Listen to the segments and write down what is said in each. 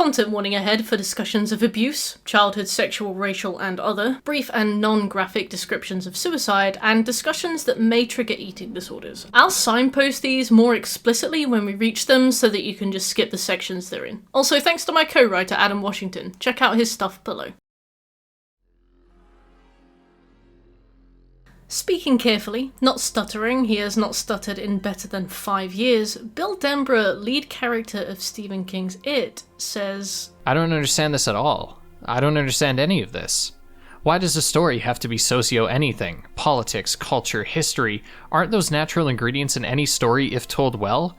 Content warning ahead for discussions of abuse, childhood sexual, racial and other, brief and non-graphic descriptions of suicide, and discussions that may trigger eating disorders. I'll signpost these more explicitly when we reach them so that you can just skip the sections they're in. Also, thanks to my co-writer Adam Washington. Check out his stuff below. Speaking carefully, not stuttering, he has not stuttered in better than 5 years, Bill Denbrough, lead character of Stephen King's It, says, I don't understand this at all. I don't understand any of this. Why does a story have to be socio-anything? Politics, culture, history, aren't those natural ingredients in any story if told well?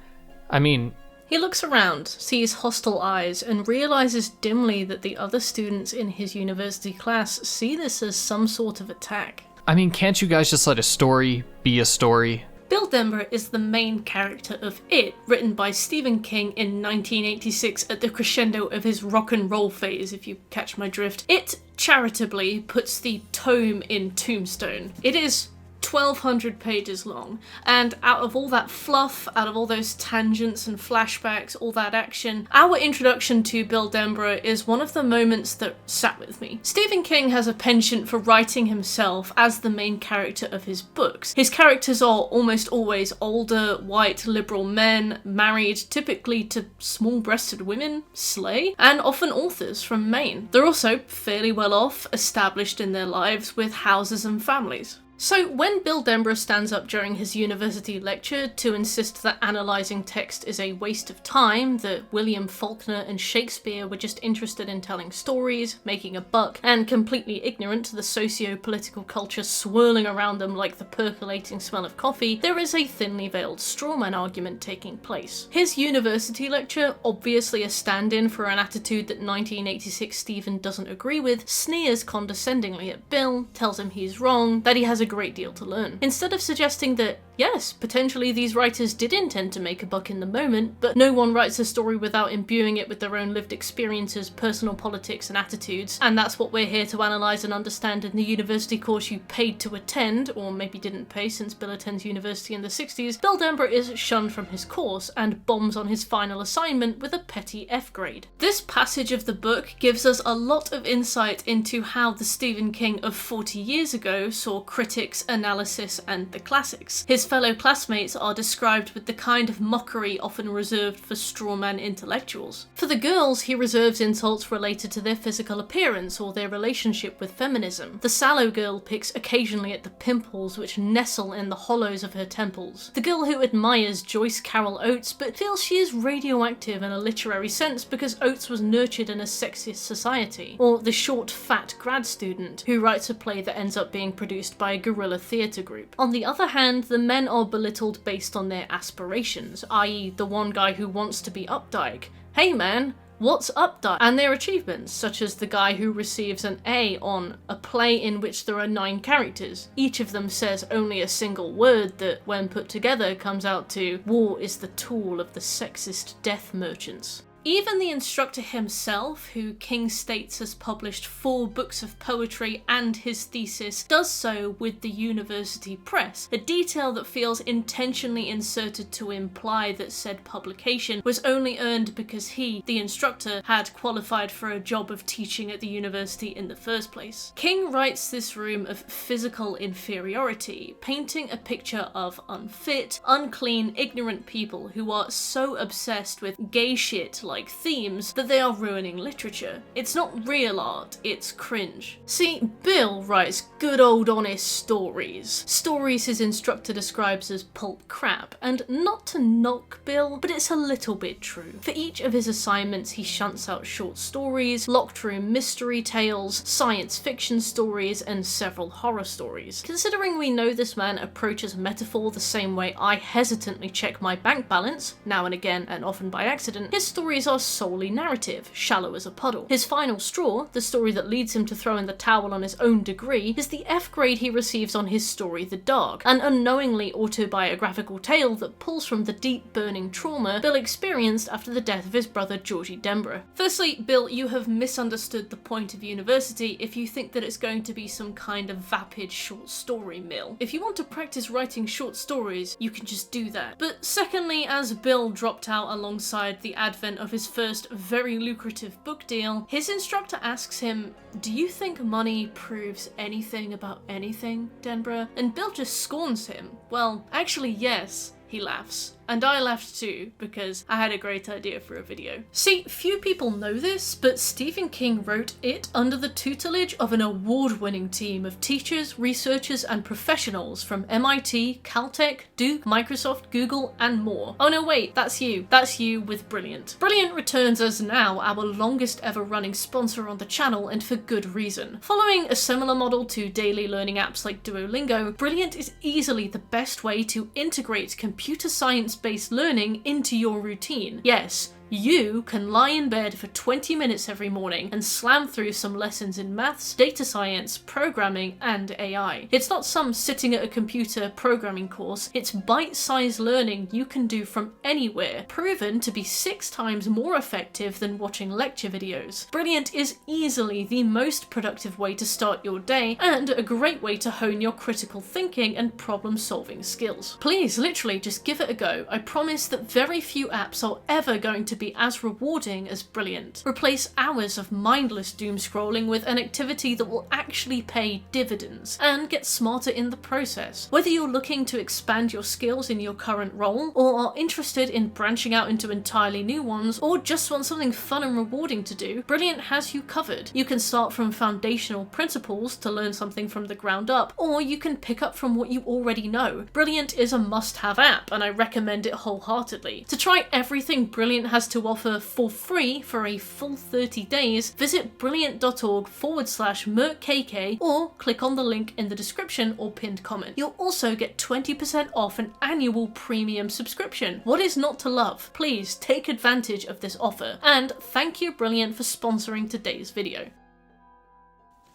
I mean... He looks around, sees hostile eyes, and realises dimly that the other students in his university class see this as some sort of attack. I mean, can't you guys just let a story be a story? Bill Denbrough is the main character of It, written by Stephen King in 1986 at the crescendo of his rock and roll phase, if you catch my drift. It charitably puts the tome in Tombstone. It is 1,200 pages long, and out of all that fluff, out of all those tangents and flashbacks, all that action, our introduction to Bill Denbrough is one of the moments that sat with me. Stephen King has a penchant for writing himself as the main character of his books. His characters are almost always older, white, liberal men, married typically to small-breasted women, slay, and often authors from Maine. They're also fairly well off, established in their lives with houses and families. So when Bill Denbrough stands up during his university lecture to insist that analysing text is a waste of time, that William Faulkner and Shakespeare were just interested in telling stories, making a buck, and completely ignorant to the socio-political culture swirling around them like the percolating smell of coffee, there is a thinly veiled strawman argument taking place. His university lecture, obviously a stand-in for an attitude that 1986 Stephen doesn't agree with, sneers condescendingly at Bill, tells him he's wrong, that he has a great deal to learn. Instead of suggesting that, yes, potentially these writers did intend to make a buck in the moment, but no one writes a story without imbuing it with their own lived experiences, personal politics and attitudes, and that's what we're here to analyse and understand in the university course you paid to attend, or maybe didn't pay since Bill attends university in the 60s, Bill Denbrough is shunned from his course and bombs on his final assignment with a petty F grade. This passage of the book gives us a lot of insight into how the Stephen King of 40 years ago saw critics, analysis, and the classics. His fellow classmates are described with the kind of mockery often reserved for strawman intellectuals. For the girls, he reserves insults related to their physical appearance or their relationship with feminism. The sallow girl picks occasionally at the pimples which nestle in the hollows of her temples. The girl who admires Joyce Carol Oates but feels she is radioactive in a literary sense because Oates was nurtured in a sexist society. Or the short, fat grad student who writes a play that ends up being produced by a guerrilla theatre group. On the other hand, the men are belittled based on their aspirations, i.e. the one guy who wants to be Updike. Hey man, what's Updike? And their achievements, such as the guy who receives an A on a play in which there are 9 characters. Each of them says only a single word that, when put together, comes out to "War is the tool of the sexist death merchants." Even the instructor himself, who King states has published 4 books of poetry and his thesis, does so with the university press, a detail that feels intentionally inserted to imply that said publication was only earned because he, the instructor, had qualified for a job of teaching at the university in the first place. King writes this room of physical inferiority, painting a picture of unfit, unclean, ignorant people who are so obsessed with gay shit like themes that they are ruining literature. It's not real art, it's cringe. See, Bill writes good old honest stories. Stories his instructor describes as pulp crap, and not to knock Bill, but it's a little bit true. For each of his assignments he shunts out short stories, locked room mystery tales, science fiction stories, and several horror stories. Considering we know this man approaches metaphor the same way I hesitantly check my bank balance, now and again and often by accident, his stories are solely narrative, shallow as a puddle. His final straw, the story that leads him to throw in the towel on his own degree, is the F grade he receives on his story The Dark, an unknowingly autobiographical tale that pulls from the deep burning trauma Bill experienced after the death of his brother Georgie Denbrough. Firstly, Bill, you have misunderstood the point of university if you think that it's going to be some kind of vapid short story mill. If you want to practice writing short stories, you can just do that. But secondly, as Bill dropped out alongside the advent of his first very lucrative book deal, his instructor asks him, "Do you think money proves anything about anything, Denbrough?" And Bill just scorns him. "Well, actually yes," he laughs. And I laughed too, because I had a great idea for a video. See, few people know this, but Stephen King wrote it under the tutelage of an award-winning team of teachers, researchers, and professionals from MIT, Caltech, Duke, Microsoft, Google, and more. Oh no, wait, that's you. That's you with Brilliant. Brilliant returns as now our longest ever running sponsor on the channel, and for good reason. Following a similar model to daily learning apps like Duolingo, Brilliant is easily the best way to integrate computer science-based learning into your routine. Yes, you can lie in bed for 20 minutes every morning and slam through some lessons in maths, data science, programming, and AI. It's not some sitting at a computer programming course, it's bite-sized learning you can do from anywhere, proven to be 6 times more effective than watching lecture videos. Brilliant is easily the most productive way to start your day, and a great way to hone your critical thinking and problem-solving skills. Please, literally, just give it a go. I promise that very few apps are ever going to be as rewarding as Brilliant. Replace hours of mindless doom scrolling with an activity that will actually pay dividends, and get smarter in the process. Whether you're looking to expand your skills in your current role, or are interested in branching out into entirely new ones, or just want something fun and rewarding to do, Brilliant has you covered. You can start from foundational principles to learn something from the ground up, or you can pick up from what you already know. Brilliant is a must-have app, and I recommend it wholeheartedly. To try everything Brilliant has to offer for free for a full 30 days, visit brilliant.org/merkkk or click on the link in the description or pinned comment. You'll also get 20% off an annual premium subscription. What is not to love? Please take advantage of this offer. And thank you Brilliant for sponsoring today's video.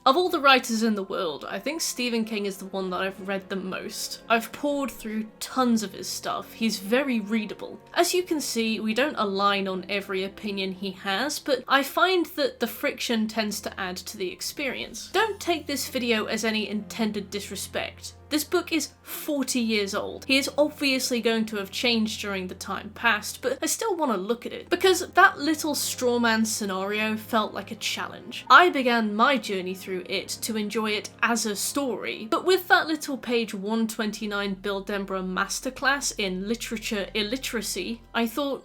Of all the writers in the world, I think Stephen King is the one that I've read the most. I've poured through tons of his stuff. He's very readable. As you can see, we don't align on every opinion he has, but I find that the friction tends to add to the experience. Don't take this video as any intended disrespect. This book is 40 years old. He is obviously going to have changed during the time past, but I still want to look at it, because that little straw man scenario felt like a challenge. I began my journey through it to enjoy it as a story, but with that little page 129 Bill Denbrough masterclass in literature illiteracy, I thought,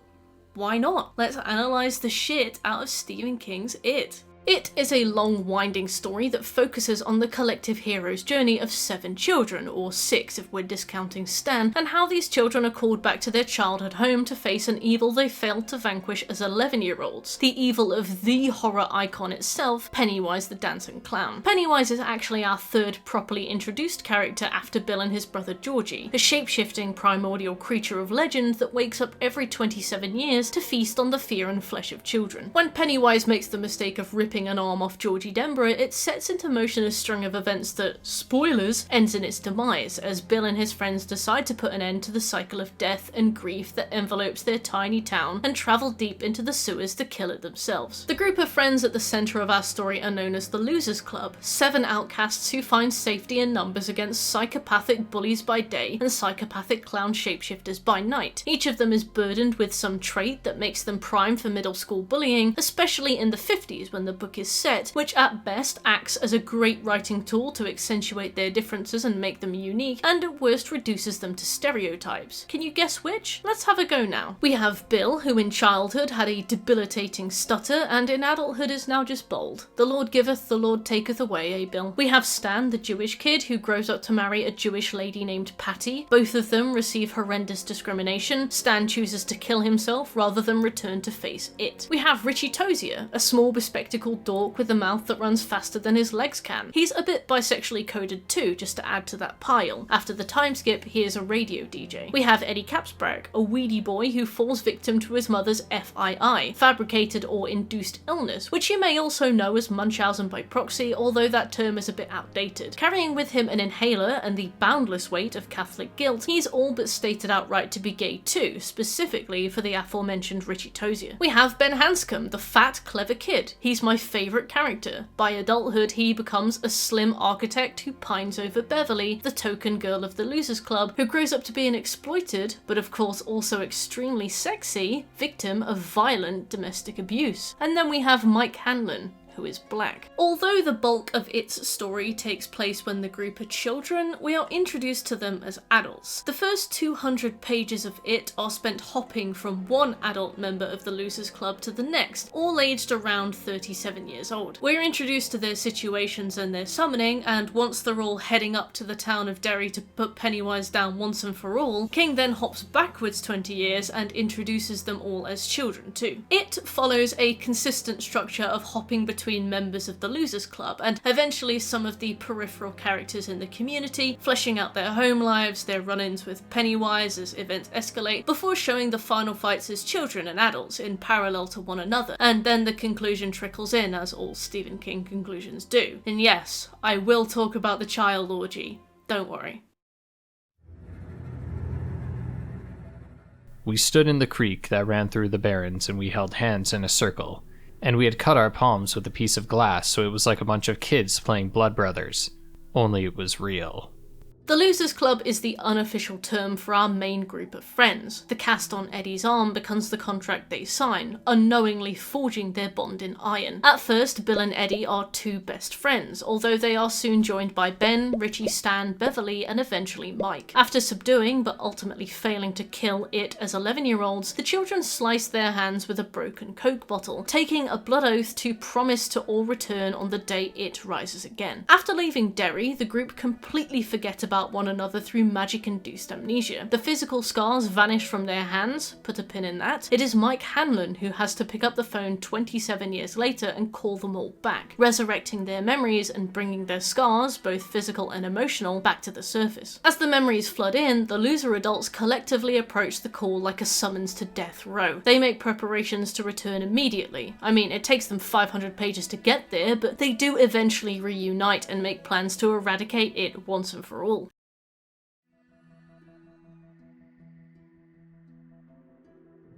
why not? Let's analyze the shit out of Stephen King's It. It is a long, winding story that focuses on the collective hero's journey of 7 children, or 6 if we're discounting Stan, and how these children are called back to their childhood home to face an evil they failed to vanquish as 11-year-olds. The evil of the horror icon itself, Pennywise the Dancing Clown. Pennywise is actually our 3rd properly introduced character after Bill and his brother Georgie, a shape-shifting primordial creature of legend that wakes up every 27 years to feast on the fear and flesh of children. When Pennywise makes the mistake of ripping an arm off Georgie Denbrough, it sets into motion a string of events that, spoilers, ends in its demise, as Bill and his friends decide to put an end to the cycle of death and grief that envelopes their tiny town and travel deep into the sewers to kill it themselves. The group of friends at the centre of our story are known as the Losers Club, 7 outcasts who find safety in numbers against psychopathic bullies by day and psychopathic clown shapeshifters by night. Each of them is burdened with some trait that makes them prime for middle school bullying, especially in the 50s when the book is set, which at best acts as a great writing tool to accentuate their differences and make them unique, and at worst reduces them to stereotypes. Can you guess which? Let's have a go now. We have Bill, who in childhood had a debilitating stutter, and in adulthood is now just bold. The Lord giveth, the Lord taketh away, eh Bill? We have Stan, the Jewish kid, who grows up to marry a Jewish lady named Patty. Both of them receive horrendous discrimination. Stan chooses to kill himself rather than return to face it. We have Richie Tozier, a small bespectacled dork with a mouth that runs faster than his legs can. He's a bit bisexually coded too, just to add to that pile. After the time skip, he is a radio DJ. We have Eddie Capsbrag, a weedy boy who falls victim to his mother's FII, fabricated or induced illness, which you may also know as Munchausen by proxy, although that term is a bit outdated. Carrying with him an inhaler and the boundless weight of Catholic guilt, he's all but stated outright to be gay too, specifically for the aforementioned Richie Tozier. We have Ben Hanscom, the fat, clever kid. He's my favourite character. By adulthood, he becomes a slim architect who pines over Beverley, the token girl of the Losers Club, who grows up to be an exploited, but of course also extremely sexy, victim of violent domestic abuse. And then we have Mike Hanlon, who is black. Although the bulk of its story takes place when the group are children, we are introduced to them as adults. The first 200 pages of it are spent hopping from one adult member of the Losers Club to the next, all aged around 37 years old. We're introduced to their situations and their summoning, and once they're all heading up to the town of Derry to put Pennywise down once and for all, King then hops backwards 20 years and introduces them all as children too. It follows a consistent structure of hopping between members of the Losers Club, and eventually some of the peripheral characters in the community, fleshing out their home lives, their run-ins with Pennywise as events escalate, before showing the final fights as children and adults in parallel to one another, and then the conclusion trickles in, as all Stephen King conclusions do. And yes, I will talk about the child orgy, don't worry. We stood in the creek that ran through the barrens, and we held hands in a circle. And we had cut our palms with a piece of glass, so it was like a bunch of kids playing Blood Brothers. Only it was real. The Losers Club is the unofficial term for our main group of friends. The cast on Eddie's arm becomes the contract they sign, unknowingly forging their bond in iron. At first, Bill and Eddie are two best friends, although they are soon joined by Ben, Richie, Stan, Beverley, and eventually Mike. After subduing, but ultimately failing to kill it as 11-year-olds, the children slice their hands with a broken Coke bottle, taking a blood oath to promise to all return on the day it rises again. After leaving Derry, the group completely forget about one another through magic-induced amnesia. The physical scars vanish from their hands, put a pin in that. It is Mike Hanlon who has to pick up the phone 27 years later and call them all back, resurrecting their memories and bringing their scars, both physical and emotional, back to the surface. As the memories flood in, the loser adults collectively approach the call like a summons to death row. They make preparations to return immediately. I mean, it takes them 500 pages to get there, but they do eventually reunite and make plans to eradicate it once and for all.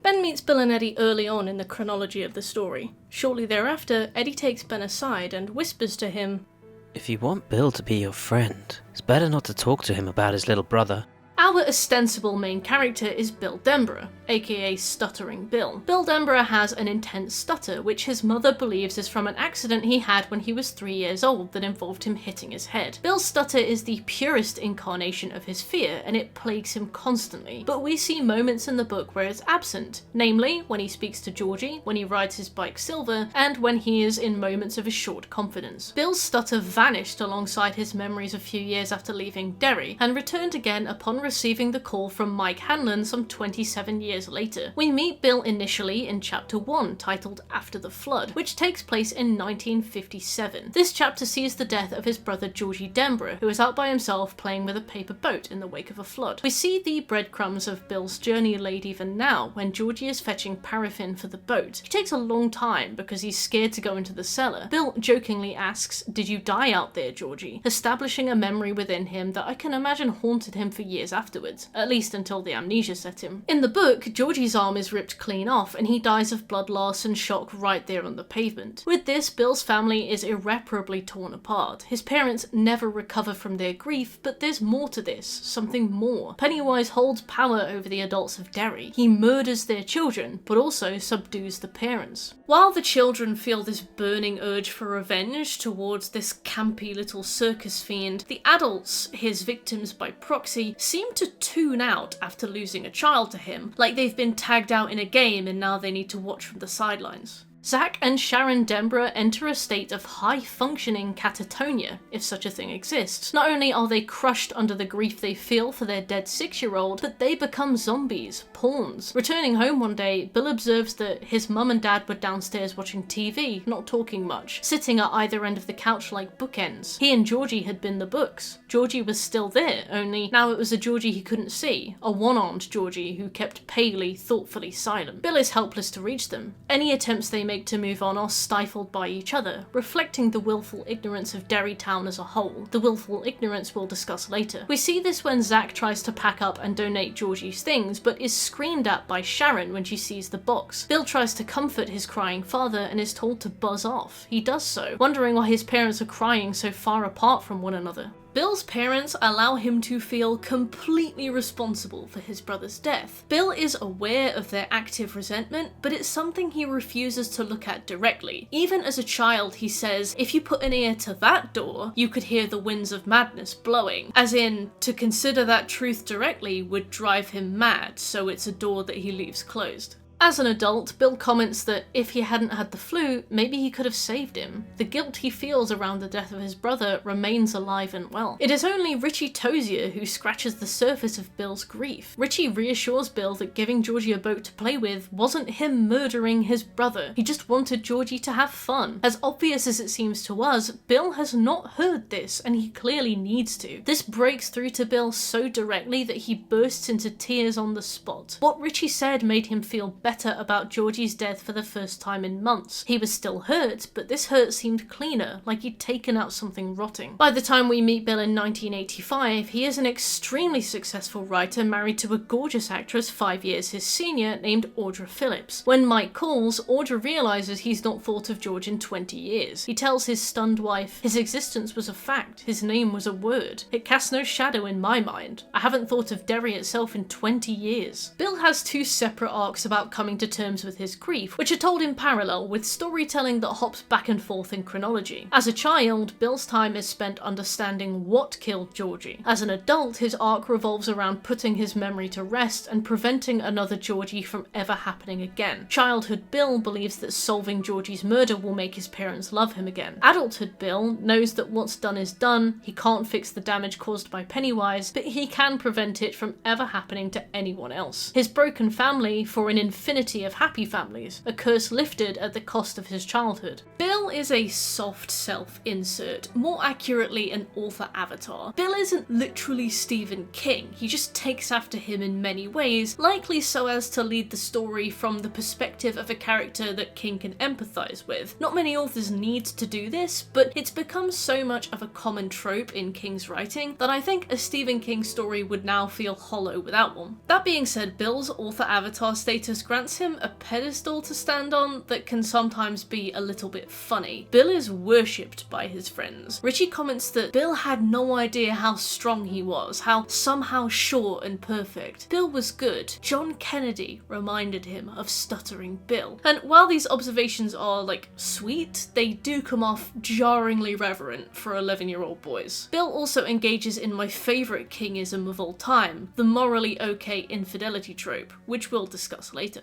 Ben meets Bill and Eddie early on in the chronology of the story. Shortly thereafter, Eddie takes Ben aside and whispers to him, "If you want Bill to be your friend, it's better not to talk to him about his little brother." Our ostensible main character is Bill Denbrough, aka Stuttering Bill. Bill Denbrough has an intense stutter, which his mother believes is from an accident he had when he was 3 years old that involved him hitting his head. Bill's stutter is the purest incarnation of his fear, and it plagues him constantly. But we see moments in the book where it's absent, namely when he speaks to Georgie, when he rides his bike Silver, and when he is in moments of assured confidence. Bill's stutter vanished alongside his memories a few years after leaving Derry, and returned again upon receiving the call from Mike Hanlon some 27 years later. We meet Bill initially in chapter 1, titled After the Flood, which takes place in 1957. This chapter sees the death of his brother Georgie Denbrough, who is out by himself playing with a paper boat in the wake of a flood. We see the breadcrumbs of Bill's journey laid even now, when Georgie is fetching paraffin for the boat. He takes a long time because he's scared to go into the cellar. Bill jokingly asks, "Did you die out there, Georgie?" establishing a memory within him that I can imagine haunted him for years afterwards, at least until the amnesia set in. In the book, Georgie's arm is ripped clean off and he dies of blood loss and shock right there on the pavement. With this, Bill's family is irreparably torn apart. His parents never recover from their grief, but there's more to this, something more. Pennywise holds power over the adults of Derry. He murders their children, but also subdues the parents. While the children feel this burning urge for revenge towards this campy little circus fiend, the adults, his victims by proxy, seem to tune out after losing a child to him, like they've been tagged out in a game and now they need to watch from the sidelines. Zach and Sharon Denbrough enter a state of high-functioning catatonia, if such a thing exists. Not only are they crushed under the grief they feel for their dead 6-year-old, but they become zombies, pawns. Returning home one day, Bill observes that his mum and dad were downstairs watching TV, not talking much, sitting at either end of the couch like bookends. He and Georgie had been the books. Georgie was still there, only now it was a Georgie he couldn't see, a one-armed Georgie who kept palely, thoughtfully silent. Bill is helpless to reach them. Any attempts they make make to move on are stifled by each other, reflecting the willful ignorance of Derry town as a whole, the willful ignorance we'll discuss later. We see this when Zack tries to pack up and donate Georgie's things, but is screamed at by Sharon when she sees the box. Bill tries to comfort his crying father and is told to buzz off. He does so, wondering why his parents are crying so far apart from one another. Bill's parents allow him to feel completely responsible for his brother's death. Bill is aware of their active resentment, but it's something he refuses to look at directly. Even as a child, he says, if you put an ear to that door, you could hear the winds of madness blowing. As in, to consider that truth directly would drive him mad, so it's a door that he leaves closed. As an adult, Bill comments that if he hadn't had the flu, maybe he could have saved him. The guilt he feels around the death of his brother remains alive and well. It is only Richie Tozier who scratches the surface of Bill's grief. Richie reassures Bill that giving Georgie a boat to play with wasn't him murdering his brother. He just wanted Georgie to have fun. As obvious as it seems to us, Bill has not heard this, and he clearly needs to. This breaks through to Bill so directly that he bursts into tears on the spot. What Richie said made him feel better about Georgie's death for the first time in months. He was still hurt, but this hurt seemed cleaner, like he'd taken out something rotting. By the time we meet Bill in 1985, he is an extremely successful writer married to a gorgeous actress 5 years his senior named Audra Phillips. When Mike calls, Audra realises he's not thought of George in 20 years. He tells his stunned wife, his existence was a fact, his name was a word. It casts no shadow in my mind. I haven't thought of Derry itself in 20 years. Bill has two separate arcs about coming to terms with his grief, which are told in parallel with storytelling that hops back and forth in chronology. As a child, Bill's time is spent understanding what killed Georgie. As an adult, his arc revolves around putting his memory to rest and preventing another Georgie from ever happening again. Childhood Bill believes that solving Georgie's murder will make his parents love him again. Adulthood Bill knows that what's done is done, he can't fix the damage caused by Pennywise, but he can prevent it from ever happening to anyone else. His broken family, for an infinity of happy families, a curse lifted at the cost of his childhood. Bill is a soft self-insert, more accurately an author avatar. Bill isn't literally Stephen King, he just takes after him in many ways, likely so as to lead the story from the perspective of a character that King can empathise with. Not many authors need to do this, but it's become so much of a common trope in King's writing that I think a Stephen King story would now feel hollow without one. That being said, Bill's author avatar status grants him a pedestal to stand on that can sometimes be a little bit funny. Bill is worshipped by his friends. Richie comments that Bill had no idea how strong he was, how somehow sure and perfect. Bill was good. John Kennedy reminded him of stuttering Bill. And while these observations are, sweet, they do come off jarringly reverent for 11-year-old boys. Bill also engages in my favourite Kingism of all time, the morally okay infidelity trope, which we'll discuss later.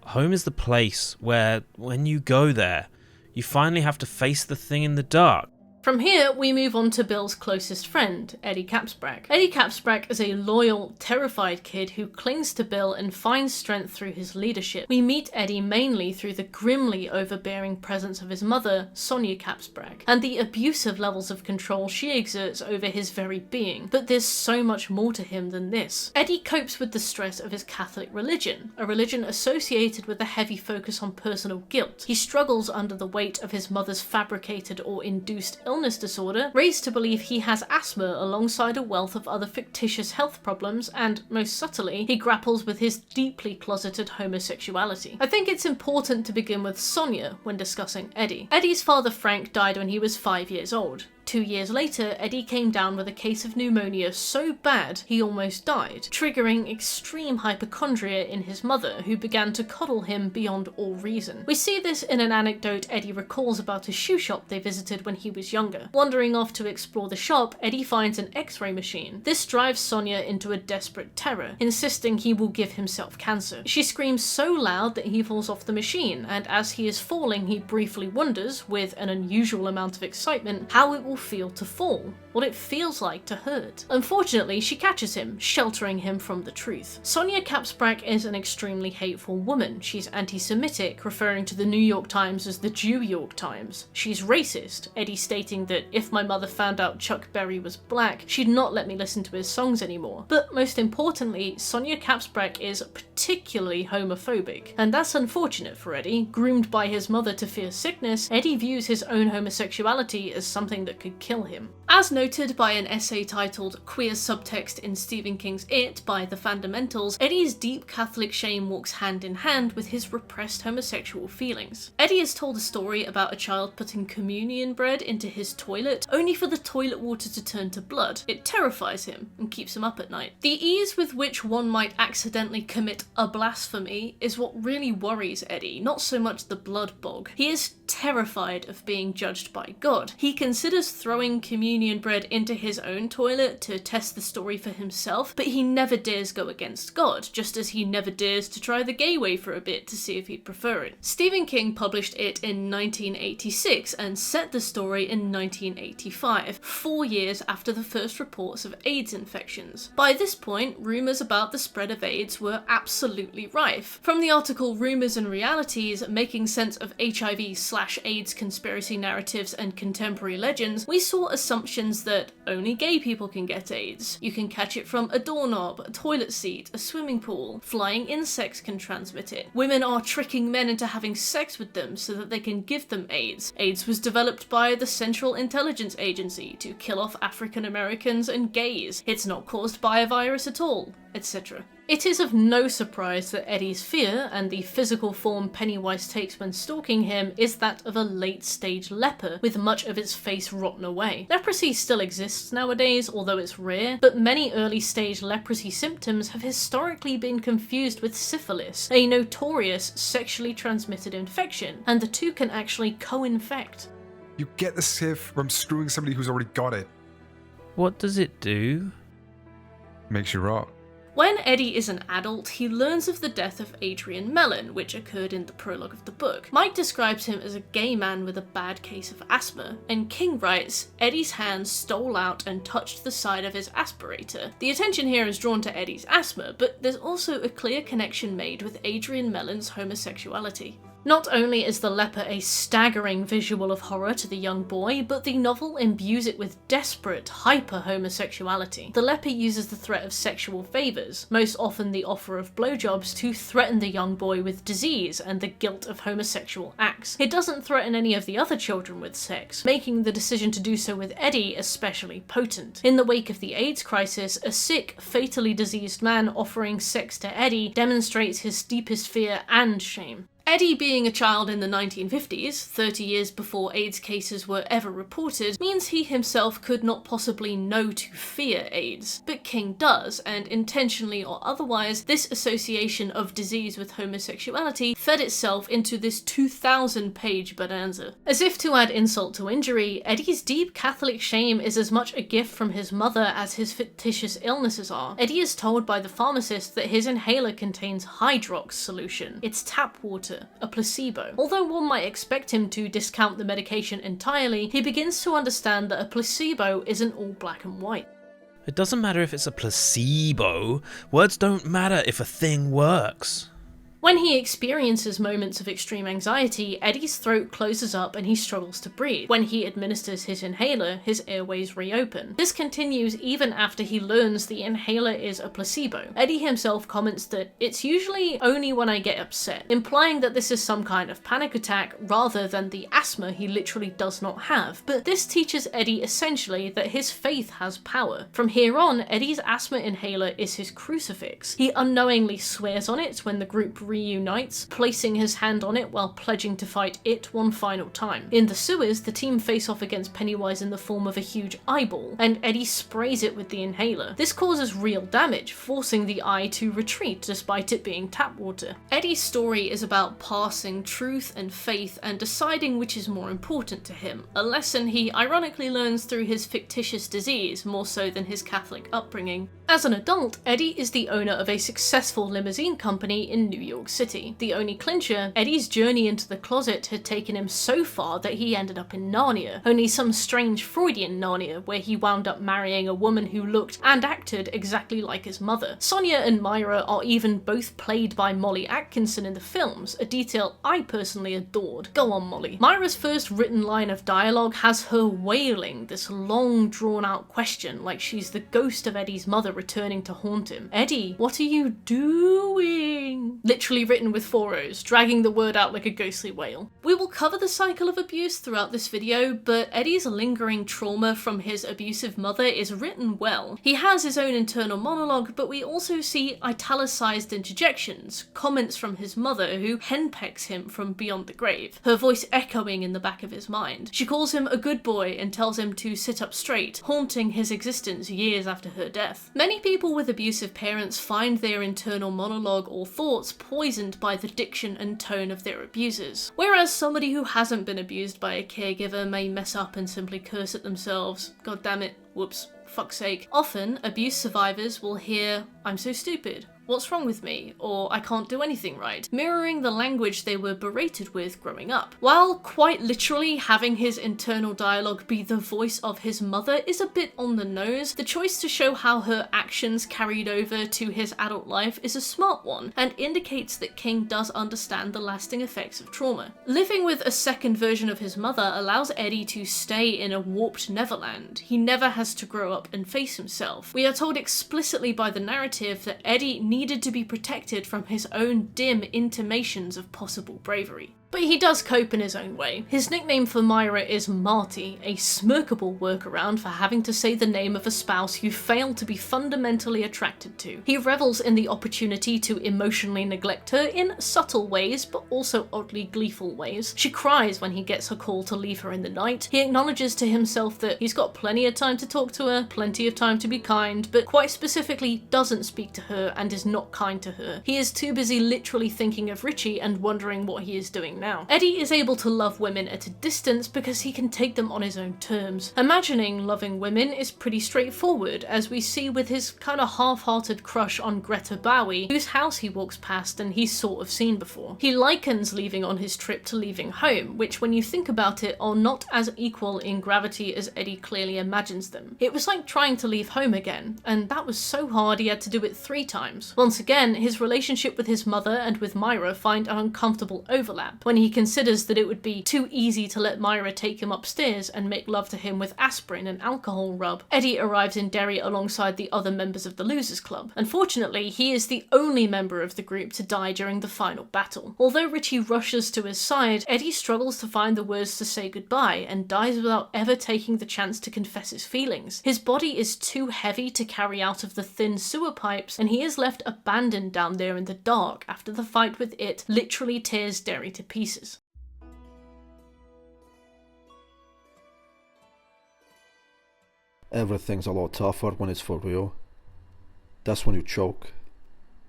Home is the place where, when you go there, you finally have to face the thing in the dark. From here, we move on to Bill's closest friend, Eddie Capsbrack. Eddie Capsbrack is a loyal, terrified kid who clings to Bill and finds strength through his leadership. We meet Eddie mainly through the grimly overbearing presence of his mother, Sonia Capsbrack, and the abusive levels of control she exerts over his very being. But there's so much more to him than this. Eddie copes with the stress of his Catholic religion, a religion associated with a heavy focus on personal guilt. He struggles under the weight of his mother's fabricated or induced illness disorder, raised to believe he has asthma alongside a wealth of other fictitious health problems, and, most subtly, he grapples with his deeply closeted homosexuality. I think it's important to begin with Sonia when discussing Eddie. Eddie's father Frank died when he was 5 years old. 2 years later, Eddie came down with a case of pneumonia so bad he almost died, triggering extreme hypochondria in his mother, who began to coddle him beyond all reason. We see this in an anecdote Eddie recalls about a shoe shop they visited when he was younger. Wandering off to explore the shop, Eddie finds an X-ray machine. This drives Sonia into a desperate terror, insisting he will give himself cancer. She screams so loud that he falls off the machine, and as he is falling, he briefly wonders, with an unusual amount of excitement, how it will will feel to fall, what it feels like to hurt. Unfortunately, she catches him, sheltering him from the truth. Sonia Capsbrack is an extremely hateful woman. She's anti-Semitic, referring to the New York Times as the Jew York Times. She's racist, Eddie stating that if my mother found out Chuck Berry was black, she'd not let me listen to his songs anymore. But most importantly, Sonia Capsbrack is particularly homophobic, and that's unfortunate for Eddie. Groomed by his mother to fear sickness, Eddie views his own homosexuality as something that could kill him. As noted by an essay titled Queer Subtext in Stephen King's It by The Fundamentals, Eddie's deep Catholic shame walks hand in hand with his repressed homosexual feelings. Eddie is told a story about a child putting communion bread into his toilet, only for the toilet water to turn to blood. It terrifies him and keeps him up at night. The ease with which one might accidentally commit a blasphemy is what really worries Eddie, not so much the blood bog. He is terrified of being judged by God. He considers throwing communion bread into his own toilet to test the story for himself, but he never dares go against God, just as he never dares to try the gay way for a bit to see if he'd prefer it. Stephen King published it in 1986 and set the story in 1985, 4 years after the first reports of AIDS infections. By this point, rumours about the spread of AIDS were absolutely rife. From the article Rumours and Realities, Making Sense of HIV/AIDS Conspiracy Narratives and Contemporary Legends, we saw assumptions that only gay people can get AIDS. You can catch it from a doorknob, a toilet seat, a swimming pool. Flying insects can transmit it. Women are tricking men into having sex with them so that they can give them AIDS. AIDS was developed by the Central Intelligence Agency to kill off African Americans and gays. It's not caused by a virus at all, etc. It is of no surprise that Eddie's fear, and the physical form Pennywise takes when stalking him, is that of a late-stage leper, with much of its face rotten away. Leprosy still exists nowadays, although it's rare, but many early-stage leprosy symptoms have historically been confused with syphilis, a notorious sexually transmitted infection, and the two can actually co-infect. You get the syph from screwing somebody who's already got it. What does it do? Makes you rot. When Eddie is an adult, he learns of the death of Adrian Mellon, which occurred in the prologue of the book. Mike describes him as a gay man with a bad case of asthma, and King writes, Eddie's hand stole out and touched the side of his aspirator. The attention here is drawn to Eddie's asthma, but there's also a clear connection made with Adrian Mellon's homosexuality. Not only is the leper a staggering visual of horror to the young boy, but the novel imbues it with desperate, hyper-homosexuality. The leper uses the threat of sexual favours, most often the offer of blowjobs, to threaten the young boy with disease and the guilt of homosexual acts. It doesn't threaten any of the other children with sex, making the decision to do so with Eddie especially potent. In the wake of the AIDS crisis, a sick, fatally diseased man offering sex to Eddie demonstrates his deepest fear and shame. Eddie being a child in the 1950s, 30 years before AIDS cases were ever reported, means he himself could not possibly know to fear AIDS. But King does, and intentionally or otherwise, this association of disease with homosexuality fed itself into this 2,000-page bonanza. As if to add insult to injury, Eddie's deep Catholic shame is as much a gift from his mother as his fictitious illnesses are. Eddie is told by the pharmacist that his inhaler contains Hydrox solution. It's tap water, a placebo. Although one might expect him to discount the medication entirely, he begins to understand that a placebo isn't all black and white. It doesn't matter if it's a placebo. Words don't matter if a thing works. When he experiences moments of extreme anxiety, Eddie's throat closes up and he struggles to breathe. When he administers his inhaler, his airways reopen. This continues even after he learns the inhaler is a placebo. Eddie himself comments that it's usually only when I get upset, implying that this is some kind of panic attack rather than the asthma he literally does not have. But this teaches Eddie essentially that his faith has power. From here on, Eddie's asthma inhaler is his crucifix. He unknowingly swears on it when the group reunites, placing his hand on it while pledging to fight it one final time. In the sewers, the team face off against Pennywise in the form of a huge eyeball, and Eddie sprays it with the inhaler. This causes real damage, forcing the eye to retreat despite it being tap water. Eddie's story is about passing truth and faith and deciding which is more important to him, a lesson he ironically learns through his fictitious disease more so than his Catholic upbringing. As an adult, Eddie is the owner of a successful limousine company in New York City. The only clincher, Eddie's journey into the closet had taken him so far that he ended up in Narnia, only some strange Freudian Narnia where he wound up marrying a woman who looked and acted exactly like his mother. Sonia and Myra are even both played by Molly Atkinson in the films, a detail I personally adored. Go on, Molly. Myra's first written line of dialogue has her wailing this long drawn out question like she's the ghost of Eddie's mother returning to haunt him. Eddie, what are you doing? Literally written with 4 O's, dragging the word out like a ghostly wail. We will cover the cycle of abuse throughout this video, but Eddie's lingering trauma from his abusive mother is written well. He has his own internal monologue, but we also see italicized interjections, comments from his mother who henpecks him from beyond the grave, her voice echoing in the back of his mind. She calls him a good boy and tells him to sit up straight, haunting his existence years after her death. Many people with abusive parents find their internal monologue or thoughts poisoned by the diction and tone of their abusers, whereas somebody who hasn't been abused by a caregiver may mess up and simply curse at themselves. God damn it, whoops, fuck's sake. Often, abuse survivors will hear, "I'm so stupid," "What's wrong with me?" or "I can't do anything right," mirroring the language they were berated with growing up. While quite literally having his internal dialogue be the voice of his mother is a bit on the nose, the choice to show how her actions carried over to his adult life is a smart one, and indicates that King does understand the lasting effects of trauma. Living with a second version of his mother allows Eddie to stay in a warped Neverland. He never has to grow up and face himself. We are told explicitly by the narrative that Eddie needed to be protected from his own dim intimations of possible bravery. But he does cope in his own way. His nickname for Myra is Marty, a smirkable workaround for having to say the name of a spouse you fail to be fundamentally attracted to. He revels in the opportunity to emotionally neglect her in subtle ways, but also oddly gleeful ways. She cries when he gets her call to leave her in the night. He acknowledges to himself that he's got plenty of time to talk to her, plenty of time to be kind, but quite specifically doesn't speak to her and is not kind to her. He is too busy literally thinking of Richie and wondering what he is doing now. Eddie is able to love women at a distance because he can take them on his own terms. Imagining loving women is pretty straightforward, as we see with his kinda half-hearted crush on Greta Bowie, whose house he walks past and he's sort of seen before. He likens leaving on his trip to leaving home, which when you think about it are not as equal in gravity as Eddie clearly imagines them. It was like trying to leave home again, and that was so hard he had to do it 3 times. Once again, his relationship with his mother and with Myra find an uncomfortable overlap, when he considers that it would be too easy to let Myra take him upstairs and make love to him with aspirin and alcohol rub. Eddie arrives in Derry alongside the other members of the Losers Club. Unfortunately, he is the only member of the group to die during the final battle. Although Richie rushes to his side, Eddie struggles to find the words to say goodbye and dies without ever taking the chance to confess his feelings. His body is too heavy to carry out of the thin sewer pipes, and he is left abandoned down there in the dark after the fight with it literally tears Derry to pieces. Everything's a lot tougher when it's for real. That's when you choke,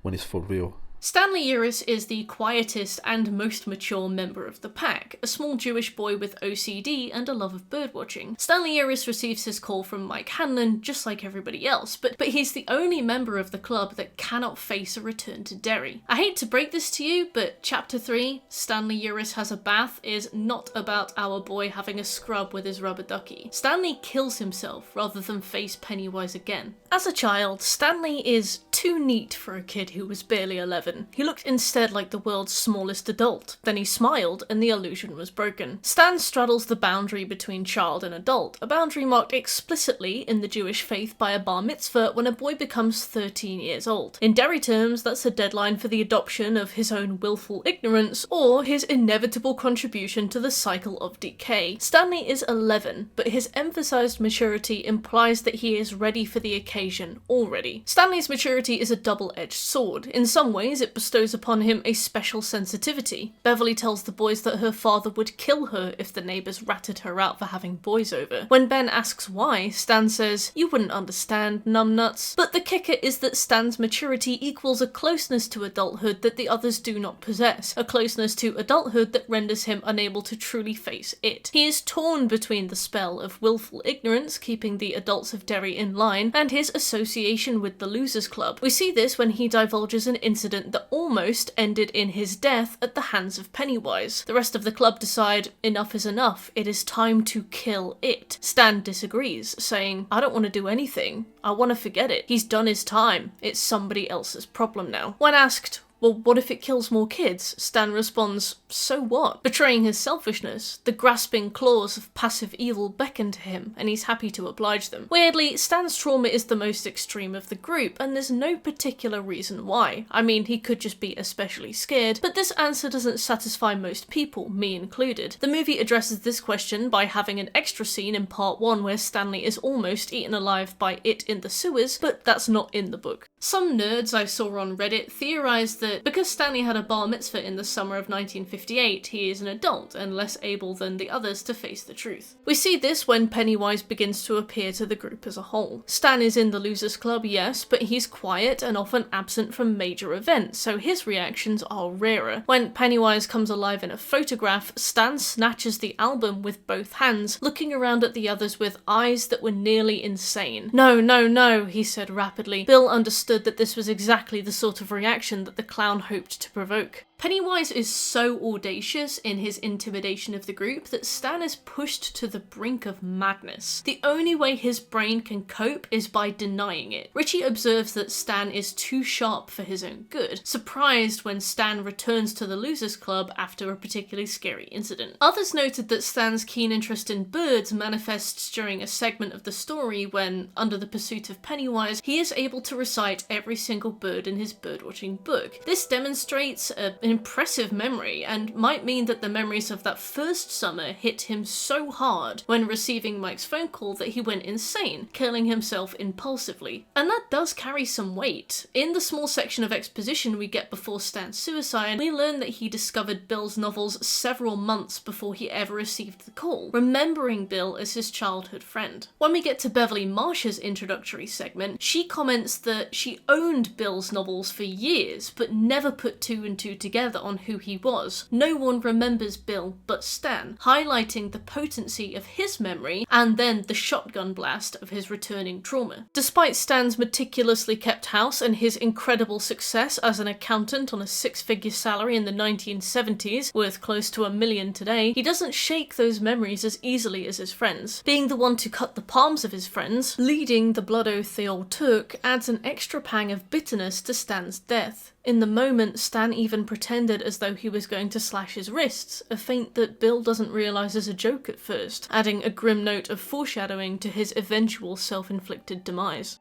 when it's for real. Stanley Uris is the quietest and most mature member of the pack, a small Jewish boy with OCD and a love of birdwatching. Stanley Uris receives his call from Mike Hanlon just like everybody else, but he's the only member of the club that cannot face a return to Derry. I hate to break this to you, but Chapter 3, Stanley Uris Has a Bath, is not about our boy having a scrub with his rubber ducky. Stanley kills himself rather than face Pennywise again. As a child, Stanley is too neat for a kid who was barely 11. He looked instead like the world's smallest adult. Then he smiled and the illusion was broken. Stan straddles the boundary between child and adult, a boundary marked explicitly in the Jewish faith by a bar mitzvah when a boy becomes 13 years old. In Derry terms, that's a deadline for the adoption of his own willful ignorance or his inevitable contribution to the cycle of decay. Stanley is 11, but his emphasized maturity implies that he is ready for the occasion already. Stanley's maturity obesity is a double-edged sword. In some ways, it bestows upon him a special sensitivity. Beverley tells the boys that her father would kill her if the neighbours ratted her out for having boys over. When Ben asks why, Stan says, "You wouldn't understand, numbnuts." But the kicker is that Stan's maturity equals a closeness to adulthood that the others do not possess, a closeness to adulthood that renders him unable to truly face it. He is torn between the spell of willful ignorance, keeping the adults of Derry in line, and his association with the Losers Club. We see this when he divulges an incident that almost ended in his death at the hands of Pennywise. The rest of the club decide, enough is enough, it is time to kill it. Stan disagrees, saying, "I don't want to do anything. I want to forget it. He's done his time. It's somebody else's problem now." When asked, "Well, what if it kills more kids?" Stan responds, "So what?" Betraying his selfishness, the grasping claws of passive evil beckon to him, and he's happy to oblige them. Weirdly, Stan's trauma is the most extreme of the group, and there's no particular reason why. I mean, he could just be especially scared, but this answer doesn't satisfy most people, me included. The movie addresses this question by having an extra scene in part 1 where Stanley is almost eaten alive by it in the sewers, but that's not in the book. Some nerds I saw on Reddit theorised that because Stanley had a bar mitzvah in the summer of 1958, he is an adult and less able than the others to face the truth. We see this when Pennywise begins to appear to the group as a whole. Stan is in the Losers Club, yes, but he's quiet and often absent from major events, so his reactions are rarer. When Pennywise comes alive in a photograph, Stan snatches the album with both hands, looking around at the others with eyes that were nearly insane. "No, no, no," he said rapidly. Bill understood that this was exactly the sort of reaction that the clown hoped to provoke. Pennywise is so audacious in his intimidation of the group that Stan is pushed to the brink of madness. The only way his brain can cope is by denying it. Richie observes that Stan is too sharp for his own good, surprised when Stan returns to the Losers Club after a particularly scary incident. Others noted that Stan's keen interest in birds manifests during a segment of the story when, under the pursuit of Pennywise, he is able to recite every single bird in his birdwatching book. This demonstrates an impressive memory and might mean that the memories of that first summer hit him so hard when receiving Mike's phone call that he went insane, killing himself impulsively. And that does carry some weight. In the small section of exposition we get before Stan's suicide, we learn that he discovered Bill's novels several months before he ever received the call, remembering Bill as his childhood friend. When we get to Beverly Marsh's introductory segment, she comments that she owned Bill's novels for years, but never put two and two together on who he was. No one remembers Bill but Stan, highlighting the potency of his memory and then the shotgun blast of his returning trauma. Despite Stan's meticulously kept house and his incredible success as an accountant on a 6-figure salary in the 1970s, worth close to $1 million today, he doesn't shake those memories as easily as his friends. Being the one to cut the palms of his friends, leading the blood oath they all took, adds an extra pang of bitterness to Stan's death. In the moment, Stan even pretended as though he was going to slash his wrists, a feint that Bill doesn't realise is a joke at first, adding a grim note of foreshadowing to his eventual self-inflicted demise.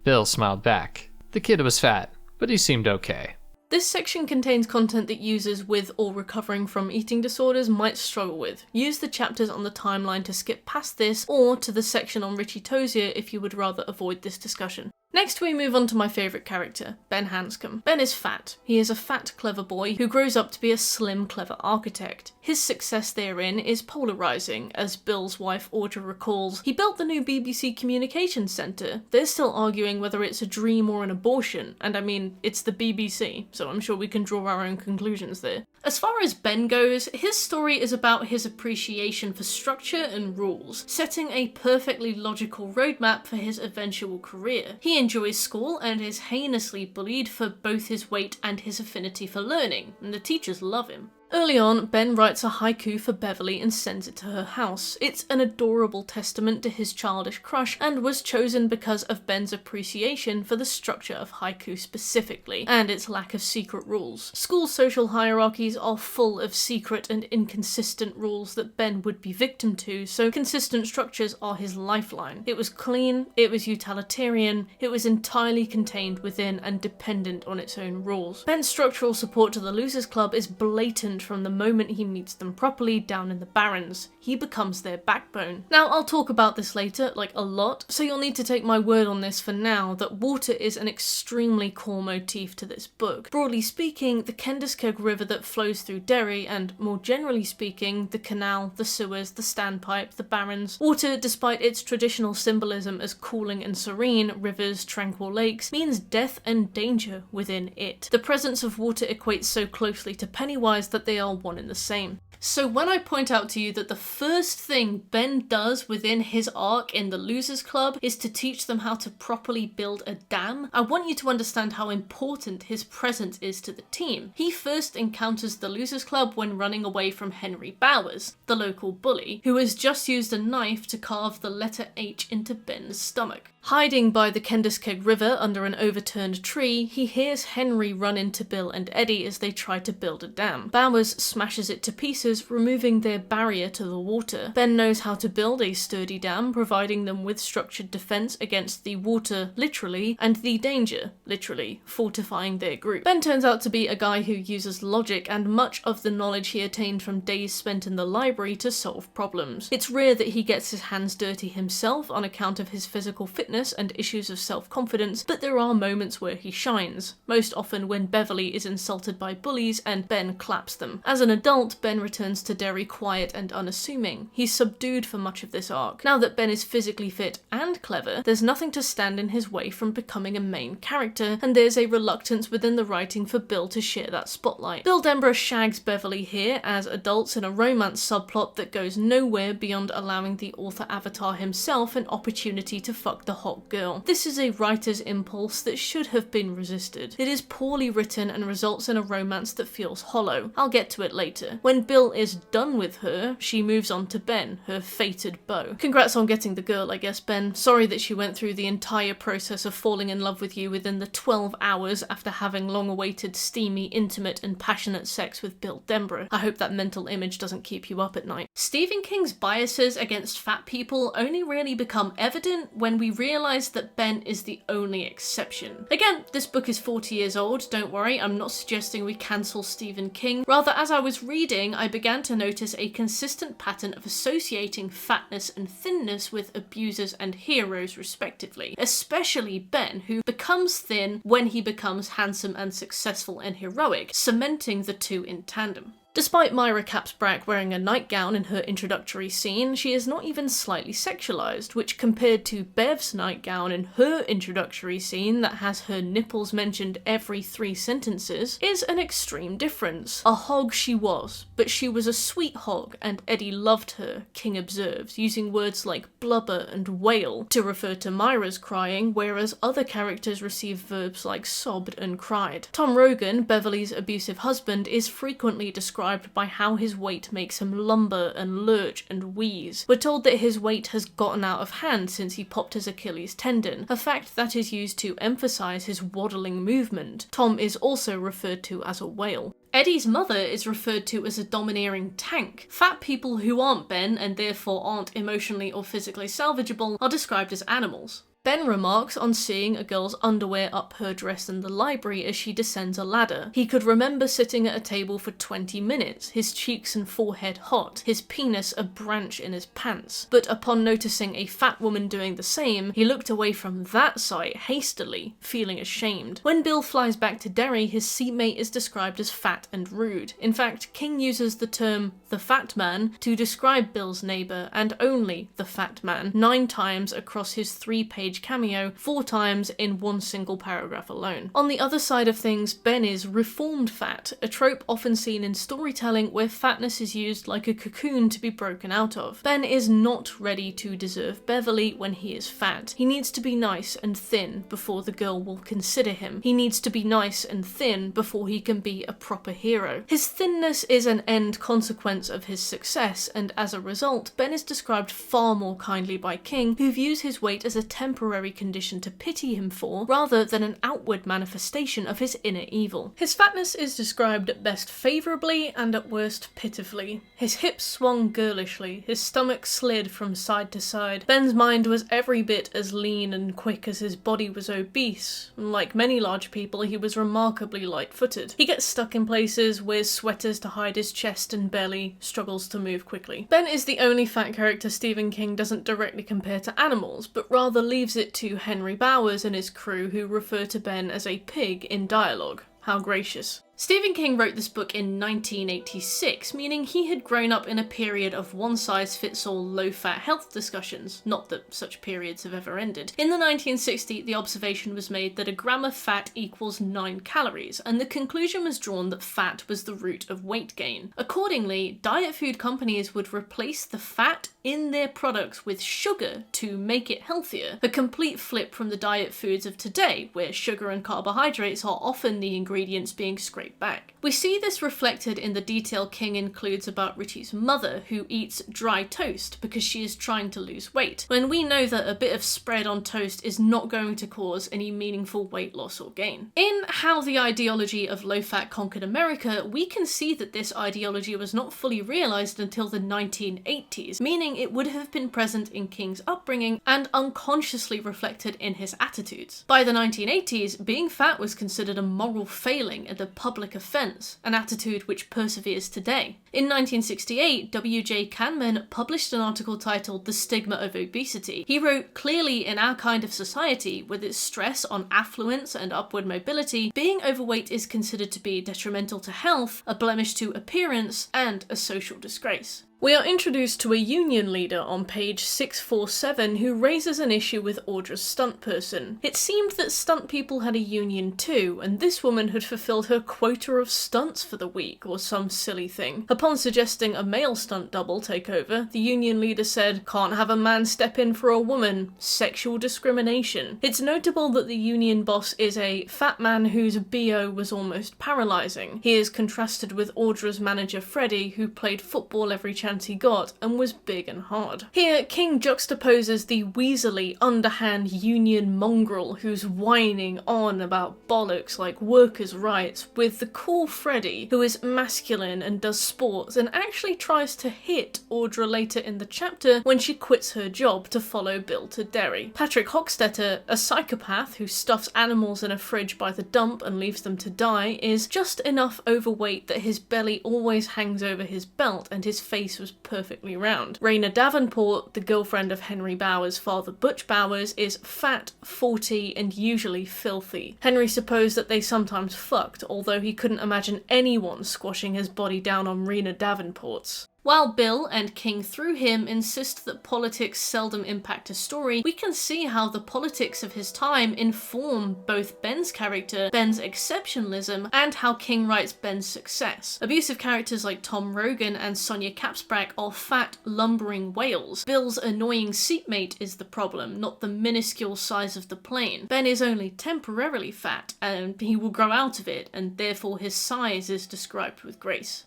Bill smiled back. The kid was fat, but he seemed okay. This section contains content that users with or recovering from eating disorders might struggle with. Use the chapters on the timeline to skip past this, or to the section on Richie Tozier if you would rather avoid this discussion. Next we move on to my favourite character, Ben Hanscom. Ben is fat. He is a fat, clever boy who grows up to be a slim, clever architect. His success therein is polarising, as Bill's wife Audra recalls. He built the new BBC Communications Centre. They're still arguing whether it's a dream or an abortion, and I mean, it's the BBC, so I'm sure we can draw our own conclusions there. As far as Ben goes, his story is about his appreciation for structure and rules, setting a perfectly logical roadmap for his eventual career. He enjoys school and is heinously bullied for both his weight and his affinity for learning, and the teachers love him. Early on, Ben writes a haiku for Beverly and sends it to her house. It's an adorable testament to his childish crush and was chosen because of Ben's appreciation for the structure of haiku specifically, and its lack of secret rules. School social hierarchies are full of secret and inconsistent rules that Ben would be victim to, so consistent structures are his lifeline. It was clean, it was utilitarian, it was entirely contained within and dependent on its own rules. Ben's structural support to the Losers Club is blatant friend from the moment he meets them properly down in the Barrens. He becomes their backbone. Now, I'll talk about this later, like a lot, so you'll need to take my word on this for now, that water is an extremely core motif to this book. Broadly speaking, the Kendiskeg River that flows through Derry, and more generally speaking, the canal, the sewers, the standpipe, the Barrens. Water, despite its traditional symbolism as cooling and serene, rivers, tranquil lakes, means death and danger within it. The presence of water equates so closely to Pennywise that they are one and the same. So when I point out to you that the first thing Ben does within his arc in the Losers Club is to teach them how to properly build a dam, I want you to understand how important his presence is to the team. He first encounters the Losers Club when running away from Henry Bowers, the local bully, who has just used a knife to carve the letter H into Ben's stomach. Hiding by the Kendiskeg River under an overturned tree, he hears Henry run into Bill and Eddie as they try to build a dam. Bowers smashes it to pieces, removing their barrier to the water. Ben knows how to build a sturdy dam, providing them with structured defense against the water, literally, and the danger, literally, fortifying their group. Ben turns out to be a guy who uses logic and much of the knowledge he attained from days spent in the library to solve problems. It's rare that he gets his hands dirty himself on account of his physical fitness and issues of self-confidence, but there are moments where he shines, most often when Beverley is insulted by bullies and Ben claps them. As an adult, Ben returns to Derry quiet and unassuming. He's subdued for much of this arc. Now that Ben is physically fit and clever, there's nothing to stand in his way from becoming a main character, and there's a reluctance within the writing for Bill to share that spotlight. Bill Denbrough shags Beverley here as adults in a romance subplot that goes nowhere beyond allowing the author avatar himself an opportunity to fuck the hot girl. This is a writer's impulse that should have been resisted. It is poorly written and results in a romance that feels hollow. I'll get to it later. When Bill is done with her, she moves on to Ben, her fated beau. Congrats on getting the girl, I guess, Ben. Sorry that she went through the entire process of falling in love with you within the 12 hours after having long-awaited, steamy, intimate, and passionate sex with Bill Denbrough. I hope that mental image doesn't keep you up at night. Stephen King's biases against fat people only really become evident when we realize that Ben is the only exception. Again, this book is 40 years old, don't worry, I'm not suggesting we cancel Stephen King. Rather, as I was reading, I began to notice a consistent pattern of associating fatness and thinness with abusers and heroes, respectively. Especially Ben, who becomes thin when he becomes handsome and successful and heroic, cementing the two in tandem. Despite Myra Capsbrack wearing a nightgown in her introductory scene, she is not even slightly sexualized, which compared to Bev's nightgown in her introductory scene that has her nipples mentioned every 3 sentences, is an extreme difference. A hog she was, but she was a sweet hog and Eddie loved her, King observes, using words like blubber and wail to refer to Myra's crying, whereas other characters receive verbs like sobbed and cried. Tom Rogan, Beverley's abusive husband, is frequently described by how his weight makes him lumber and lurch and wheeze. We're told that his weight has gotten out of hand since he popped his Achilles tendon, a fact that is used to emphasize his waddling movement. Tom is also referred to as a whale. Eddie's mother is referred to as a domineering tank. Fat people who aren't Ben and therefore aren't emotionally or physically salvageable are described as animals. Ben remarks on seeing a girl's underwear up her dress in the library as she descends a ladder. He could remember sitting at a table for 20 minutes, his cheeks and forehead hot, his penis a branch in his pants. But upon noticing a fat woman doing the same, he looked away from that sight hastily, feeling ashamed. When Bill flies back to Derry, his seatmate is described as fat and rude. In fact, King uses the term the fat man to describe Bill's neighbour, and only the fat man, 9 times across his 3-page cameo, 4 times in one single paragraph alone. On the other side of things, Ben is reformed fat, a trope often seen in storytelling where fatness is used like a cocoon to be broken out of. Ben is not ready to deserve Beverley when he is fat. He needs to be nice and thin before the girl will consider him. He needs to be nice and thin before he can be a proper hero. His thinness is an end consequence of his success, and as a result, Ben is described far more kindly by King, who views his weight as a temporary temporary condition to pity him for, rather than an outward manifestation of his inner evil. His fatness is described at best favourably and at worst pitifully. His hips swung girlishly, his stomach slid from side to side. Ben's mind was every bit as lean and quick as his body was obese. Like many large people, he was remarkably light-footed. He gets stuck in places, wears sweaters to hide his chest and belly, struggles to move quickly. Ben is the only fat character Stephen King doesn't directly compare to animals, but rather leaves it to Henry Bowers and his crew, who refer to Ben as a pig in dialogue. How gracious. Stephen King wrote this book in 1986, meaning he had grown up in a period of one-size-fits-all low-fat health discussions, not that such periods have ever ended. In the 1960s, the observation was made that a gram of fat equals 9 calories, and the conclusion was drawn that fat was the root of weight gain. Accordingly, diet food companies would replace the fat in their products with sugar to make it healthier, a complete flip from the diet foods of today, where sugar and carbohydrates are often the ingredients being scraped back. We see this reflected in the detail King includes about Richie's mother, who eats dry toast because she is trying to lose weight, when we know that a bit of spread on toast is not going to cause any meaningful weight loss or gain. In How the Ideology of Low-Fat Conquered America, we can see that this ideology was not fully realised until the 1980s, meaning it would have been present in King's upbringing and unconsciously reflected in his attitudes. By the 1980s, being fat was considered a moral failing and a public offence, an attitude which perseveres today. In 1968, W.J. Cahnman published an article titled The Stigma of Obesity. He wrote, "Clearly, in our kind of society, with its stress on affluence and upward mobility, being overweight is considered to be detrimental to health, a blemish to appearance, and a social disgrace." We are introduced to a union leader on page 647 who raises an issue with Audra's stunt person. It seemed that stunt people had a union too, and this woman had fulfilled her quota of stunts for the week, or some silly thing. Upon suggesting a male stunt double take over, the union leader said, "Can't have a man step in for a woman. Sexual discrimination." It's notable that the union boss is a fat man whose BO was almost paralysing. He is contrasted with Audra's manager Freddie, who played football every chance he got and was big and hard. Here, King juxtaposes the weaselly, underhand union mongrel who's whining on about bollocks like workers' rights with the cool Freddie, who is masculine and does sports and actually tries to hit Audra later in the chapter when she quits her job to follow Bill to Derry. Patrick Hochstetter, a psychopath who stuffs animals in a fridge by the dump and leaves them to die, is just enough overweight that his belly always hangs over his belt and his face was perfectly round. Raina Davenport, the girlfriend of Henry Bowers' father Butch Bowers, is fat, 40, and usually filthy. Henry supposed that they sometimes fucked, although he couldn't imagine anyone squashing his body down on Raina Davenport's. While Bill, and King through him, insist that politics seldom impact a story, we can see how the politics of his time inform both Ben's character, Ben's exceptionalism, and how King writes Ben's success. Abusive characters like Tom Rogan and Sonia Capsprack are fat, lumbering whales. Bill's annoying seatmate is the problem, not the minuscule size of the plane. Ben is only temporarily fat, and he will grow out of it, and therefore his size is described with grace.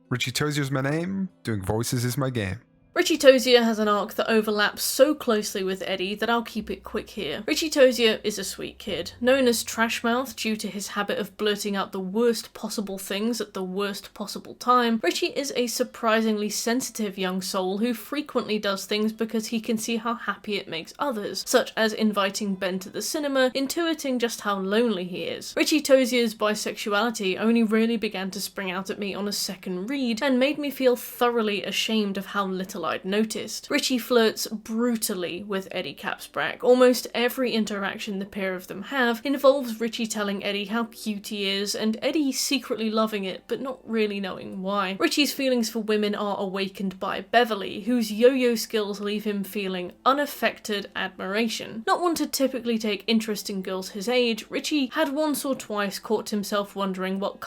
Richie Tozier's my name, doing voices is my game. Richie Tozier has an arc that overlaps so closely with Eddie that I'll keep it quick here. Richie Tozier is a sweet kid. Known as Trashmouth due to his habit of blurting out the worst possible things at the worst possible time, Richie is a surprisingly sensitive young soul who frequently does things because he can see how happy it makes others, such as inviting Ben to the cinema, intuiting just how lonely he is. Richie Tozier's bisexuality only really began to spring out at me on a second read and made me feel thoroughly ashamed of how little I'd noticed. Richie flirts brutally with Eddie Capsprack. Almost every interaction the pair of them have involves Richie telling Eddie how cute he is, and Eddie secretly loving it but not really knowing why. Richie's feelings for women are awakened by Beverley, whose yo-yo skills leave him feeling unaffected admiration. Not one to typically take interest in girls his age, Richie had once or twice caught himself wondering what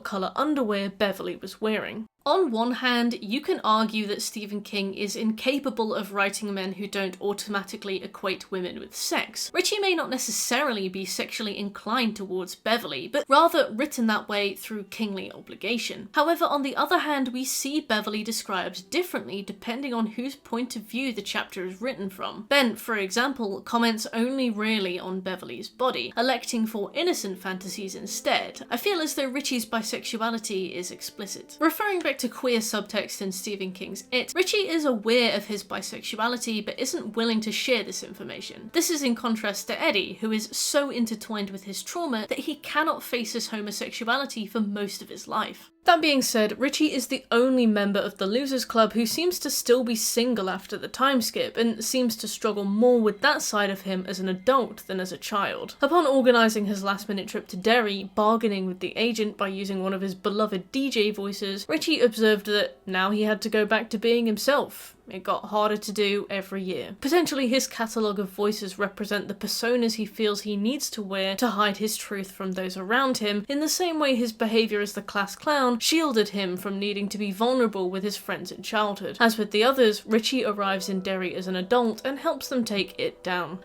colour underwear Beverley was wearing. On one hand, you can argue that Stephen King is incapable of writing men who don't automatically equate women with sex. Richie may not necessarily be sexually inclined towards Beverley, but rather written that way through kingly obligation. However, on the other hand, we see Beverley described differently depending on whose point of view the chapter is written from. Ben, for example, comments only really on Beverley's body, electing for innocent fantasies instead. I feel as though Richie's bisexuality is explicit. Referring back to queer subtext in Stephen King's It, Richie is aware of his bisexuality but isn't willing to share this information. This is in contrast to Eddie, who is so intertwined with his trauma that he cannot face his homosexuality for most of his life. That being said, Richie is the only member of the Losers Club who seems to still be single after the time skip, and seems to struggle more with that side of him as an adult than as a child. Upon organising his last-minute trip to Derry, bargaining with the agent by using one of his beloved DJ voices, Richie observed that now he had to go back to being himself. It got harder to do every year. Potentially his catalogue of voices represent the personas he feels he needs to wear to hide his truth from those around him, in the same way his behaviour as the class clown shielded him from needing to be vulnerable with his friends in childhood. As with the others, Richie arrives in Derry as an adult and helps them take it down.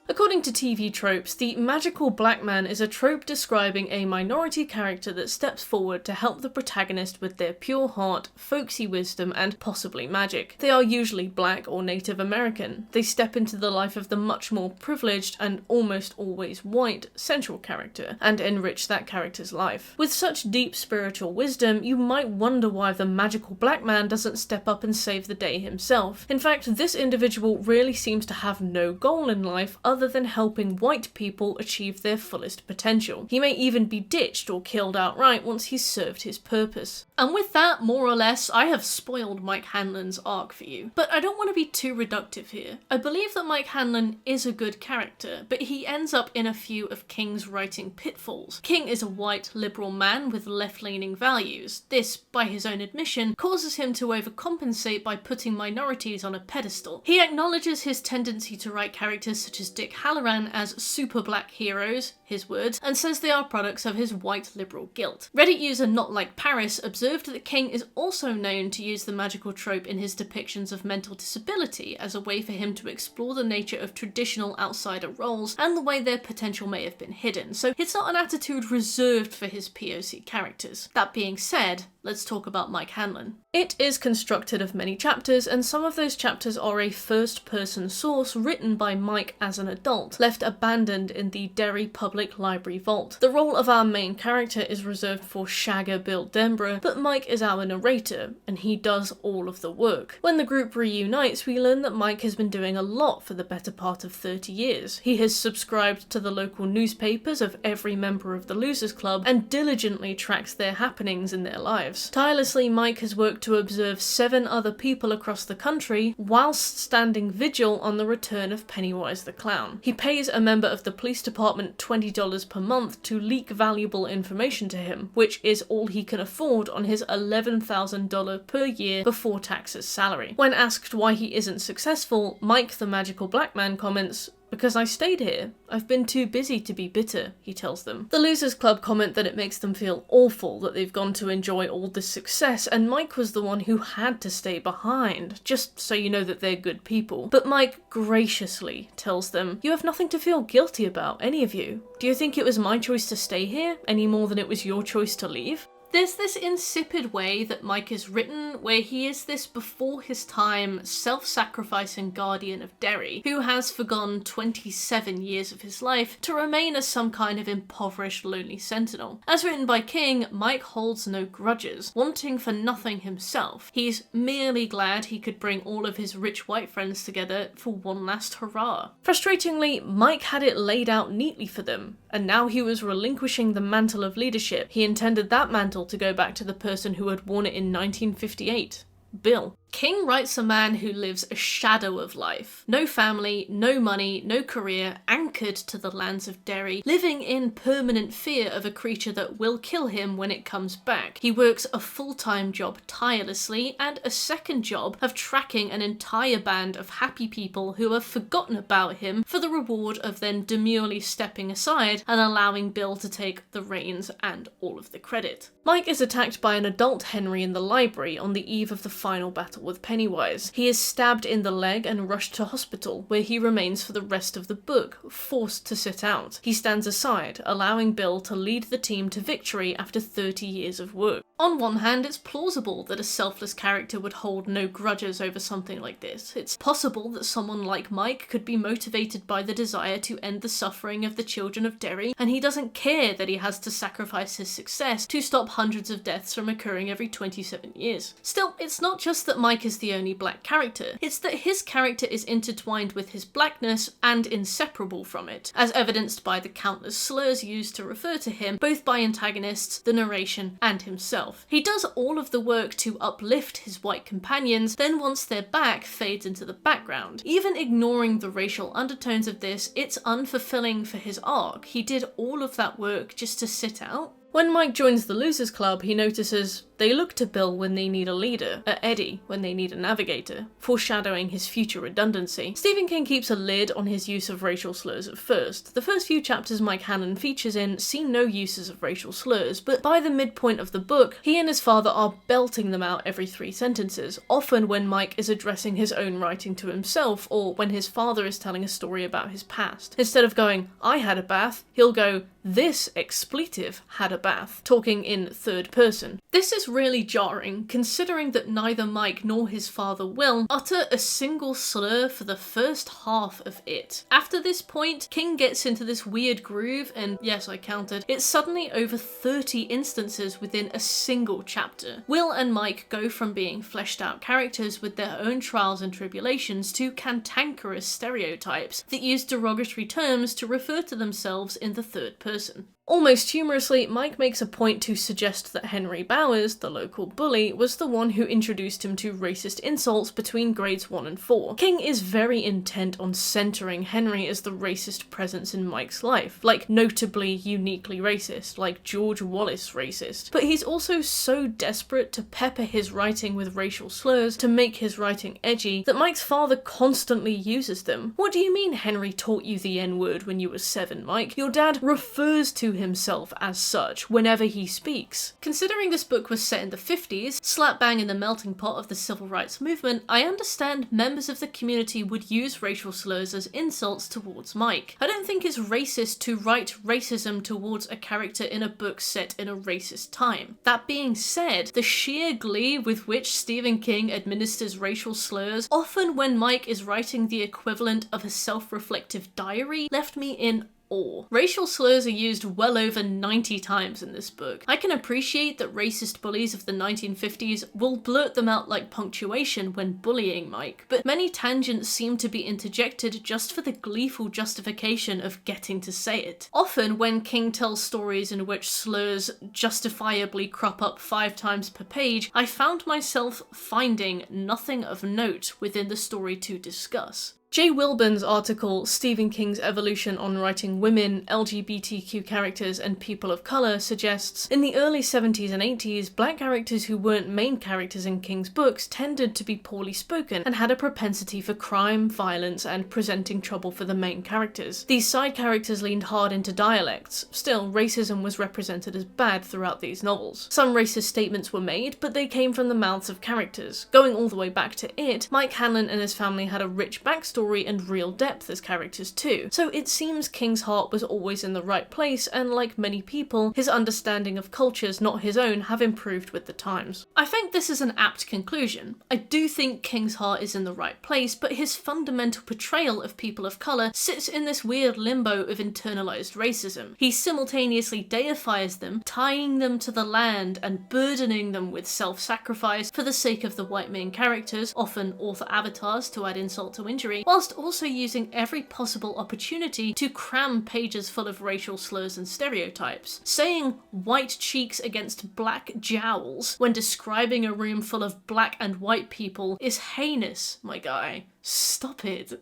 According to TV tropes, the magical black man is a trope describing a minority character that steps forward to help the protagonist with their pure heart, folksy wisdom, and possibly magic. They are usually black or Native American. They step into the life of the much more privileged and almost always white central character and enrich that character's life. With such deep spiritual wisdom, you might wonder why the magical black man doesn't step up and save the day himself. In fact, this individual really seems to have no goal in life other than helping white people achieve their fullest potential. He may even be ditched or killed outright once he's served his purpose. And with that, more or less, I have spoiled Mike Hanlon's arc for you. But I don't want to be too reductive here. I believe that Mike Hanlon is a good character, but he ends up in a few of King's writing pitfalls. King is a white, liberal man with left-leaning values. This, by his own admission, causes him to overcompensate by putting minorities on a pedestal. He acknowledges his tendency to write characters such as Dick Halloran as super black heroes, his words, and says they are products of his white liberal guilt. Reddit user Not Like Paris observed that King is also known to use the magical trope in his depictions of mental disability as a way for him to explore the nature of traditional outsider roles and the way their potential may have been hidden, so it's not an attitude reserved for his POC characters. That being said, let's talk about Mike Hanlon. It is constructed of many chapters, and some of those chapters are a first-person source written by Mike as an adult, left abandoned in the Derry Public Library vault. The role of our main character is reserved for Shagger Bill Denbrough, but Mike is our narrator, and he does all of the work. When the group reunites, we learn that Mike has been doing a lot for the better part of 30 years. He has subscribed to the local newspapers of every member of the Losers Club, and diligently tracks their happenings in their lives. Tirelessly, Mike has worked to observe 7 other people across the country, whilst standing vigil on the return of Pennywise the Clown. He pays a member of the police department $20 per month to leak valuable information to him, which is all he can afford on his $11,000 per year before taxes salary. When asked why he isn't successful, Mike the magical black man comments, "Because I stayed here. I've been too busy to be bitter," he tells them. The Losers Club comment that it makes them feel awful that they've gone to enjoy all this success, and Mike was the one who had to stay behind, just so you know that they're good people. But Mike graciously tells them, "You have nothing to feel guilty about, any of you. Do you think it was my choice to stay here, any more than it was your choice to leave?" There's this insipid way that Mike is written, where he is this before his time, self-sacrificing guardian of Derry, who has forgone 27 years of his life to remain as some kind of impoverished, lonely sentinel. As written by King, Mike holds no grudges, wanting for nothing himself. He's merely glad he could bring all of his rich white friends together for one last hurrah. Frustratingly, Mike had it laid out neatly for them, and now he was relinquishing the mantle of leadership. He intended that mantle to go back to the person who had worn it in 1958. Bill. King writes a man who lives a shadow of life. No family, no money, no career, anchored to the lands of Derry, living in permanent fear of a creature that will kill him when it comes back. He works a full-time job tirelessly and a second job of tracking an entire band of happy people who have forgotten about him for the reward of then demurely stepping aside and allowing Bill to take the reins and all of the credit. Mike is attacked by an adult Henry in the library on the eve of the final battle with Pennywise. He is stabbed in the leg and rushed to hospital, where he remains for the rest of the book, forced to sit out. He stands aside, allowing Bill to lead the team to victory after 30 years of work. On one hand, it's plausible that a selfless character would hold no grudges over something like this. It's possible that someone like Mike could be motivated by the desire to end the suffering of the children of Derry, and he doesn't care that he has to sacrifice his success to stop hundreds of deaths from occurring every 27 years. Still, it's not just that Mike is the only black character, it's that his character is intertwined with his blackness and inseparable from it, as evidenced by the countless slurs used to refer to him, both by antagonists, the narration, and himself. He does all of the work to uplift his white companions, then once they're back, fades into the background. Even ignoring the racial undertones of this, it's unfulfilling for his arc. He did all of that work just to sit out. When Mike joins the Losers Club, he notices they look to Bill when they need a leader, at Eddie when they need a navigator, foreshadowing his future redundancy. Stephen King keeps a lid on his use of racial slurs at first. The first few chapters Mike Hanlon features in see no uses of racial slurs, but by the midpoint of the book, he and his father are belting them out every 3 sentences, often when Mike is addressing his own writing to himself, or when his father is telling a story about his past. Instead of going, "I had a bath," he'll go, "This expletive had a bath," talking in third person. This is really jarring, considering that neither Mike nor his father Will utter a single slur for the first half of it. After this point, King gets into this weird groove, and yes, I counted, it's suddenly over 30 instances within a single chapter. Will and Mike go from being fleshed out characters with their own trials and tribulations to cantankerous stereotypes that use derogatory terms to refer to themselves in the third person. Almost humorously, Mike makes a point to suggest that Henry Bowers, the local bully, was the one who introduced him to racist insults between grades 1 and 4. King is very intent on centering Henry as the racist presence in Mike's life, like notably uniquely racist, like George Wallace racist. But he's also so desperate to pepper his writing with racial slurs to make his writing edgy that Mike's father constantly uses them. "What do you mean Henry taught you the N-word when you were 7, Mike? Your dad refers to himself as such whenever he speaks." Considering this book was set in the 50s, slap bang in the melting pot of the civil rights movement, I understand members of the community would use racial slurs as insults towards Mike. I don't think it's racist to write racism towards a character in a book set in a racist time. That being said, the sheer glee with which Stephen King administers racial slurs, often when Mike is writing the equivalent of a self-reflective diary, left me in awe. Racial slurs are used well over 90 times in this book. I can appreciate that racist bullies of the 1950s will blurt them out like punctuation when bullying Mike, but many tangents seem to be interjected just for the gleeful justification of getting to say it. Often when King tells stories in which slurs justifiably crop up 5 times per page, I found myself finding nothing of note within the story to discuss. Jay Wilburn's article, Stephen King's Evolution on Writing Women, LGBTQ Characters and People of Colour, suggests, in the early 70s and 80s, black characters who weren't main characters in King's books tended to be poorly spoken and had a propensity for crime, violence, and presenting trouble for the main characters. These side characters leaned hard into dialects. Still, racism was represented as bad throughout these novels. Some racist statements were made, but they came from the mouths of characters. Going all the way back to It, Mike Hanlon and his family had a rich backstory and real depth as characters too, so it seems King's heart was always in the right place, and like many people, his understanding of cultures not his own have improved with the times. I think this is an apt conclusion. I do think King's heart is in the right place, but his fundamental portrayal of people of colour sits in this weird limbo of internalized racism. He simultaneously deifies them, tying them to the land and burdening them with self-sacrifice for the sake of the white main characters, often author avatars to add insult to injury, whilst also using every possible opportunity to cram pages full of racial slurs and stereotypes. Saying white cheeks against black jowls when describing a room full of black and white people is heinous, my guy. Stop it.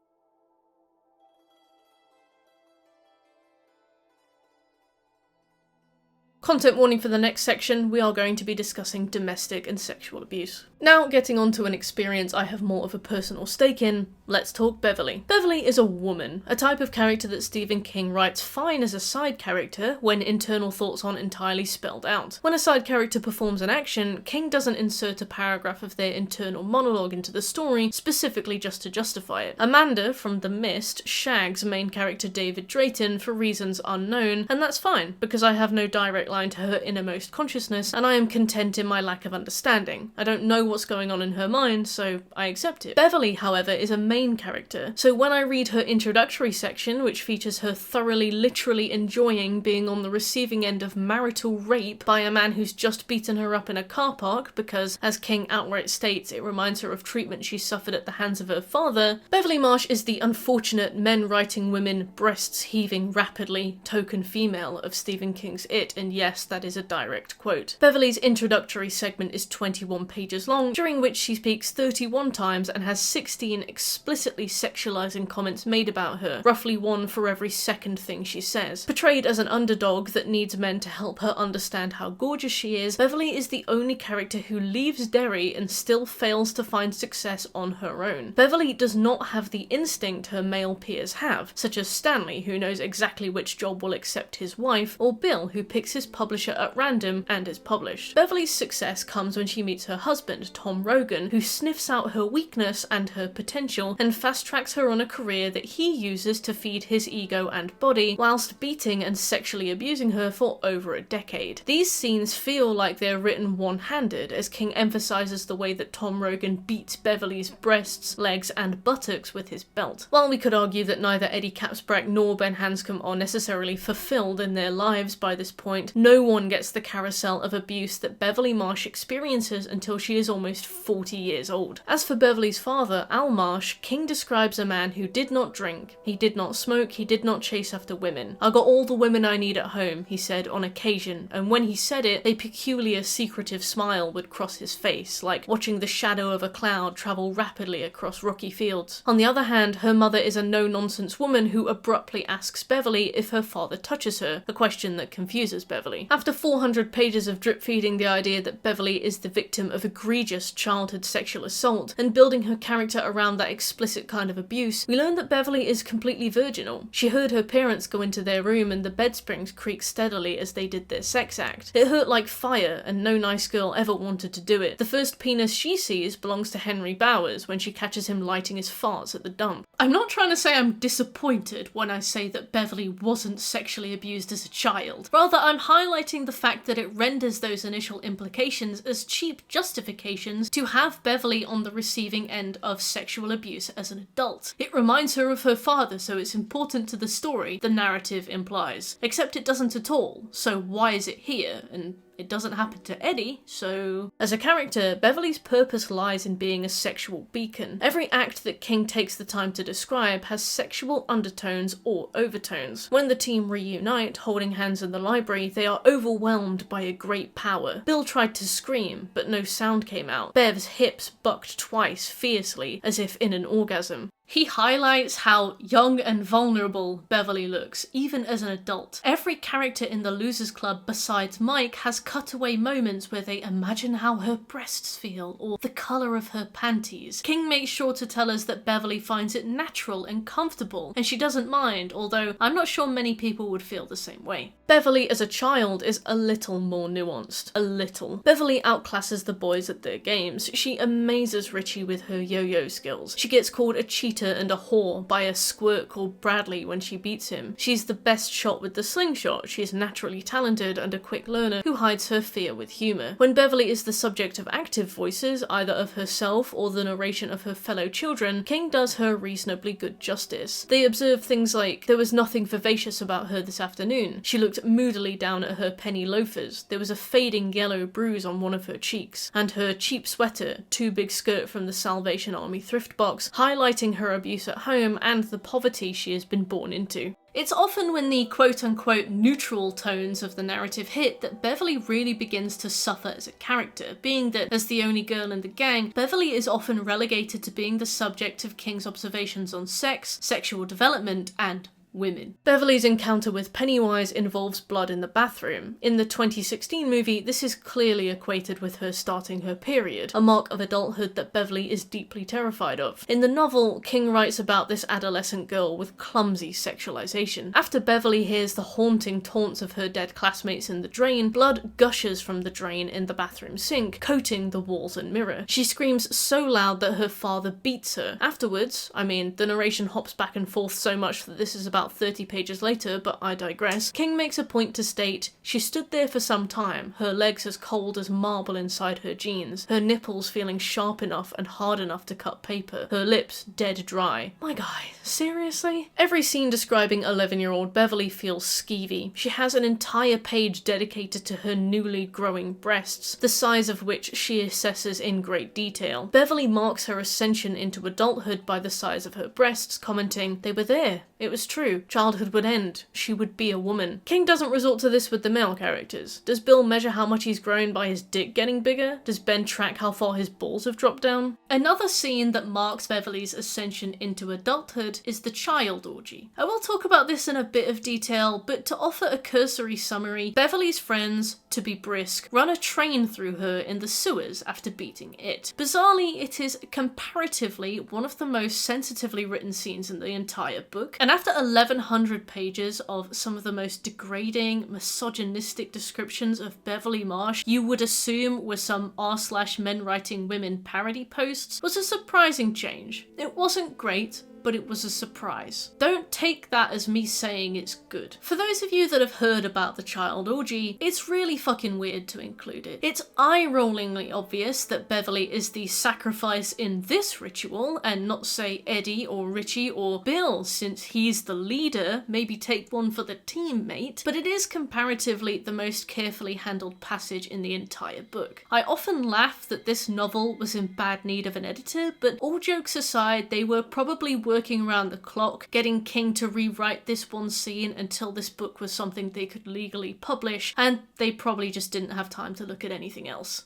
Content warning for the next section, we are going to be discussing domestic and sexual abuse. Now, getting on to an experience I have more of a personal stake in, let's talk Beverley. Beverley is a woman, a type of character that Stephen King writes fine as a side character when internal thoughts aren't entirely spelled out. When a side character performs an action, King doesn't insert a paragraph of their internal monologue into the story, specifically just to justify it. Amanda from The Mist shags main character David Drayton for reasons unknown, and that's fine, because I have no direct line to her innermost consciousness, and I am content in my lack of understanding. I don't know what's going on in her mind, so I accept it. Beverley, however, is a main character, so when I read her introductory section, which features her thoroughly literally enjoying being on the receiving end of marital rape by a man who's just beaten her up in a car park because, as King outright states, it reminds her of treatment she suffered at the hands of her father, Beverley Marsh is the unfortunate men writing women, breasts heaving rapidly, token female of Stephen King's It, and yes, that is a direct quote. Beverley's introductory segment is 21 pages long, during which she speaks 31 times and has 16 explicitly sexualizing comments made about her, roughly one for every second thing she says. Portrayed as an underdog that needs men to help her understand how gorgeous she is, Beverley is the only character who leaves Derry and still fails to find success on her own. Beverley does not have the instinct her male peers have, such as Stanley, who knows exactly which job will accept his wife, or Bill, who picks his publisher at random and is published. Beverley's success comes when she meets her husband, Tom Rogan, who sniffs out her weakness and her potential and fast-tracks her on a career that he uses to feed his ego and body, whilst beating and sexually abusing her for over a decade. These scenes feel like they're written one-handed, as King emphasises the way that Tom Rogan beats Beverley's breasts, legs and buttocks with his belt. While we could argue that neither Eddie Capsbrack nor Ben Hanscom are necessarily fulfilled in their lives by this point, no one gets the carousel of abuse that Beverley Marsh experiences until she is almost 40 years old. As for Beverley's father, Al Marsh, King describes a man who did not drink, he did not smoke, he did not chase after women. I got all the women I need at home, he said on occasion, and when he said it, a peculiar secretive smile would cross his face, like watching the shadow of a cloud travel rapidly across rocky fields. On the other hand, her mother is a no-nonsense woman who abruptly asks Beverley if her father touches her, a question that confuses Beverley. After 400 pages of drip-feeding the idea that Beverley is the victim of egregious childhood sexual assault, and building her character around that explicit kind of abuse, we learn that Beverley is completely virginal. She heard her parents go into their room and the bed springs creak steadily as they did their sex act. It hurt like fire, and no nice girl ever wanted to do it. The first penis she sees belongs to Henry Bowers when she catches him lighting his farts at the dump. I'm not trying to say I'm disappointed when I say that Beverley wasn't sexually abused as a child. Rather, I'm highlighting the fact that it renders those initial implications as cheap justifications to have Beverley on the receiving end of sexual abuse as an adult. It reminds her of her father, so it's important to the story, the narrative implies. Except it doesn't at all, so why is it here? And it doesn't happen to Eddie, so... As a character, Beverley's purpose lies in being a sexual beacon. Every act that King takes the time to describe has sexual undertones or overtones. When the team reunite, holding hands in the library, they are overwhelmed by a great power. Bill tried to scream, but no sound came out. Bev's hips bucked twice, fiercely, as if in an orgasm. He highlights how young and vulnerable Beverley looks, even as an adult. Every character in the Losers Club besides Mike has cutaway moments where they imagine how her breasts feel, or the colour of her panties. King makes sure to tell us that Beverley finds it natural and comfortable, and she doesn't mind, although I'm not sure many people would feel the same way. Beverley as a child is a little more nuanced. A little. Beverley outclasses the boys at their games. She amazes Richie with her yo-yo skills. She gets called a cheater and a whore by a squirt called Bradley when she beats him. She's the best shot with the slingshot. She's naturally talented and a quick learner who hides her fear with humour. When Beverley is the subject of active voices, either of herself or the narration of her fellow children, King does her reasonably good justice. They observe things like, there was nothing vivacious about her this afternoon. She looked moodily down at her penny loafers. There was a fading yellow bruise on one of her cheeks, and her cheap sweater, too big skirt from the Salvation Army thrift box, highlighting her abuse at home and the poverty she has been born into. It's often when the quote-unquote neutral tones of the narrative hit that Beverley really begins to suffer as a character, being that, as the only girl in the gang, Beverley is often relegated to being the subject of King's observations on sex, sexual development, and women. Beverley's encounter with Pennywise involves blood in the bathroom. In the 2016 movie, this is clearly equated with her starting her period, a mark of adulthood that Beverley is deeply terrified of. In the novel, King writes about this adolescent girl with clumsy sexualization. After Beverley hears the haunting taunts of her dead classmates in the drain, blood gushes from the drain in the bathroom sink, coating the walls and mirror. She screams so loud that her father beats her. Afterwards, the narration hops back and forth so much that this is about 30 pages later, but I digress, King makes a point to state, "She stood there for some time, her legs as cold as marble inside her jeans, her nipples feeling sharp enough and hard enough to cut paper, her lips dead dry." My guy, seriously? Every scene describing 11-year-old Beverley feels skeevy. She has an entire page dedicated to her newly growing breasts, the size of which she assesses in great detail. Beverley marks her ascension into adulthood by the size of her breasts, commenting, "They were there. It was true. Childhood would end. She would be a woman." King doesn't resort to this with the male characters. Does Bill measure how much he's grown by his dick getting bigger? Does Ben track how far his balls have dropped down? Another scene that marks Beverley's ascension into adulthood is the child orgy. I will talk about this in a bit of detail, but to offer a cursory summary, Beverley's friends, to be brisk, run a train through her in the sewers after beating it. Bizarrely, it is comparatively one of the most sensitively written scenes in the entire book, and after 1100 pages of some of the most degrading, misogynistic descriptions of Beverley Marsh you would assume were some r/men writing women parody posts, was a surprising change. It wasn't great, but it was a surprise. Don't take that as me saying it's good. For those of you that have heard about the child orgy, it's really fucking weird to include it. It's eye-rollingly obvious that Beverley is the sacrifice in this ritual, and not say Eddie or Richie or Bill, since he's the leader, maybe take one for the teammate, but it is comparatively the most carefully handled passage in the entire book. I often laugh that this novel was in bad need of an editor, but all jokes aside, they were probably working around the clock, getting King to rewrite this one scene until this book was something they could legally publish, and they probably just didn't have time to look at anything else.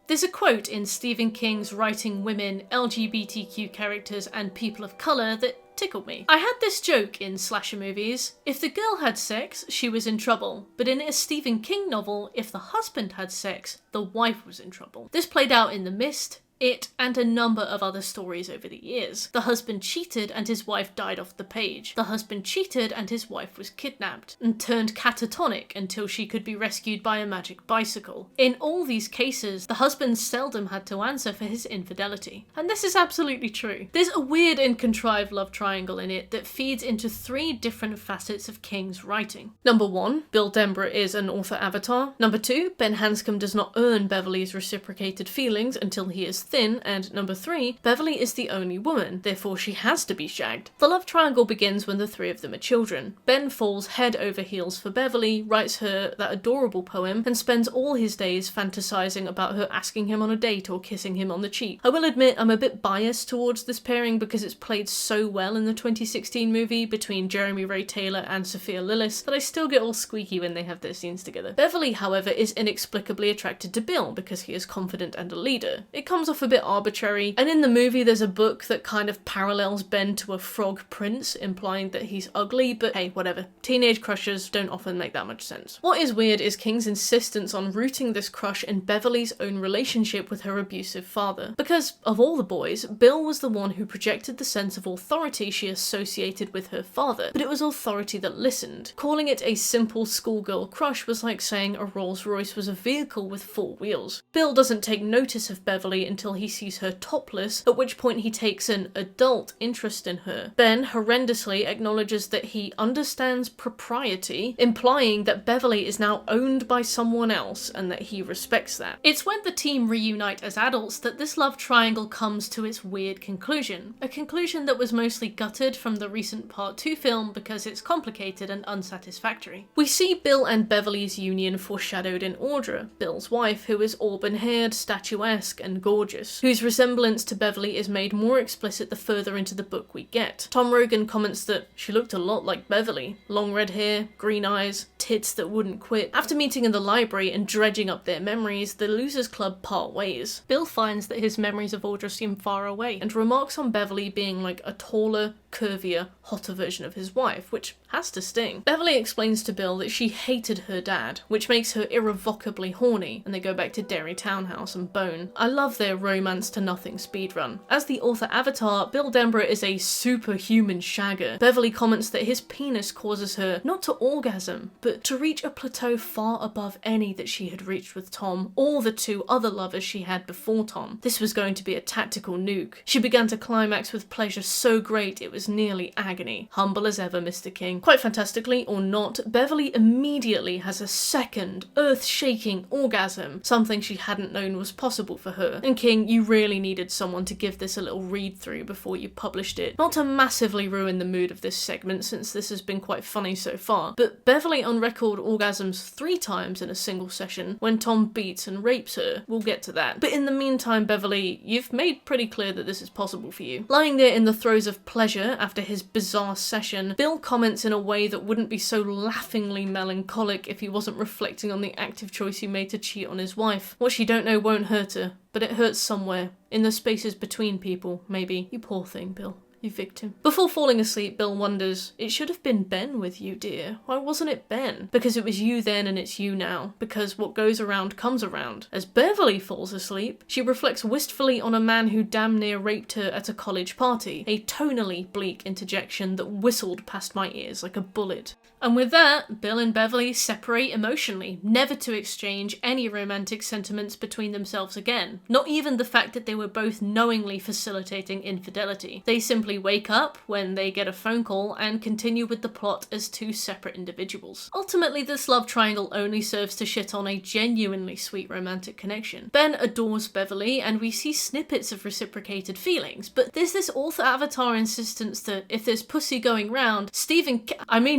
There's a quote in Stephen King's Writing Women, LGBTQ Characters and People of Colour that tickled me. I had this joke in slasher movies: if the girl had sex, she was in trouble, but in a Stephen King novel, if the husband had sex, the wife was in trouble. This played out in The Mist, It, and a number of other stories over the years. The husband cheated and his wife died off the page. The husband cheated and his wife was kidnapped and turned catatonic until she could be rescued by a magic bicycle. In all these cases, the husband seldom had to answer for his infidelity. And this is absolutely true. There's a weird and contrived love triangle in it that feeds into three different facets of King's writing. Number 1, Bill Denbrough is an author avatar. Number 2, Ben Hanscom does not earn Beverley's reciprocated feelings until he is thin, and number 3, Beverley is the only woman, therefore she has to be shagged. The love triangle begins when the three of them are children. Ben falls head over heels for Beverley, writes her that adorable poem, and spends all his days fantasizing about her asking him on a date or kissing him on the cheek. I will admit I'm a bit biased towards this pairing because it's played so well in the 2016 movie between Jeremy Ray Taylor and Sophia Lillis that I still get all squeaky when they have their scenes together. Beverley, however, is inexplicably attracted to Bill because he is confident and a leader. It comes off a bit arbitrary, and in the movie there's a book that kind of parallels Ben to a frog prince, implying that he's ugly, but hey, whatever. Teenage crushes don't often make that much sense. What is weird is King's insistence on rooting this crush in Beverley's own relationship with her abusive father. Because, of all the boys, Bill was the one who projected the sense of authority she associated with her father, but it was authority that listened. Calling it a simple schoolgirl crush was like saying a Rolls Royce was a vehicle with 4 wheels. Bill doesn't take notice of Beverley until he sees her topless, at which point he takes an adult interest in her. Ben horrendously acknowledges that he understands propriety, implying that Beverley is now owned by someone else and that he respects that. It's when the team reunite as adults that this love triangle comes to its weird conclusion. A conclusion that was mostly gutted from the recent Part 2 film because it's complicated and unsatisfactory. We see Bill and Beverley's union foreshadowed in Audra, Bill's wife, who is auburn-haired, statuesque, and gorgeous. gorgeous, whose resemblance to Beverley is made more explicit the further into the book we get. Tom Rogan comments that she looked a lot like Beverley. Long red hair, green eyes, tits that wouldn't quit. After meeting in the library and dredging up their memories, the Losers Club part ways. Bill finds that his memories of Audra seem far away, and remarks on Beverley being like a taller, curvier, hotter version of his wife, which has to sting. Beverley explains to Bill that she hated her dad, which makes her irrevocably horny, and they go back to Derry townhouse and bone. I love their romance to nothing speedrun. As the author avatar, Bill Denbrough is a superhuman shagger. Beverley comments that his penis causes her not to orgasm, but to reach a plateau far above any that she had reached with Tom, or the two other lovers she had before Tom. This was going to be a tactical nuke. She began to climax with pleasure so great it was nearly agony. Humble as ever, Mr. King. Quite fantastically, or not, Beverley immediately has a second, earth-shaking orgasm, something she hadn't known was possible for her. And King, you really needed someone to give this a little read-through before you published it. Not to massively ruin the mood of this segment, since this has been quite funny so far, but Beverley on record orgasms 3 times in a single session when Tom beats and rapes her. We'll get to that. But in the meantime, Beverley, you've made pretty clear that this is possible for you. Lying there in the throes of pleasure after his bizarre session, Bill comments in a way that wouldn't be so laughingly melancholic if he wasn't reflecting on the active choice he made to cheat on his wife. What she don't know won't hurt her, but it hurts somewhere. In the spaces between people, maybe. You poor thing, Bill. You victim. Before falling asleep, Bill wonders, it should have been Ben with you, dear. Why wasn't it Ben? Because it was you then and it's you now. Because what goes around comes around. As Beverley falls asleep, she reflects wistfully on a man who damn near raped her at a college party. A tonally bleak interjection that whistled past my ears like a bullet. And with that, Bill and Beverley separate emotionally, never to exchange any romantic sentiments between themselves again. Not even the fact that they were both knowingly facilitating infidelity. They simply wake up when they get a phone call and continue with the plot as 2 separate individuals. Ultimately, this love triangle only serves to shit on a genuinely sweet romantic connection. Ben adores Beverley and we see snippets of reciprocated feelings, but there's this author avatar insistence that if there's pussy going round,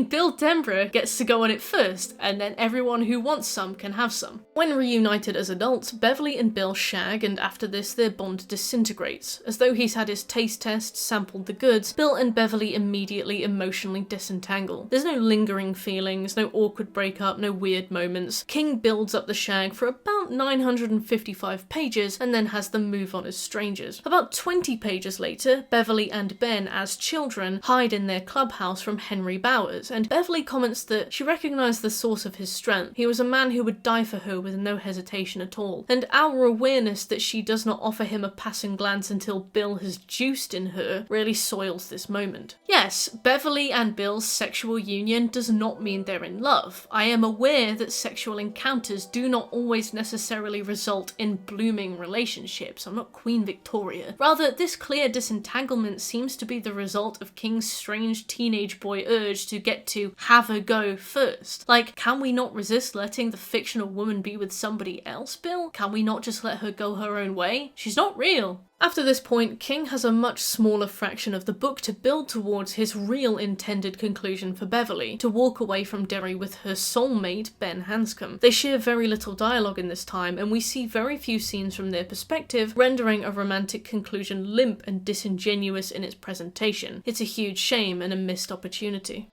Bill Denbrough gets to go on it first, and then everyone who wants some can have some. When reunited as adults, Beverley and Bill shag, and after this their bond disintegrates. As though he's had his taste test, sampled the goods, Bill and Beverley immediately emotionally disentangle. There's no lingering feelings, no awkward breakup, no weird moments. King builds up the shag for about 955 pages and then has them move on as strangers. About 20 pages later, Beverley and Ben, as children, hide in their clubhouse from Henry Bowers, and Beverley comments that she recognised the source of his strength. He was a man who would die for her with no hesitation at all, and our awareness that she does not offer him a passing glance until Bill has juiced in her really soils this moment. Yes, Beverley and Bill's sexual union does not mean they're in love. I am aware that sexual encounters do not always necessarily result in blooming relationships. I'm not Queen Victoria. Rather, this clear disentanglement seems to be the result of King's strange teenage boy urge to get to have a go first. Like, can we not resist letting the fictional woman be with somebody else, Bill? Can we not just let her go her own way? She's not real. After this point, King has a much smaller fraction of the book to build towards his real intended conclusion for Beverley, to walk away from Derry with her soulmate, Ben Hanscom. They share very little dialogue in this time, and we see very few scenes from their perspective, rendering a romantic conclusion limp and disingenuous in its presentation. It's a huge shame and a missed opportunity.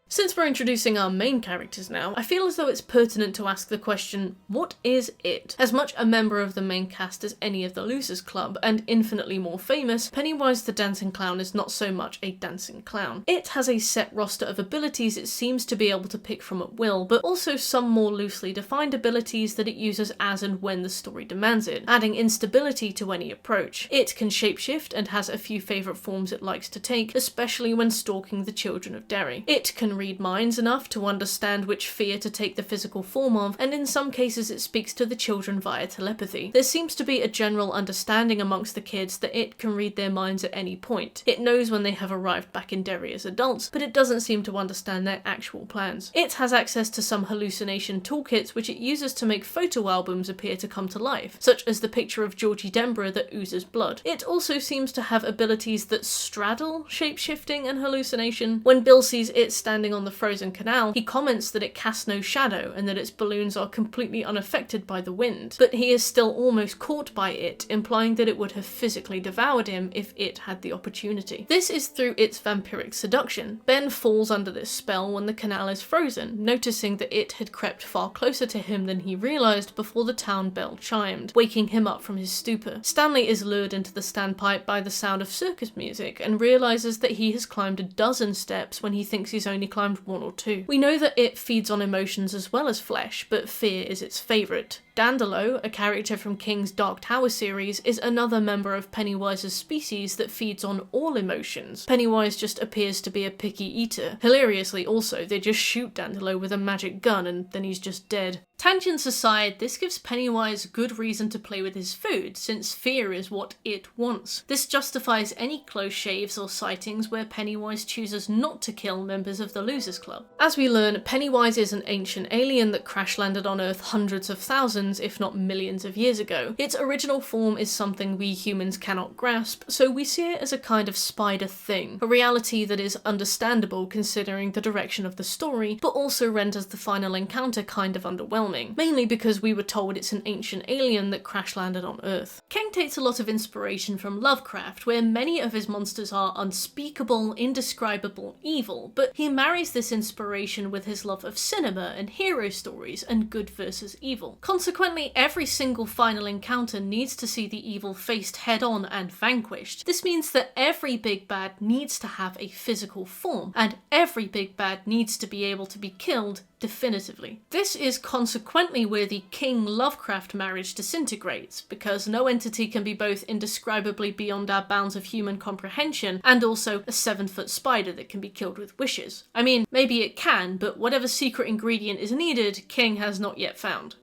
Since we're introducing our main characters now, I feel as though it's pertinent to ask the question, what is it? As much a member of the main cast as any of the Losers Club, and infinitely more famous, Pennywise the Dancing Clown is not so much a dancing clown. It has a set roster of abilities it seems to be able to pick from at will, but also some more loosely defined abilities that it uses as and when the story demands it, adding instability to any approach. It can shapeshift and has a few favourite forms it likes to take, especially when stalking the children of Derry. It can read minds enough to understand which fear to take the physical form of, and in some cases it speaks to the children via telepathy. There seems to be a general understanding amongst the kids that it can read their minds at any point. It knows when they have arrived back in Derry as adults, but it doesn't seem to understand their actual plans. It has access to some hallucination toolkits which it uses to make photo albums appear to come to life, such as the picture of Georgie Denbrough that oozes blood. It also seems to have abilities that straddle shapeshifting and hallucination. When Bill sees it standing standing on the frozen canal, he comments that it casts no shadow and that its balloons are completely unaffected by the wind, but he is still almost caught by it, implying that it would have physically devoured him if it had the opportunity. This is through its vampiric seduction. Ben falls under this spell when the canal is frozen, noticing that it had crept far closer to him than he realised before the town bell chimed, waking him up from his stupor. Stanley is lured into the standpipe by the sound of circus music and realises that he has climbed a dozen steps when he thinks he's only climbed 1 or 2. We know that it feeds on emotions as well as flesh, but fear is its favourite. Dandolo, a character from King's Dark Tower series, is another member of Pennywise's species that feeds on all emotions. Pennywise just appears to be a picky eater. Hilariously also, they just shoot Dandolo with a magic gun and then he's just dead. Tangents aside, this gives Pennywise good reason to play with his food, since fear is what it wants. This justifies any close shaves or sightings where Pennywise chooses not to kill members of the Losers Club. As we learn, Pennywise is an ancient alien that crash-landed on Earth hundreds of thousands, if not millions of years ago. Its original form is something we humans cannot grasp, so we see it as a kind of spider thing, a reality that is understandable considering the direction of the story, but also renders the final encounter kind of underwhelming, mainly because we were told it's an ancient alien that crash-landed on Earth. King takes a lot of inspiration from Lovecraft, where many of his monsters are unspeakable, indescribable evil, but he marries this inspiration with his love of cinema and hero stories and good versus evil. Consequently, every single final encounter needs to see the evil faced head-on and vanquished. This means that every big bad needs to have a physical form, and every big bad needs to be able to be killed definitively. This is consequently where the King Lovecraft marriage disintegrates, because no entity can be both indescribably beyond our bounds of human comprehension and also a 7-foot spider that can be killed with wishes. I mean, maybe it can, but whatever secret ingredient is needed, King has not yet found.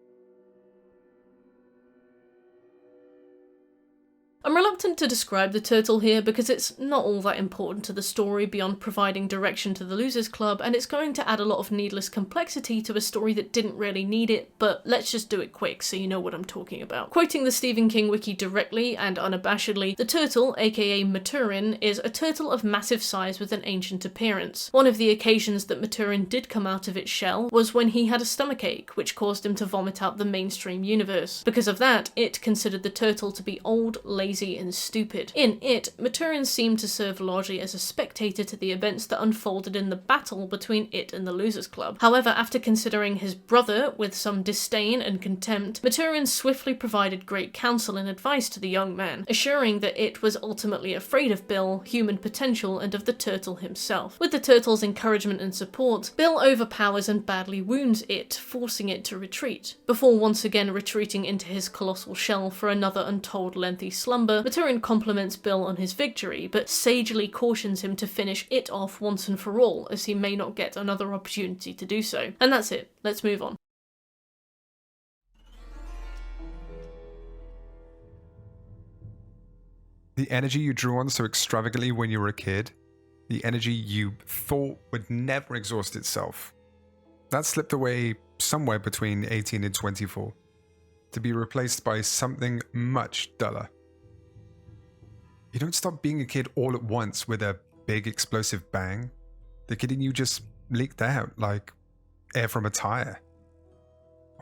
I'm reluctant to describe the turtle here because it's not all that important to the story beyond providing direction to the Losers Club, and it's going to add a lot of needless complexity to a story that didn't really need it, but let's just do it quick so you know what I'm talking about. Quoting the Stephen King wiki directly and unabashedly, the turtle, aka Maturin, is a turtle of massive size with an ancient appearance. One of the occasions that Maturin did come out of its shell was when he had a stomachache, which caused him to vomit out the mainstream universe. Because of that, it considered the turtle to be old, lazy, and stupid. In it, Maturin seemed to serve largely as a spectator to the events that unfolded in the battle between it and the Losers Club. However, after considering his brother with some disdain and contempt, Maturin swiftly provided great counsel and advice to the young man, assuring that it was ultimately afraid of Bill, human potential, and of the turtle himself. With the turtle's encouragement and support, Bill overpowers and badly wounds it, forcing it to retreat. Before once again retreating into his colossal shell for another untold lengthy slumber, Maturin compliments Bill on his victory, but sagely cautions him to finish it off once and for all, as he may not get another opportunity to do so. And that's it. Let's move on. The energy you drew on so extravagantly when you were a kid, the energy you thought would never exhaust itself, that slipped away somewhere between 18 and 24, to be replaced by something much duller. You don't stop being a kid all at once with a big explosive bang. The kid in you just leaked out like air from a tire.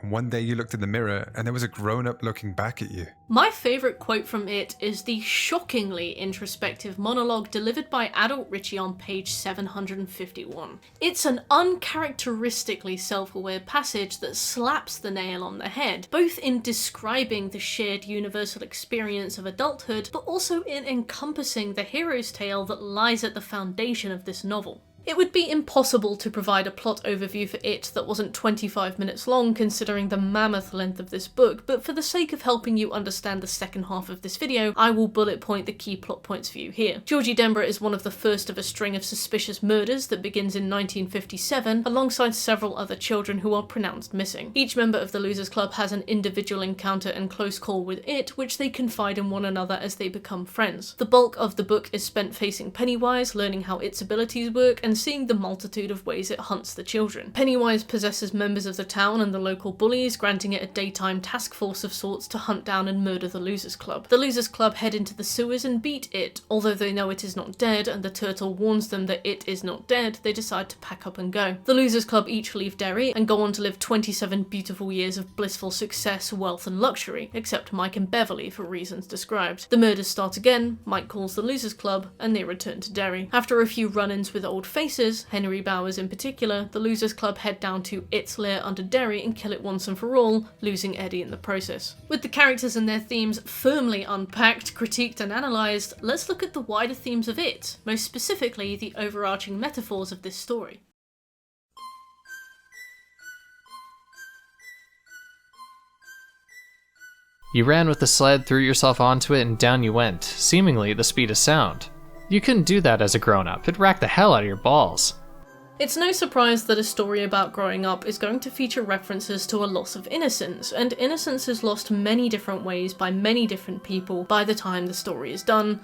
And one day you looked in the mirror and there was a grown-up looking back at you. My favourite quote from it is the shockingly introspective monologue delivered by adult Richie on page 751. It's an uncharacteristically self-aware passage that slaps the nail on the head, both in describing the shared universal experience of adulthood, but also in encompassing the hero's tale that lies at the foundation of this novel. It would be impossible to provide a plot overview for it that wasn't 25 minutes long considering the mammoth length of this book, but for the sake of helping you understand the second half of this video, I will bullet point the key plot points for you here. Georgie Denbrough is one of the first of a string of suspicious murders that begins in 1957, alongside several other children who are pronounced missing. Each member of the Losers Club has an individual encounter and close call with it, which they confide in one another as they become friends. The bulk of the book is spent facing Pennywise, learning how its abilities work, and and seeing the multitude of ways it hunts the children. Pennywise possesses members of the town and the local bullies, granting it a daytime task force of sorts to hunt down and murder the Losers Club. The Losers Club head into the sewers and beat it. Although they know it is not dead and the turtle warns them that it is not dead, they decide to pack up and go. The Losers Club each leave Derry and go on to live 27 beautiful years of blissful success, wealth and luxury, except Mike and Beverley for reasons described. The murders start again, Mike calls the Losers Club, and they return to Derry. After a few run-ins with old faces, Henry Bowers in particular, the Losers Club head down to its lair under Derry and kill it once and for all, losing Eddie in the process. With the characters and their themes firmly unpacked, critiqued and analysed, let's look at the wider themes of it, most specifically the overarching metaphors of this story. You ran with the sled, threw yourself onto it, and down you went, seemingly the speed of sound. You couldn't do that as a grown-up. It'd rack the hell out of your balls. It's no surprise that a story about growing up is going to feature references to a loss of innocence, and innocence is lost many different ways by many different people by the time the story is done.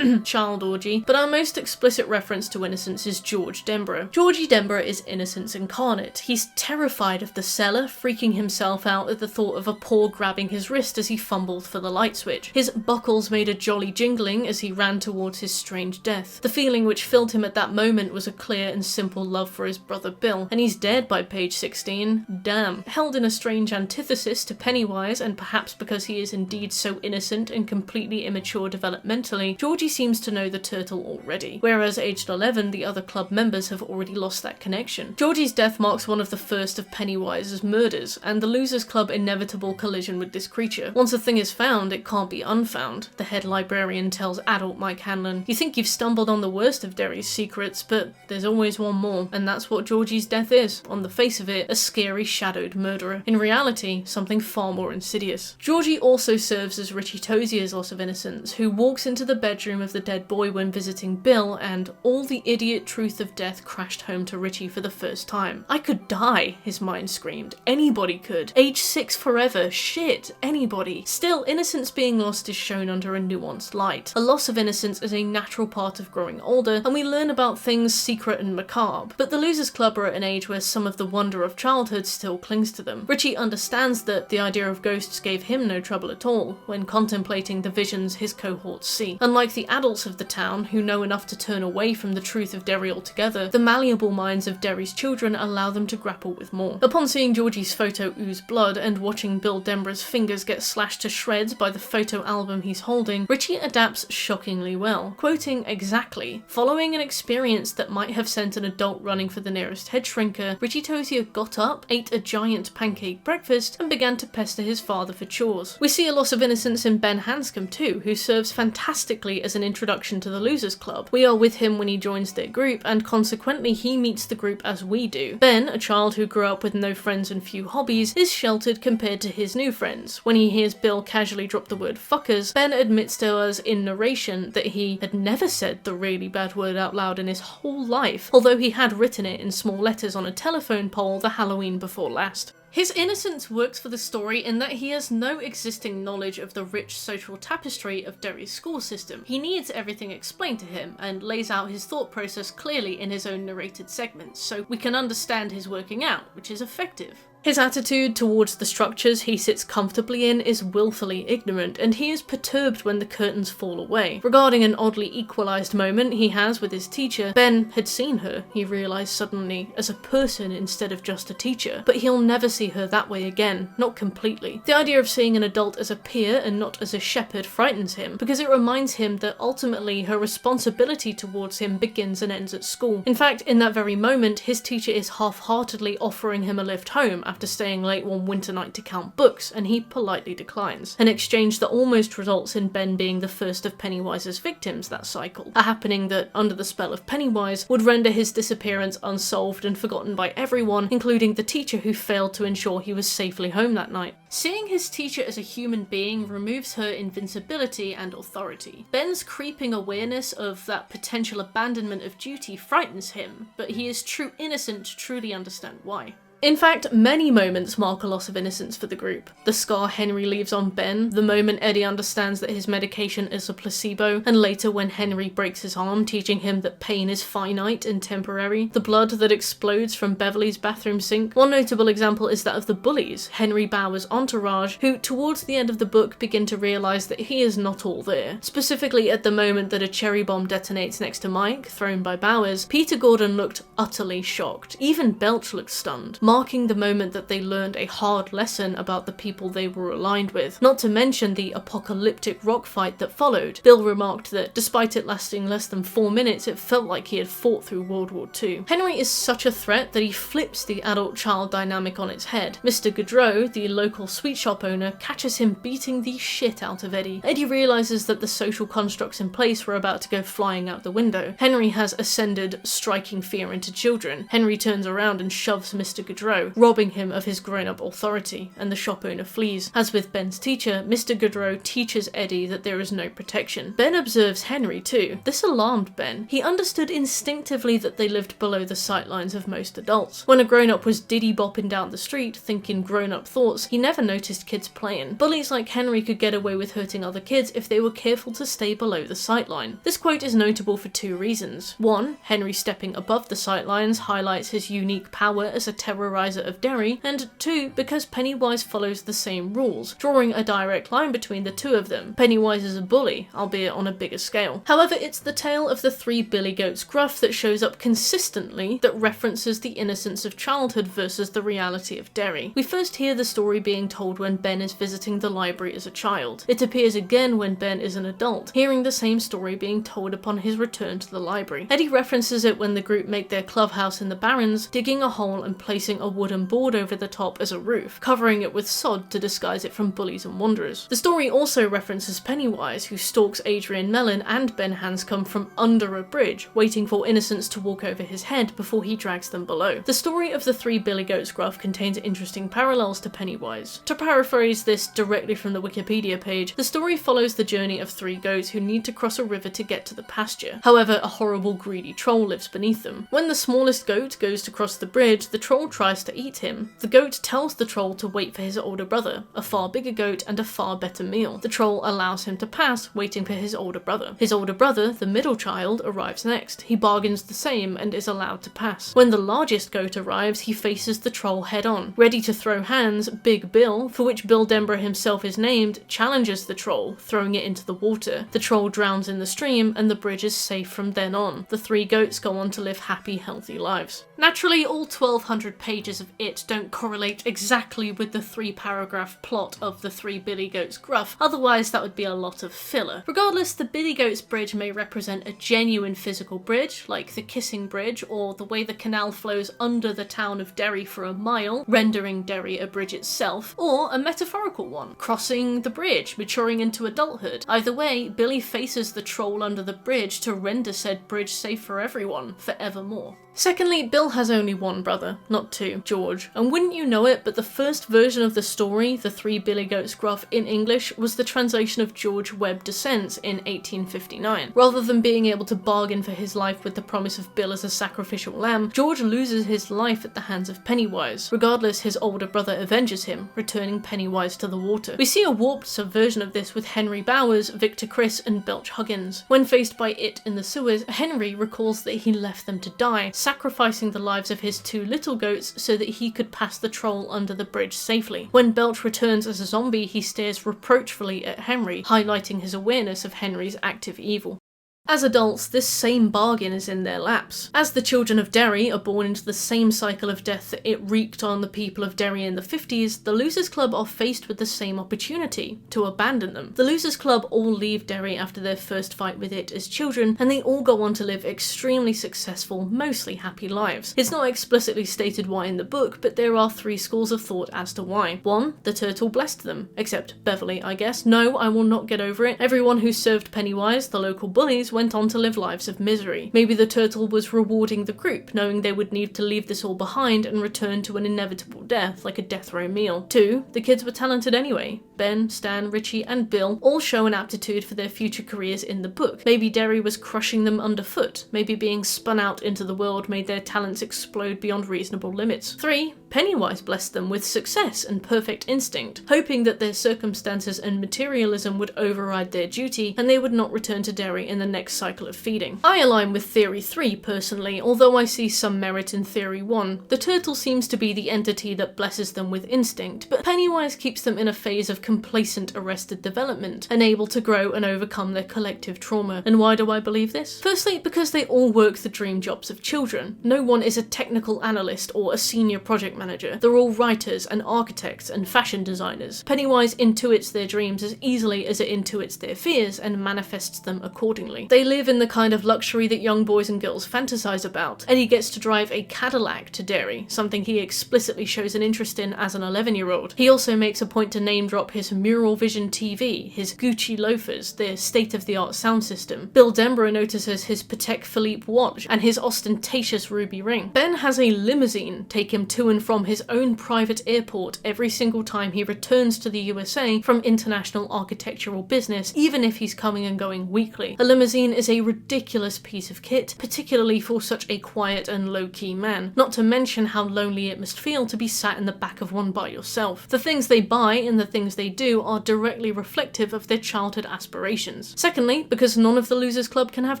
Child orgy, but our most explicit reference to innocence is George Denbrough. Georgie Denbrough is innocence incarnate. He's terrified of the cellar, freaking himself out at the thought of a paw grabbing his wrist as he fumbled for the light switch. His buckles made a jolly jingling as he ran towards his strange death. The feeling which filled him at that moment was a clear and simple love for his brother Bill, and he's dead by page 16. Damn. Held in a strange antithesis to Pennywise, and perhaps because he is indeed so innocent and completely immature developmentally, Georgie seems to know the turtle already, whereas aged 11 the other club members have already lost that connection. Georgie's death marks one of the first of Pennywise's murders, and the Losers Club inevitable collision with this creature. Once a thing is found, it can't be unfound, the head librarian tells adult Mike Hanlon. You think you've stumbled on the worst of Derry's secrets, but there's always one more, and that's what Georgie's death is. On the face of it, a scary shadowed murderer. In reality, something far more insidious. Georgie also serves as Richie Tozier's loss of innocence, who walks into the bedroom of the dead boy when visiting Bill, and all the idiot truth of death crashed home to Richie for the first time. I could die, his mind screamed. Anybody could. Age 6 forever. Shit, anybody. Still, innocence being lost is shown under a nuanced light. A loss of innocence is a natural part of growing older, and we learn about things secret and macabre. But the Losers Club are at an age where some of the wonder of childhood still clings to them. Richie understands that the idea of ghosts gave him no trouble at all when contemplating the visions his cohorts see. Unlike the adults of the town, who know enough to turn away from the truth of Derry altogether, the malleable minds of Derry's children allow them to grapple with more. Upon seeing Georgie's photo ooze blood and watching Bill Denborough's fingers get slashed to shreds by the photo album he's holding, Richie adapts shockingly well. Quoting exactly, "Following an experience that might have sent an adult running for the nearest head shrinker, Richie Tozier got up, ate a giant pancake breakfast, and began to pester his father for chores." We see a loss of innocence in Ben Hanscom too, who serves fantastically as an introduction to the Losers Club. We are with him when he joins their group, and consequently he meets the group as we do. Ben, a child who grew up with no friends and few hobbies, is sheltered compared to his new friends. When he hears Bill casually drop the word fuckers, Ben admits to us in narration that he had never said the really bad word out loud in his whole life, although he had written it in small letters on a telephone pole the Halloween before last. His innocence works for the story in that he has no existing knowledge of the rich social tapestry of Derry's school system. He needs everything explained to him, and lays out his thought process clearly in his own narrated segments, so we can understand his working out, which is effective. His attitude towards the structures he sits comfortably in is willfully ignorant, and he is perturbed when the curtains fall away. Regarding an oddly equalised moment he has with his teacher, Ben had seen her, he realised suddenly, as a person instead of just a teacher, but he'll never see her that way again, not completely. The idea of seeing an adult as a peer and not as a shepherd frightens him, because it reminds him that ultimately her responsibility towards him begins and ends at school. In fact, in that very moment, his teacher is half-heartedly offering him a lift home after staying late one winter night to count books, and he politely declines. An exchange that almost results in Ben being the first of Pennywise's victims that cycle, a happening that, under the spell of Pennywise, would render his disappearance unsolved and forgotten by everyone, including the teacher who failed to ensure he was safely home that night. Seeing his teacher as a human being removes her invincibility and authority. Ben's creeping awareness of that potential abandonment of duty frightens him, but he is too innocent to truly understand why. In fact, many moments mark a loss of innocence for the group. The scar Henry leaves on Ben, the moment Eddie understands that his medication is a placebo, and later when Henry breaks his arm, teaching him that pain is finite and temporary. The blood that explodes from Beverley's bathroom sink. One notable example is that of the bullies, Henry Bowers' entourage, who towards the end of the book begin to realise that he is not all there. Specifically at the moment that a cherry bomb detonates next to Mike, thrown by Bowers, Peter Gordon looked utterly shocked. Even Belch looked stunned, marking the moment that they learned a hard lesson about the people they were aligned with. Not to mention the apocalyptic rock fight that followed. Bill remarked that despite it lasting less than 4 minutes, it felt like he had fought through World War II. Henry is such a threat that he flips the adult-child dynamic on its head. Mr. Gaudreau, the local sweet shop owner, catches him beating the shit out of Eddie. Eddie realises that the social constructs in place were about to go flying out the window. Henry has ascended, striking fear into children. Henry turns around and shoves Mr. Gaudreau, robbing him of his grown-up authority, and the shop owner flees. As with Ben's teacher, Mr. Gaudreau teaches Eddie that there is no protection. Ben observes Henry too. This alarmed Ben. He understood instinctively that they lived below the sightlines of most adults. When a grown-up was diddy-bopping down the street, thinking grown-up thoughts, he never noticed kids playing. Bullies like Henry could get away with hurting other kids if they were careful to stay below the sightline. This quote is notable for 2 reasons. 1, Henry stepping above the sightlines highlights his unique power as a terrorizer of Derry, and 2, because Pennywise follows the same rules, drawing a direct line between the two of them. Pennywise is a bully, albeit on a bigger scale. However, it's the tale of the 3 billy goats gruff that shows up consistently that references the innocence of childhood versus the reality of Derry. We first hear the story being told when Ben is visiting the library as a child. It appears again when Ben is an adult, hearing the same story being told upon his return to the library. Eddie references it when the group make their clubhouse in the Barrens, digging a hole and placing a wooden board over the top as a roof, covering it with sod to disguise it from bullies and wanderers. The story also references Pennywise, who stalks Adrian Mellon and Ben Hanscom from under a bridge, waiting for innocents to walk over his head before he drags them below. The story of the 3 billy goats gruff contains interesting parallels to Pennywise. To paraphrase this directly from the Wikipedia page, the story follows the journey of 3 goats who need to cross a river to get to the pasture. However, a horrible greedy troll lives beneath them. When the smallest goat goes to cross the bridge, the troll tries to eat him. The goat tells the troll to wait for his older brother, a far bigger goat and a far better meal. The troll allows him to pass, waiting for his older brother. His older brother, the middle child, arrives next. He bargains the same and is allowed to pass. When the largest goat arrives, he faces the troll head on. Ready to throw hands, Big Bill, for which Bill Denbrough himself is named, challenges the troll, throwing it into the water. The troll drowns in the stream and the bridge is safe from then on. The 3 goats go on to live happy, healthy lives. Naturally, all 1200 pages of it don't correlate exactly with the 3-paragraph plot of the 3 billy goats gruff, otherwise that would be a lot of filler. Regardless, the Billy Goats Bridge may represent a genuine physical bridge, like the Kissing Bridge, or the way the canal flows under the town of Derry for a mile, rendering Derry a bridge itself, or a metaphorical one, crossing the bridge, maturing into adulthood. Either way, Billy faces the troll under the bridge to render said bridge safe for everyone, forevermore. Secondly, Bill has only one brother, not 2, George, and wouldn't you know it, but the first version of the story, The 3 Billy Goats Gruff, in English was the translation of George Webb Descents in 1859. Rather than being able to bargain for his life with the promise of Bill as a sacrificial lamb, George loses his life at the hands of Pennywise. Regardless, his older brother avenges him, returning Pennywise to the water. We see a warped subversion of this with Henry Bowers, Victor Criss, and Belch Huggins. When faced by it in the sewers, Henry recalls that he left them to die, sacrificing the lives of his 2 little goats so that he could pass the troll under the bridge safely. When Belch returns as a zombie, he stares reproachfully at Henry, highlighting his awareness of Henry's active evil. As adults, this same bargain is in their laps. As the children of Derry are born into the same cycle of death that it wreaked on the people of Derry in the 50s, the Losers Club are faced with the same opportunity, to abandon them. The Losers Club all leave Derry after their first fight with it as children, and they all go on to live extremely successful, mostly happy lives. It's not explicitly stated why in the book, but there are 3 schools of thought as to why. 1, the turtle blessed them. Except Beverley, I guess. No, I will not get over it. Everyone who served Pennywise, the local bullies, went on to live lives of misery. Maybe the turtle was rewarding the group, knowing they would need to leave this all behind and return to an inevitable death, like a death row meal. 2. The kids were talented anyway. Ben, Stan, Richie, and Bill all show an aptitude for their future careers in the book. Maybe Derry was crushing them underfoot. Maybe being spun out into the world made their talents explode beyond reasonable limits. 3. Pennywise blessed them with success and perfect instinct, hoping that their circumstances and materialism would override their duty and they would not return to Derry in the next cycle of feeding. I align with Theory 3 personally, although I see some merit in Theory 1. The turtle seems to be the entity that blesses them with instinct, but Pennywise keeps them in a phase of complacent arrested development, unable to grow and overcome their collective trauma. And why do I believe this? Firstly, because they all work the dream jobs of children. No one is a technical analyst or a senior project manager. They're all writers and architects and fashion designers. Pennywise intuits their dreams as easily as it intuits their fears and manifests them accordingly. They live in the kind of luxury that young boys and girls fantasize about. Eddie gets to drive a Cadillac to Derry, something he explicitly shows an interest in as an 11-year-old. He also makes a point to name drop his Mural Vision TV, his Gucci loafers, their state-of-the-art sound system. Bill Denbrough notices his Patek Philippe watch and his ostentatious ruby ring. Ben has a limousine take him to and from his own private airport every single time he returns to the USA from international architectural business, even if he's coming and going weekly. A limousine is a ridiculous piece of kit, particularly for such a quiet and low-key man, not to mention how lonely it must feel to be sat in the back of one by yourself. The things they buy and the things they do are directly reflective of their childhood aspirations. Secondly, because none of the Losers Club can have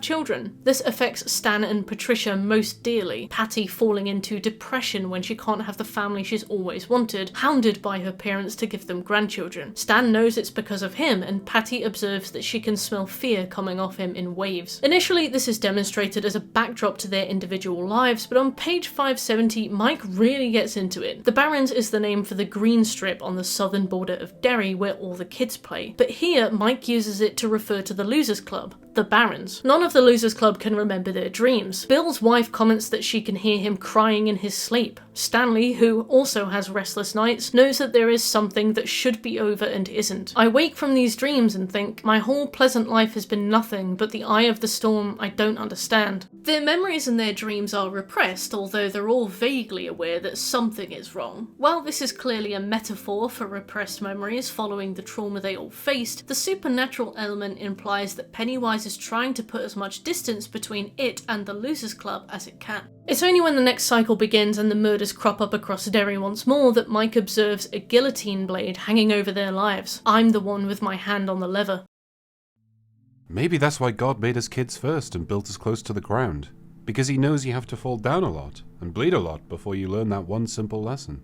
children. This affects Stan and Patricia most dearly, Patty falling into depression when she can't have the family she's always wanted, hounded by her parents to give them grandchildren. Stan knows it's because of him, and Patty observes that she can smell fear coming off him in waves. Initially, this is demonstrated as a backdrop to their individual lives, but on page 570, Mike really gets into it. The Barrens is the name for the green strip on the southern border of Derry where all the kids play, but here Mike uses it to refer to the Losers Club. The Barrens. None of the Losers Club can remember their dreams. Bill's wife comments that she can hear him crying in his sleep. Stanley, who also has restless nights, knows that there is something that should be over and isn't. I wake from these dreams and think, my whole pleasant life has been nothing but the eye of the storm I don't understand. Their memories and their dreams are repressed, although they're all vaguely aware that something is wrong. While this is clearly a metaphor for repressed memories following the trauma they all faced, the supernatural element implies that Pennywise is trying to put as much distance between it and the Losers Club as it can. It's only when the next cycle begins and the murders crop up across Derry once more that Mike observes a guillotine blade hanging over their lives. I'm the one with my hand on the lever. Maybe that's why God made us kids first and built us close to the ground. Because he knows you have to fall down a lot and bleed a lot before you learn that one simple lesson.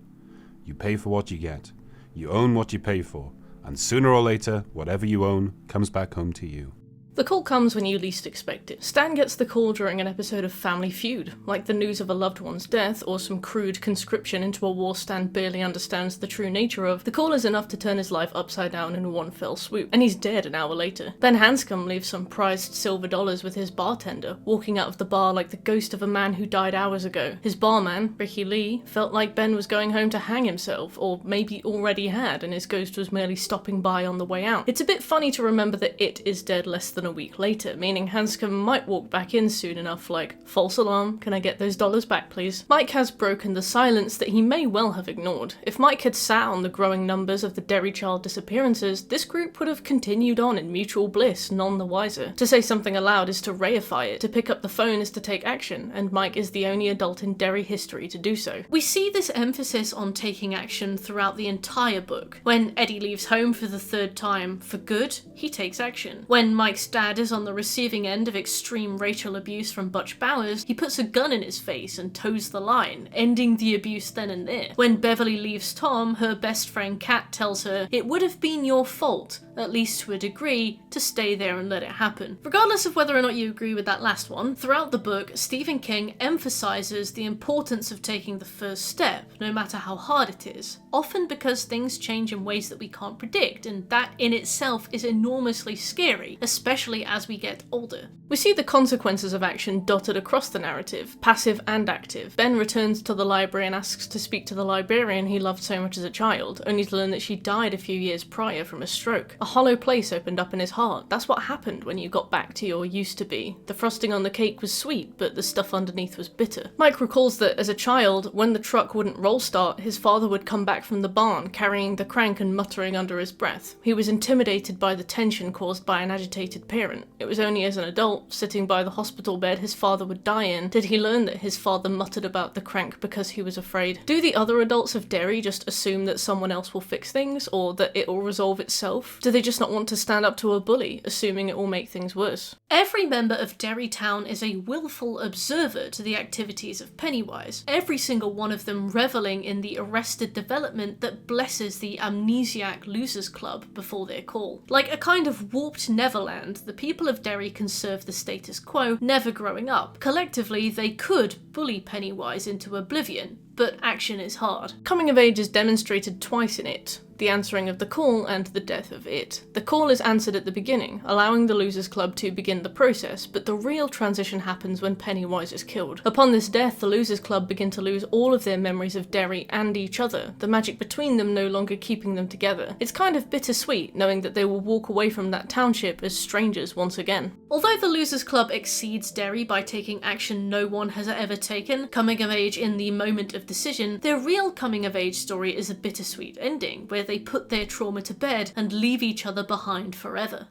You pay for what you get. You own what you pay for. And sooner or later, whatever you own comes back home to you. The call comes when you least expect it. Stan gets the call during an episode of Family Feud, like the news of a loved one's death or some crude conscription into a war Stan barely understands the true nature of. The call is enough to turn his life upside down in one fell swoop, and he's dead an hour later. Ben Hanscom leaves some prized silver dollars with his bartender, walking out of the bar like the ghost of a man who died hours ago. His barman, Ricky Lee, felt like Ben was going home to hang himself, or maybe already had, and his ghost was merely stopping by on the way out. It's a bit funny to remember that it is dead less than a week later, meaning Hanscom might walk back in soon enough like, false alarm, can I get those dollars back please? Mike has broken the silence that he may well have ignored. If Mike had sat on the growing numbers of the Derry child disappearances, this group would have continued on in mutual bliss, none the wiser. To say something aloud is to reify it, to pick up the phone is to take action, and Mike is the only adult in Derry history to do so. We see this emphasis on taking action throughout the entire book. When Eddie leaves home for the third time, for good, he takes action. When Mike's dad is on the receiving end of extreme racial abuse from Butch Bowers, he puts a gun in his face and toes the line, ending the abuse then and there. When Beverley leaves Tom, her best friend Kat tells her, it would have been your fault, at least to a degree, to stay there and let it happen. Regardless of whether or not you agree with that last one, throughout the book, Stephen King emphasizes the importance of taking the first step, no matter how hard it is, often because things change in ways that we can't predict, and that in itself is enormously scary, especially as we get older. We see the consequences of action dotted across the narrative, passive and active. Ben returns to the library and asks to speak to the librarian he loved so much as a child, only to learn that she died a few years prior from a stroke. A hollow place opened up in his heart. That's what happened when you got back to your used to be. The frosting on the cake was sweet, but the stuff underneath was bitter. Mike recalls that as a child, when the truck wouldn't roll start, his father would come back from the barn carrying the crank and muttering under his breath. He was intimidated by the tension caused by an agitated parent. It was only as an adult, sitting by the hospital bed his father would die in, did he learn that his father muttered about the crank because he was afraid. Do the other adults of Derry just assume that someone else will fix things, or that it will resolve itself? Do they just not want to stand up to a bully, assuming it will make things worse? Every member of Derry Town is a willful observer to the activities of Pennywise, every single one of them revelling in the arrested development that blesses the amnesiac Losers Club before their call. Like a kind of warped Neverland, the people of Derry conserve the status quo, never growing up. Collectively, they could bully Pennywise into oblivion, but action is hard. Coming of age is demonstrated twice in it. The answering of the call and the death of it. The call is answered at the beginning, allowing the Losers Club to begin the process, but the real transition happens when Pennywise is killed. Upon this death, the Losers Club begin to lose all of their memories of Derry and each other, the magic between them no longer keeping them together. It's kind of bittersweet, knowing that they will walk away from that township as strangers once again. Although the Losers Club exceeds Derry by taking action no one has ever taken, coming of age in the moment of decision, their real coming of age story is a bittersweet ending, where they put their trauma to bed and leave each other behind forever.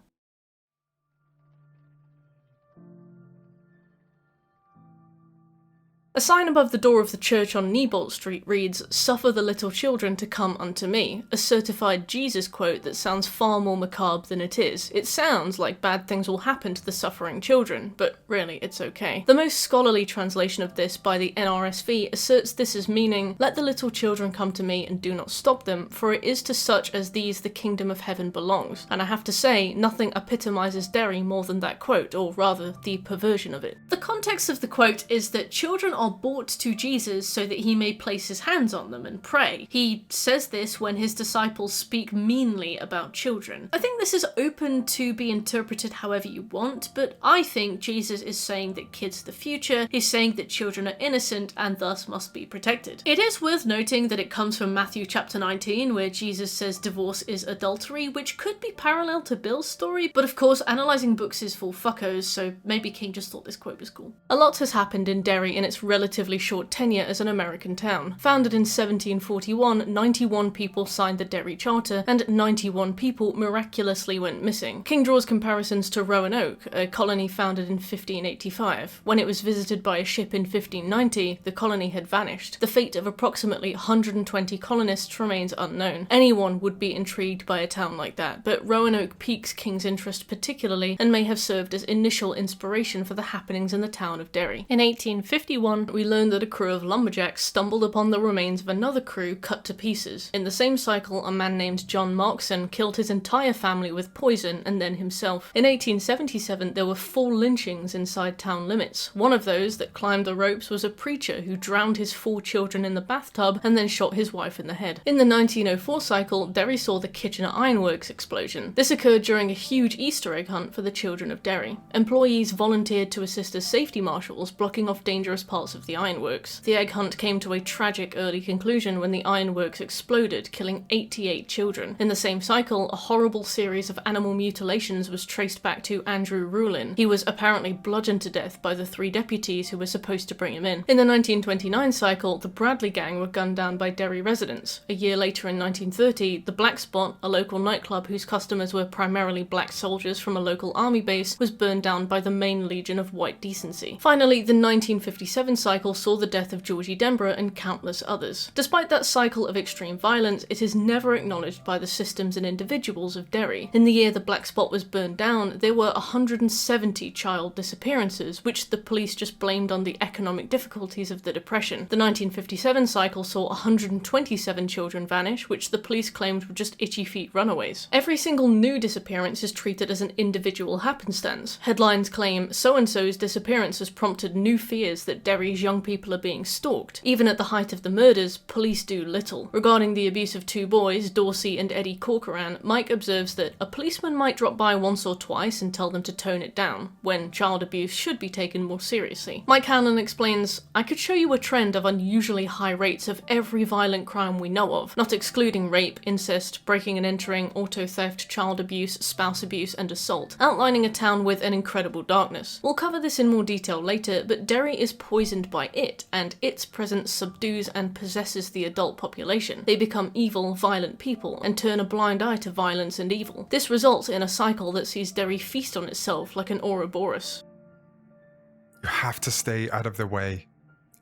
A sign above the door of the church on Newbolt Street reads, "Suffer the little children to come unto me," a certified Jesus quote that sounds far more macabre than it is. It sounds like bad things will happen to the suffering children, but really it's okay. The most scholarly translation of this by the NRSV asserts this as meaning, "Let the little children come to me and do not stop them, for it is to such as these the kingdom of heaven belongs." And I have to say, nothing epitomizes Derry more than that quote, or rather, the perversion of it. The context of the quote is that children are brought to Jesus so that he may place his hands on them and pray. He says this when his disciples speak meanly about children. I think this is open to be interpreted however you want, but I think Jesus is saying that kids are the future, he's saying that children are innocent and thus must be protected. It is worth noting that it comes from Matthew chapter 19, where Jesus says divorce is adultery, which could be parallel to Bill's story, but of course analysing books is full fuckos, so maybe King just thought this quote was cool. A lot has happened in Derry in its relatively short tenure as an American town. Founded in 1741, 91 people signed the Derry Charter, and 91 people miraculously went missing. King draws comparisons to Roanoke, a colony founded in 1585. When it was visited by a ship in 1590, the colony had vanished. The fate of approximately 120 colonists remains unknown. Anyone would be intrigued by a town like that, but Roanoke piques King's interest particularly, and may have served as initial inspiration for the happenings in the town of Derry. In 1851, we learn that a crew of lumberjacks stumbled upon the remains of another crew cut to pieces. In the same cycle, a man named John Markson killed his entire family with poison and then himself. In 1877, there were 4 lynchings inside town limits. One of those that climbed the ropes was a preacher who drowned his 4 children in the bathtub and then shot his wife in the head. In the 1904 cycle, Derry saw the Kitchener Ironworks explosion. This occurred during a huge Easter egg hunt for the children of Derry. Employees volunteered to assist as safety marshals, blocking off dangerous parts of the ironworks. The egg hunt came to a tragic early conclusion when the ironworks exploded, killing 88 children. In the same cycle, a horrible series of animal mutilations was traced back to Andrew Rulin. He was apparently bludgeoned to death by the 3 deputies who were supposed to bring him in. In the 1929 cycle, the Bradley gang were gunned down by Derry residents. A year later in 1930, the Black Spot, a local nightclub whose customers were primarily black soldiers from a local army base, was burned down by the Main Legion of White Decency. Finally, the 1957 cycle saw the death of Georgie Denbrough and countless others. Despite that cycle of extreme violence, it is never acknowledged by the systems and individuals of Derry. In the year the Black Spot was burned down, there were 170 child disappearances, which the police just blamed on the economic difficulties of the Depression. The 1957 cycle saw 127 children vanish, which the police claimed were just itchy feet runaways. Every single new disappearance is treated as an individual happenstance. Headlines claim, "So-and-so's disappearance has prompted new fears that Derry Derry's young people are being stalked. Even at the height of the murders, police do little. Regarding the abuse of two boys, Dorsey and Eddie Corcoran, Mike observes that a policeman might drop by once or twice and tell them to tone it down, when child abuse should be taken more seriously. Mike Hanlon explains, "I could show you a trend of unusually high rates of every violent crime we know of, not excluding rape, incest, breaking and entering, auto theft, child abuse, spouse abuse, and assault, outlining a town with an incredible darkness. We'll cover this in more detail later, but Derry is poisoned by it, and its presence subdues and possesses the adult population. They become evil, violent people, and turn a blind eye to violence and evil. This results in a cycle that sees Derry feast on itself like an Ouroboros." You have to stay out of their way.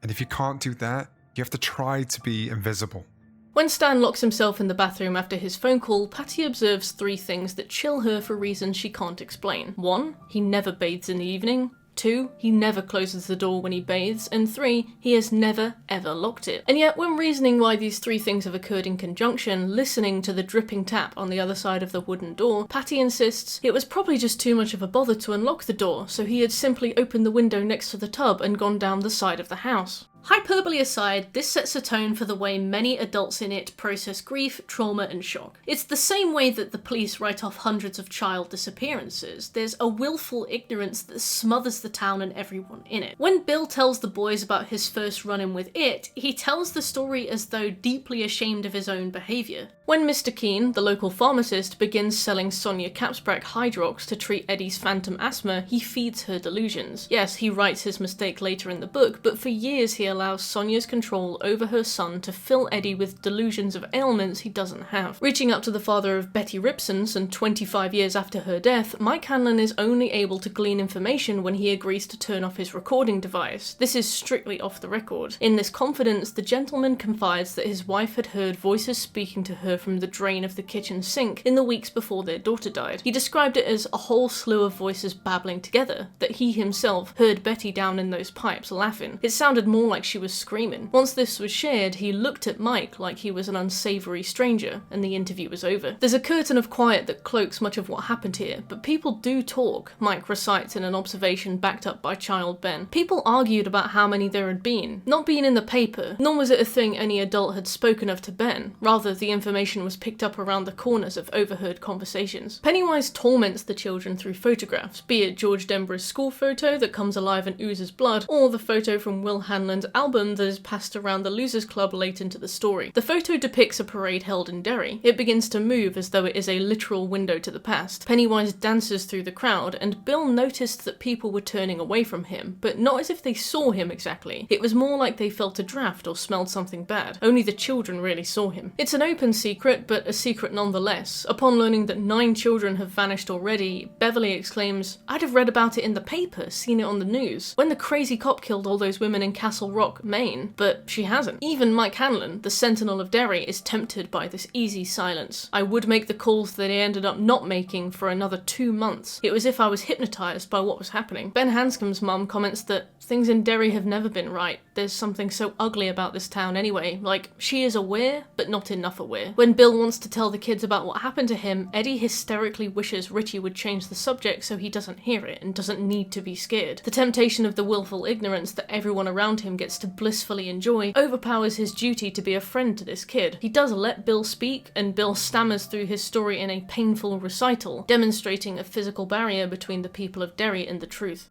And if you can't do that, you have to try to be invisible. When Stan locks himself in the bathroom after his phone call, Patty observes 3 things that chill her for reasons she can't explain. 1. He never bathes in the evening. 2. He never closes the door when he bathes. And 3. He has never, ever locked it. And yet, when reasoning why these 3 things have occurred in conjunction, listening to the dripping tap on the other side of the wooden door, Patty insists it was probably just too much of a bother to unlock the door, so he had simply opened the window next to the tub and gone down the side of the house. Hyperbole aside, this sets a tone for the way many adults in it process grief, trauma, and shock. It's the same way that the police write off hundreds of child disappearances. There's a willful ignorance that smothers the town and everyone in it. When Bill tells the boys about his first run-in with it, he tells the story as though deeply ashamed of his own behaviour. When Mr. Keane, the local pharmacist, begins selling Sonia Capsbrack Hydrox to treat Eddie's phantom asthma, he feeds her delusions. Yes, he writes his mistake later in the book, but for years he allows Sonia's control over her son to fill Eddie with delusions of ailments he doesn't have. Reaching up to the father of Betty Ripsons, and 25 years after her death, Mike Hanlon is only able to glean information when he agrees to turn off his recording device. This is strictly off the record. In this confidence, the gentleman confides that his wife had heard voices speaking to her from the drain of the kitchen sink in the weeks before their daughter died. He described it as a whole slew of voices babbling together, that he himself heard Betty down in those pipes laughing. It sounded more like she was screaming. Once this was shared, he looked at Mike like he was an unsavoury stranger, and the interview was over. There's a curtain of quiet that cloaks much of what happened here, but people do talk, Mike recites in an observation backed up by child Ben. People argued about how many there had been, not being in the paper, nor was it a thing any adult had spoken of to Ben. Rather, the information was picked up around the corners of overheard conversations. Pennywise torments the children through photographs, be it George Denbrough's school photo that comes alive and oozes blood, or the photo from Will Hanlon's album that is passed around the Losers Club late into the story. The photo depicts a parade held in Derry. It begins to move as though it is a literal window to the past. Pennywise dances through the crowd, and Bill noticed that people were turning away from him, but not as if they saw him exactly. It was more like they felt a draft or smelled something bad. Only the children really saw him. It's an open secret, but a secret nonetheless. Upon learning that 9 children have vanished already, Beverley exclaims, "I'd have read about it in the paper, seen it on the news, when the crazy cop killed all those women in Castle Rock, Maine," but she hasn't. Even Mike Hanlon, the Sentinel of Derry, is tempted by this easy silence. "I would make the calls that I ended up not making for another 2 months. It was as if I was hypnotised by what was happening." Ben Hanscom's mum comments that things in Derry have never been right. There's something so ugly about this town anyway. Like, she is aware, but not enough aware. When Bill wants to tell the kids about what happened to him, Eddie hysterically wishes Richie would change the subject so he doesn't hear it and doesn't need to be scared. The temptation of the willful ignorance that everyone around him gets to blissfully enjoy overpowers his duty to be a friend to this kid. He does let Bill speak, and Bill stammers through his story in a painful recital, demonstrating a physical barrier between the people of Derry and the truth.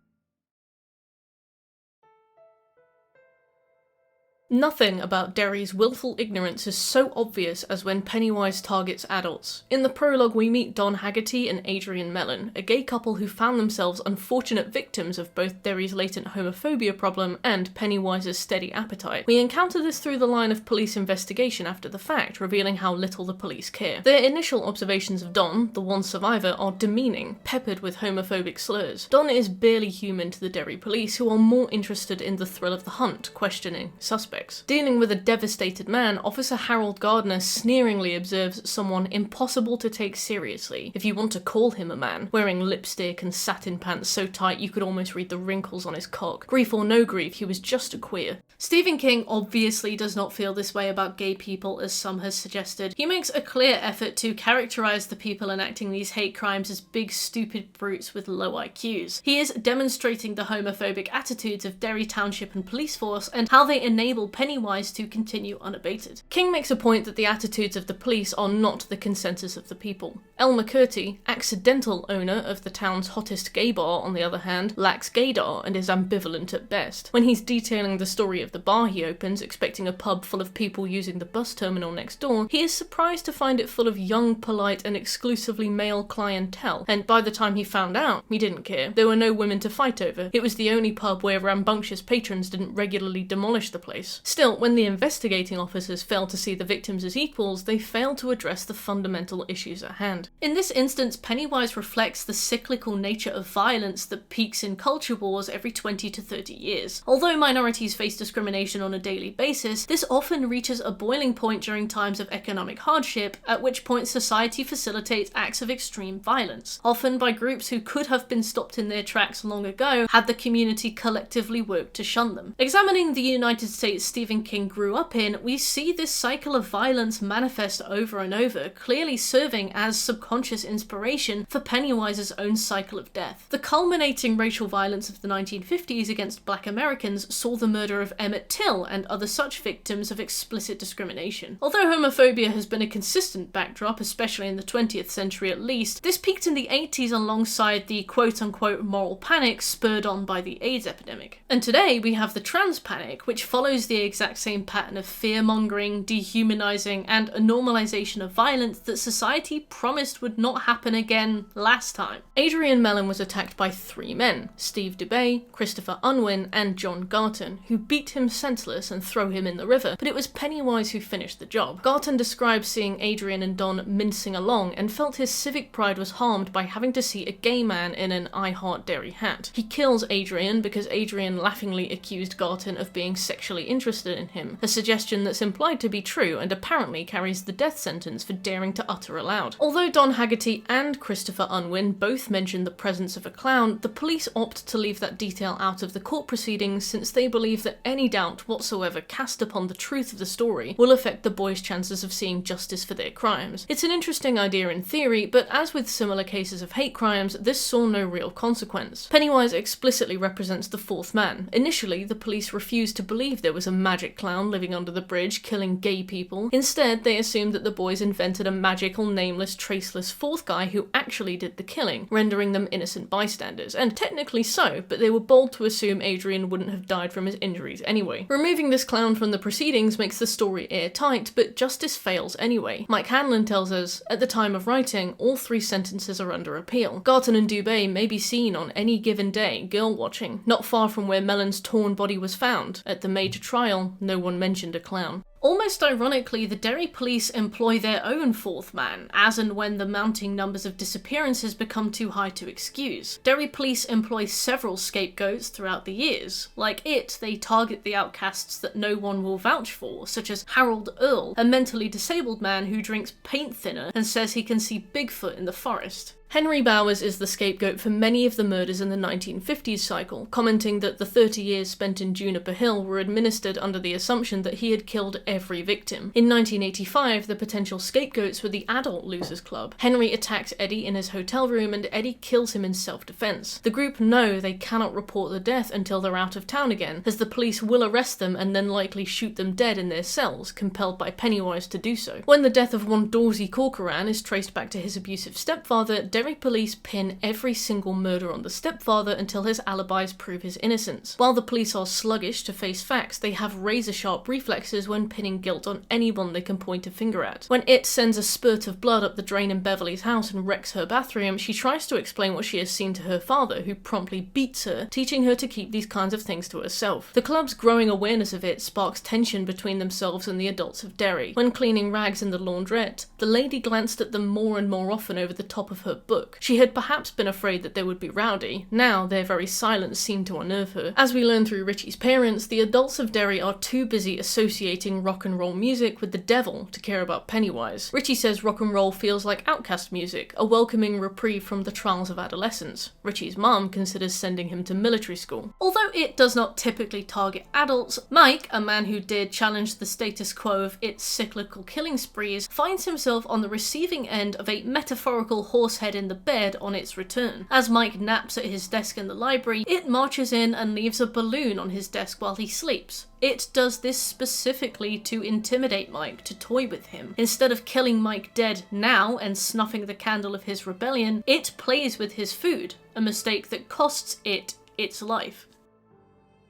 Nothing about Derry's willful ignorance is so obvious as when Pennywise targets adults. In the prologue we meet Don Haggerty and Adrian Mellon, a gay couple who found themselves unfortunate victims of both Derry's latent homophobia problem and Pennywise's steady appetite. We encounter this through the line of police investigation after the fact, revealing how little the police care. Their initial observations of Don, the one survivor, are demeaning, peppered with homophobic slurs. Don is barely human to the Derry police, who are more interested in the thrill of the hunt, questioning suspects. suspects. Dealing with a devastated man, Officer Harold Gardner sneeringly observes someone impossible to take seriously, if you want to call him a man, wearing lipstick and satin pants so tight you could almost read the wrinkles on his cock. Grief or no grief, he was just a queer. Stephen King obviously does not feel this way about gay people, as some has suggested. He makes a clear effort to characterize the people enacting these hate crimes as big stupid brutes with low IQs. He is demonstrating the homophobic attitudes of Derry Township and police force and how they enable Pennywise to continue unabated. King makes a point that the attitudes of the police are not the consensus of the people. El McCurdy, accidental owner of the town's hottest gay bar, on the other hand, lacks gaydar and is ambivalent at best. When he's detailing the story of the bar he opens, expecting a pub full of people using the bus terminal next door, he is surprised to find it full of young, polite and exclusively male clientele, and by the time he found out, he didn't care. There were no women to fight over. It was the only pub where rambunctious patrons didn't regularly demolish the place. Still, when the investigating officers fail to see the victims as equals, they fail to address the fundamental issues at hand. In this instance, Pennywise reflects the cyclical nature of violence that peaks in culture wars every 20 to 30 years. Although minorities face discrimination on a daily basis, this often reaches a boiling point during times of economic hardship, at which point society facilitates acts of extreme violence, often by groups who could have been stopped in their tracks long ago had the community collectively worked to shun them. Examining the United States Stephen King grew up in, we see this cycle of violence manifest over and over, clearly serving as subconscious inspiration for Pennywise's own cycle of death. The culminating racial violence of the 1950s against Black Americans saw the murder of Emmett Till and other such victims of explicit discrimination. Although homophobia has been a consistent backdrop, especially in the 20th century at least, this peaked in the 80s alongside the quote-unquote moral panic spurred on by the AIDS epidemic. And today we have the trans panic, which follows the exact same pattern of fear-mongering, dehumanizing, and a normalization of violence that society promised would not happen again last time. Adrian Mellon was attacked by 3 men, Steve Dubay, Christopher Unwin, and John Garton, who beat him senseless and throw him in the river, but it was Pennywise who finished the job. Garton described seeing Adrian and Don mincing along and felt his civic pride was harmed by having to see a gay man in an I Heart Derry hat. He kills Adrian because Adrian laughingly accused Garton of being sexually interested in him, a suggestion that's implied to be true and apparently carries the death sentence for daring to utter aloud. Although Don Haggerty and Christopher Unwin both mentioned the presence of a clown, the police opt to leave that detail out of the court proceedings since they believe that any doubt whatsoever cast upon the truth of the story will affect the boys' chances of seeing justice for their crimes. It's an interesting idea in theory, but as with similar cases of hate crimes, this saw no real consequence. Pennywise explicitly represents the 4th man. Initially, the police refused to believe there was a magic clown living under the bridge killing gay people. Instead, they assumed that the boys invented a magical, nameless, traceless 4th guy who actually did the killing, rendering them innocent bystanders. And technically so, but they were bold to assume Adrian wouldn't have died from his injuries anyway. Removing this clown from the proceedings makes the story airtight, but justice fails anyway. Mike Hanlon tells us, at the time of writing, all 3 sentences are under appeal. Garton and Dubay may be seen on any given day, girl watching, not far from where Mellon's torn body was found. At the major trial, no one mentioned a clown. Almost ironically, the Derry police employ their own 4th man, as and when the mounting numbers of disappearances become too high to excuse. Derry police employ several scapegoats throughout the years. Like It, they target the outcasts that no one will vouch for, such as Harold Earl, a mentally disabled man who drinks paint thinner and says he can see Bigfoot in the forest. Henry Bowers is the scapegoat for many of the murders in the 1950s cycle, commenting that the 30 years spent in Juniper Hill were administered under the assumption that he had killed every victim. In 1985, the potential scapegoats were the Adult Losers Club. Henry attacks Eddie in his hotel room and Eddie kills him in self-defense. The group know they cannot report the death until they're out of town again, as the police will arrest them and then likely shoot them dead in their cells, compelled by Pennywise to do so. When the death of one Dorsey Corcoran is traced back to his abusive stepfather, Derry police pin every single murder on the stepfather until his alibis prove his innocence. While the police are sluggish to face facts, they have razor-sharp reflexes when pinning guilt on anyone they can point a finger at. When It sends a spurt of blood up the drain in Beverly's house and wrecks her bathroom, she tries to explain what she has seen to her father, who promptly beats her, teaching her to keep these kinds of things to herself. The club's growing awareness of It sparks tension between themselves and the adults of Derry. When cleaning rags in the laundrette, the lady glanced at them more and more often over the top of her book. She had perhaps been afraid that they would be rowdy. Now their very silence seemed to unnerve her. As we learn through Richie's parents, the adults of Derry are too busy associating rock and roll music with the devil to care about Pennywise. Richie says rock and roll feels like outcast music, a welcoming reprieve from the trials of adolescence. Richie's mum considers sending him to military school. Although it does not typically target adults, Mike, a man who did challenge the status quo of its cyclical killing sprees, finds himself on the receiving end of a metaphorical horsehead in the bed on its return. As Mike naps at his desk in the library, it marches in and leaves a balloon on his desk while he sleeps. It does this specifically to intimidate Mike, to toy with him. Instead of killing Mike dead now and snuffing the candle of his rebellion, it plays with his food, a mistake that costs it its life.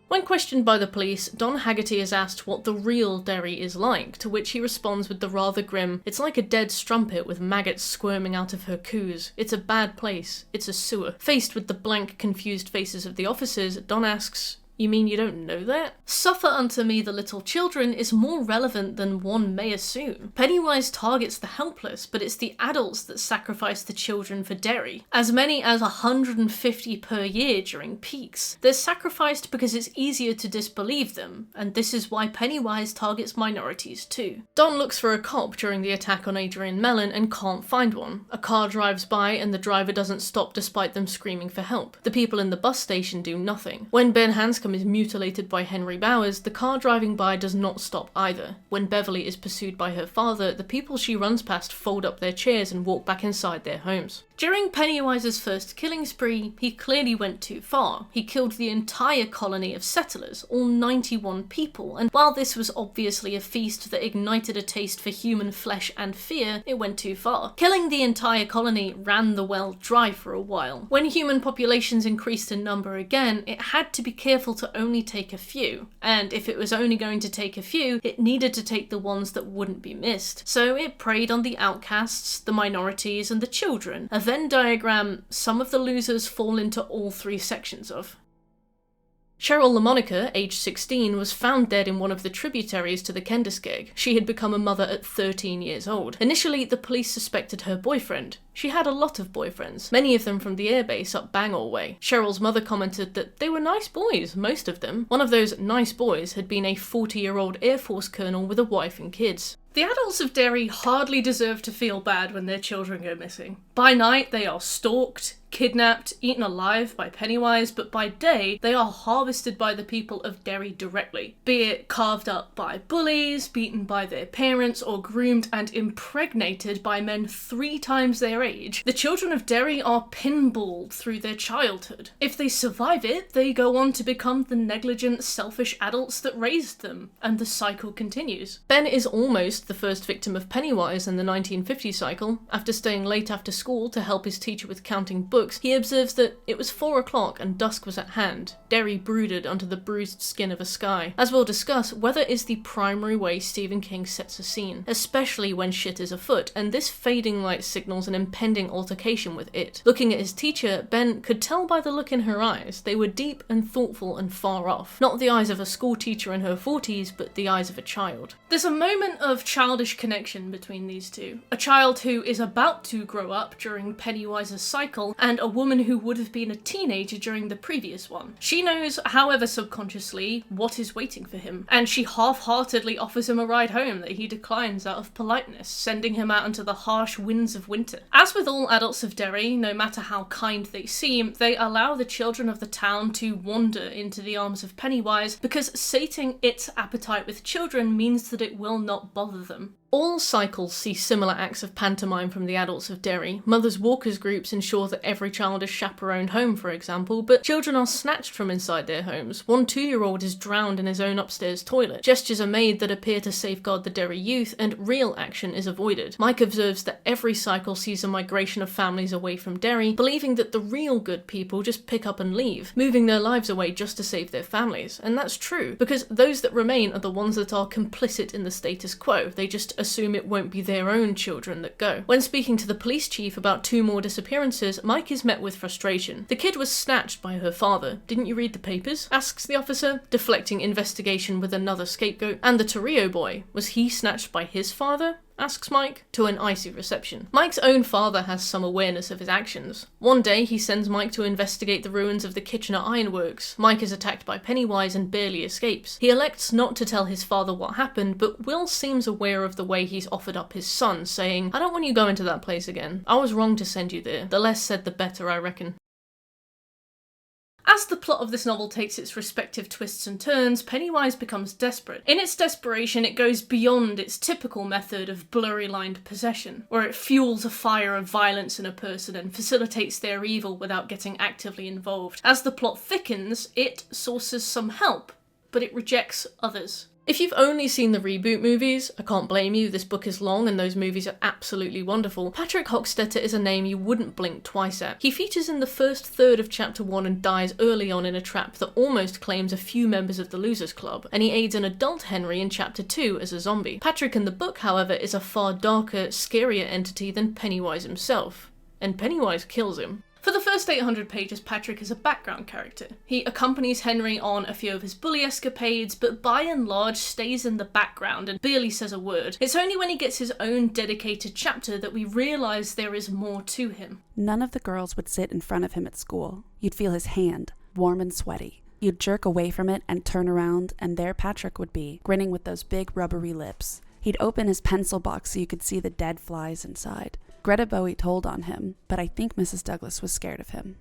When questioned by the police, Don Haggerty is asked what the real Derry is like, to which he responds with the rather grim, "It's like a dead strumpet with maggots squirming out of her coos. It's a bad place. It's a sewer." Faced with the blank, confused faces of the officers, Don asks, "You mean you don't know that?" "Suffer unto me the little children" is more relevant than one may assume. Pennywise targets the helpless, but it's the adults that sacrifice the children for Derry. As many as 150 per year during peaks. They're sacrificed because it's easier to disbelieve them, and this is why Pennywise targets minorities too. Don looks for a cop during the attack on Adrian Mellon and can't find one. A car drives by and the driver doesn't stop despite them screaming for help. The people in the bus station do nothing. When Ben Hanscom is mutilated by Henry Bowers, the car driving by does not stop either. When Beverley is pursued by her father, the people she runs past fold up their chairs and walk back inside their homes. During Pennywise's first killing spree, he clearly went too far. He killed the entire colony of settlers, all 91 people, and while this was obviously a feast that ignited a taste for human flesh and fear, it went too far. Killing the entire colony ran the well dry for a while. When human populations increased in number again, it had to be careful to only take a few, and if it was only going to take a few, it needed to take the ones that wouldn't be missed. So it preyed on the outcasts, the minorities, and the children, a Venn diagram some of the losers fall into all three sections of. Cheryl LaMonica, aged 16, was found dead in one of the tributaries to the Kendiskeg. She had become a mother at 13 years old. Initially, the police suspected her boyfriend. She had a lot of boyfriends, many of them from the airbase up Bangor way. Cheryl's mother commented that they were nice boys, most of them. One of those nice boys had been a 40-year-old Air Force colonel with a wife and kids. The adults of Derry hardly deserve to feel bad when their children go missing. By night, they are stalked, kidnapped, eaten alive by Pennywise, but by day, they are harvested by the people of Derry directly, be it carved up by bullies, beaten by their parents, or groomed and impregnated by men 3 times their age. The children of Derry are pinballed through their childhood. If they survive it, they go on to become the negligent, selfish adults that raised them, and the cycle continues. Ben is almost the first victim of Pennywise in the 1950 cycle. After staying late after school to help his teacher with counting books, he observes that it was 4 o'clock and dusk was at hand. Derry brooded under the bruised skin of a sky. As we'll discuss, weather is the primary way Stephen King sets a scene, especially when shit is afoot, and this fading light signals an impending altercation with it. Looking at his teacher, Ben could tell by the look in her eyes. They were deep and thoughtful and far off. Not the eyes of a school teacher in her 40s, but the eyes of a child. There's a moment of childish connection between these two. A child who is about to grow up during Pennywise's cycle, and a woman who would have been a teenager during the previous one. She knows, however subconsciously, what is waiting for him, and she half-heartedly offers him a ride home that he declines out of politeness, sending him out into the harsh winds of winter. As with all adults of Derry, no matter how kind they seem, they allow the children of the town to wander into the arms of Pennywise because sating its appetite with children means that it will not bother them. All cycles see similar acts of pantomime from the adults of Derry. Mothers' walkers groups ensure that every child is chaperoned home, for example, but children are snatched from inside their homes. One 2-year-old is drowned in his own upstairs toilet. Gestures are made that appear to safeguard the Derry youth, and real action is avoided. Mike observes that every cycle sees a migration of families away from Derry, believing that the real good people just pick up and leave, moving their lives away just to save their families. And that's true, because those that remain are the ones that are complicit in the status quo. They just assume it won't be their own children that go. When speaking to the police chief about 2 more disappearances, Mike is met with frustration. The kid was snatched by her father. Didn't you read the papers? Asks the officer, deflecting investigation with another scapegoat. And the Torrio boy, was he snatched by his father? asks Mike, to an icy reception. Mike's own father has some awareness of his actions. One day, he sends Mike to investigate the ruins of the Kitchener Ironworks. Mike is attacked by Pennywise and barely escapes. He elects not to tell his father what happened, but Will seems aware of the way he's offered up his son, saying, "I don't want you going to that place again. I was wrong to send you there. The less said, the better, I reckon." As the plot of this novel takes its respective twists and turns, Pennywise becomes desperate. In its desperation, it goes beyond its typical method of blurry-lined possession, where it fuels a fire of violence in a person and facilitates their evil without getting actively involved. As the plot thickens, it sources some help, but it rejects others. If you've only seen the reboot movies, I can't blame you, this book is long and those movies are absolutely wonderful. Patrick Hockstetter is a name you wouldn't blink twice at. He features in the first third of chapter 1 and dies early on in a trap that almost claims a few members of the Losers Club, and he aids an adult Henry in chapter 2 as a zombie. Patrick in the book, however, is a far darker, scarier entity than Pennywise himself, and Pennywise kills him. For the first 800 pages, Patrick is a background character. He accompanies Henry on a few of his bully escapades, but by and large stays in the background and barely says a word. It's only when he gets his own dedicated chapter that we realise there is more to him. None of the girls would sit in front of him at school. You'd feel his hand, warm and sweaty. You'd jerk away from it and turn around, and there Patrick would be, grinning with those big rubbery lips. He'd open his pencil box so you could see the dead flies inside. Greta Bowie told on him, but I think Mrs. Douglas was scared of him.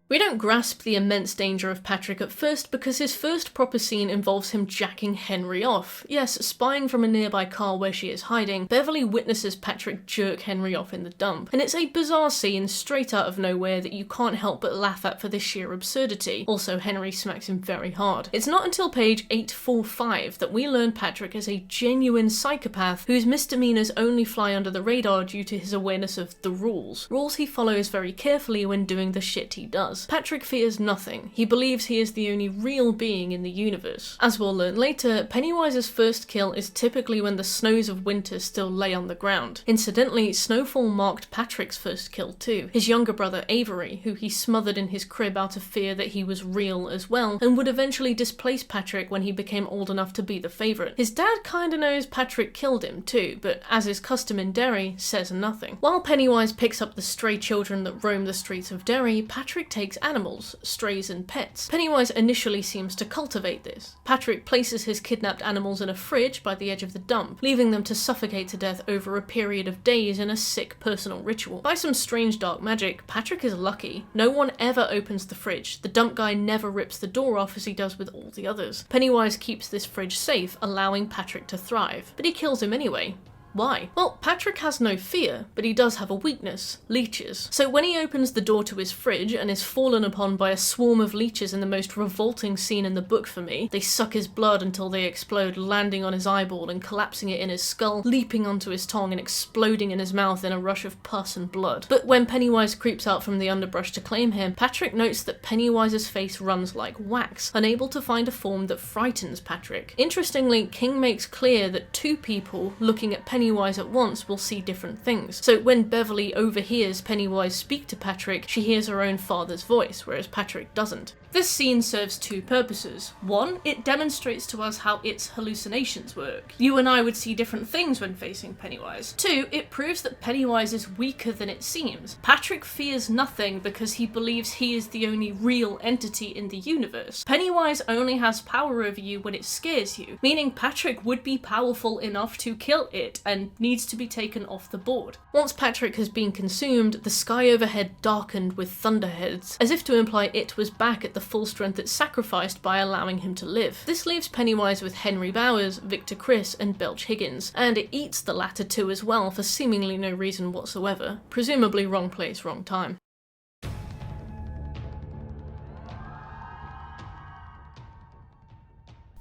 We don't grasp the immense danger of Patrick at first because his first proper scene involves him jacking Henry off. Yes, spying from a nearby car where she is hiding, Beverley witnesses Patrick jerk Henry off in the dump. And it's a bizarre scene straight out of nowhere that you can't help but laugh at for the sheer absurdity. Also, Henry smacks him very hard. It's not until page 845 that we learn Patrick is a genuine psychopath whose misdemeanors only fly under the radar due to his awareness of the rules. Rules he follows very carefully when doing the shit he does. Patrick fears nothing. He believes he is the only real being in the universe. As we'll learn later, Pennywise's first kill is typically when the snows of winter still lay on the ground. Incidentally, snowfall marked Patrick's first kill too. His younger brother Avery, who he smothered in his crib out of fear that he was real as well, and would eventually displace Patrick when he became old enough to be the favourite. His dad kinda knows Patrick killed him too, but as is custom in Derry, says nothing. While Pennywise picks up the stray children that roam the streets of Derry, Patrick takes animals, strays and pets. Pennywise initially seems to cultivate this. Patrick places his kidnapped animals in a fridge by the edge of the dump, leaving them to suffocate to death over a period of days in a sick personal ritual. By some strange dark magic, Patrick is lucky. No one ever opens the fridge. The dump guy never rips the door off as he does with all the others. Pennywise keeps this fridge safe, allowing Patrick to thrive. But he kills him anyway. Why? Well, Patrick has no fear, but he does have a weakness: leeches. So when he opens the door to his fridge and is fallen upon by a swarm of leeches in the most revolting scene in the book for me, they suck his blood until they explode, landing on his eyeball and collapsing it in his skull, leaping onto his tongue and exploding in his mouth in a rush of pus and blood. But when Pennywise creeps out from the underbrush to claim him, Patrick notes that Pennywise's face runs like wax, unable to find a form that frightens Patrick. Interestingly, King makes clear that two people looking at Pennywise at once will see different things. So when Beverley overhears Pennywise speak to Patrick, she hears her own father's voice, whereas Patrick doesn't. This scene serves two purposes. One, it demonstrates to us how its hallucinations work. You and I would see different things when facing Pennywise. Two, it proves that Pennywise is weaker than it seems. Patrick fears nothing because he believes he is the only real entity in the universe. Pennywise only has power over you when it scares you, meaning Patrick would be powerful enough to kill it and needs to be taken off the board. Once Patrick has been consumed, the sky overhead darkened with thunderheads, as if to imply it was back at the full strength it sacrificed by allowing him to live. This leaves Pennywise with Henry Bowers, Victor Criss, and Belch Higgins, and it eats the latter two as well for seemingly no reason whatsoever. Presumably wrong place, wrong time.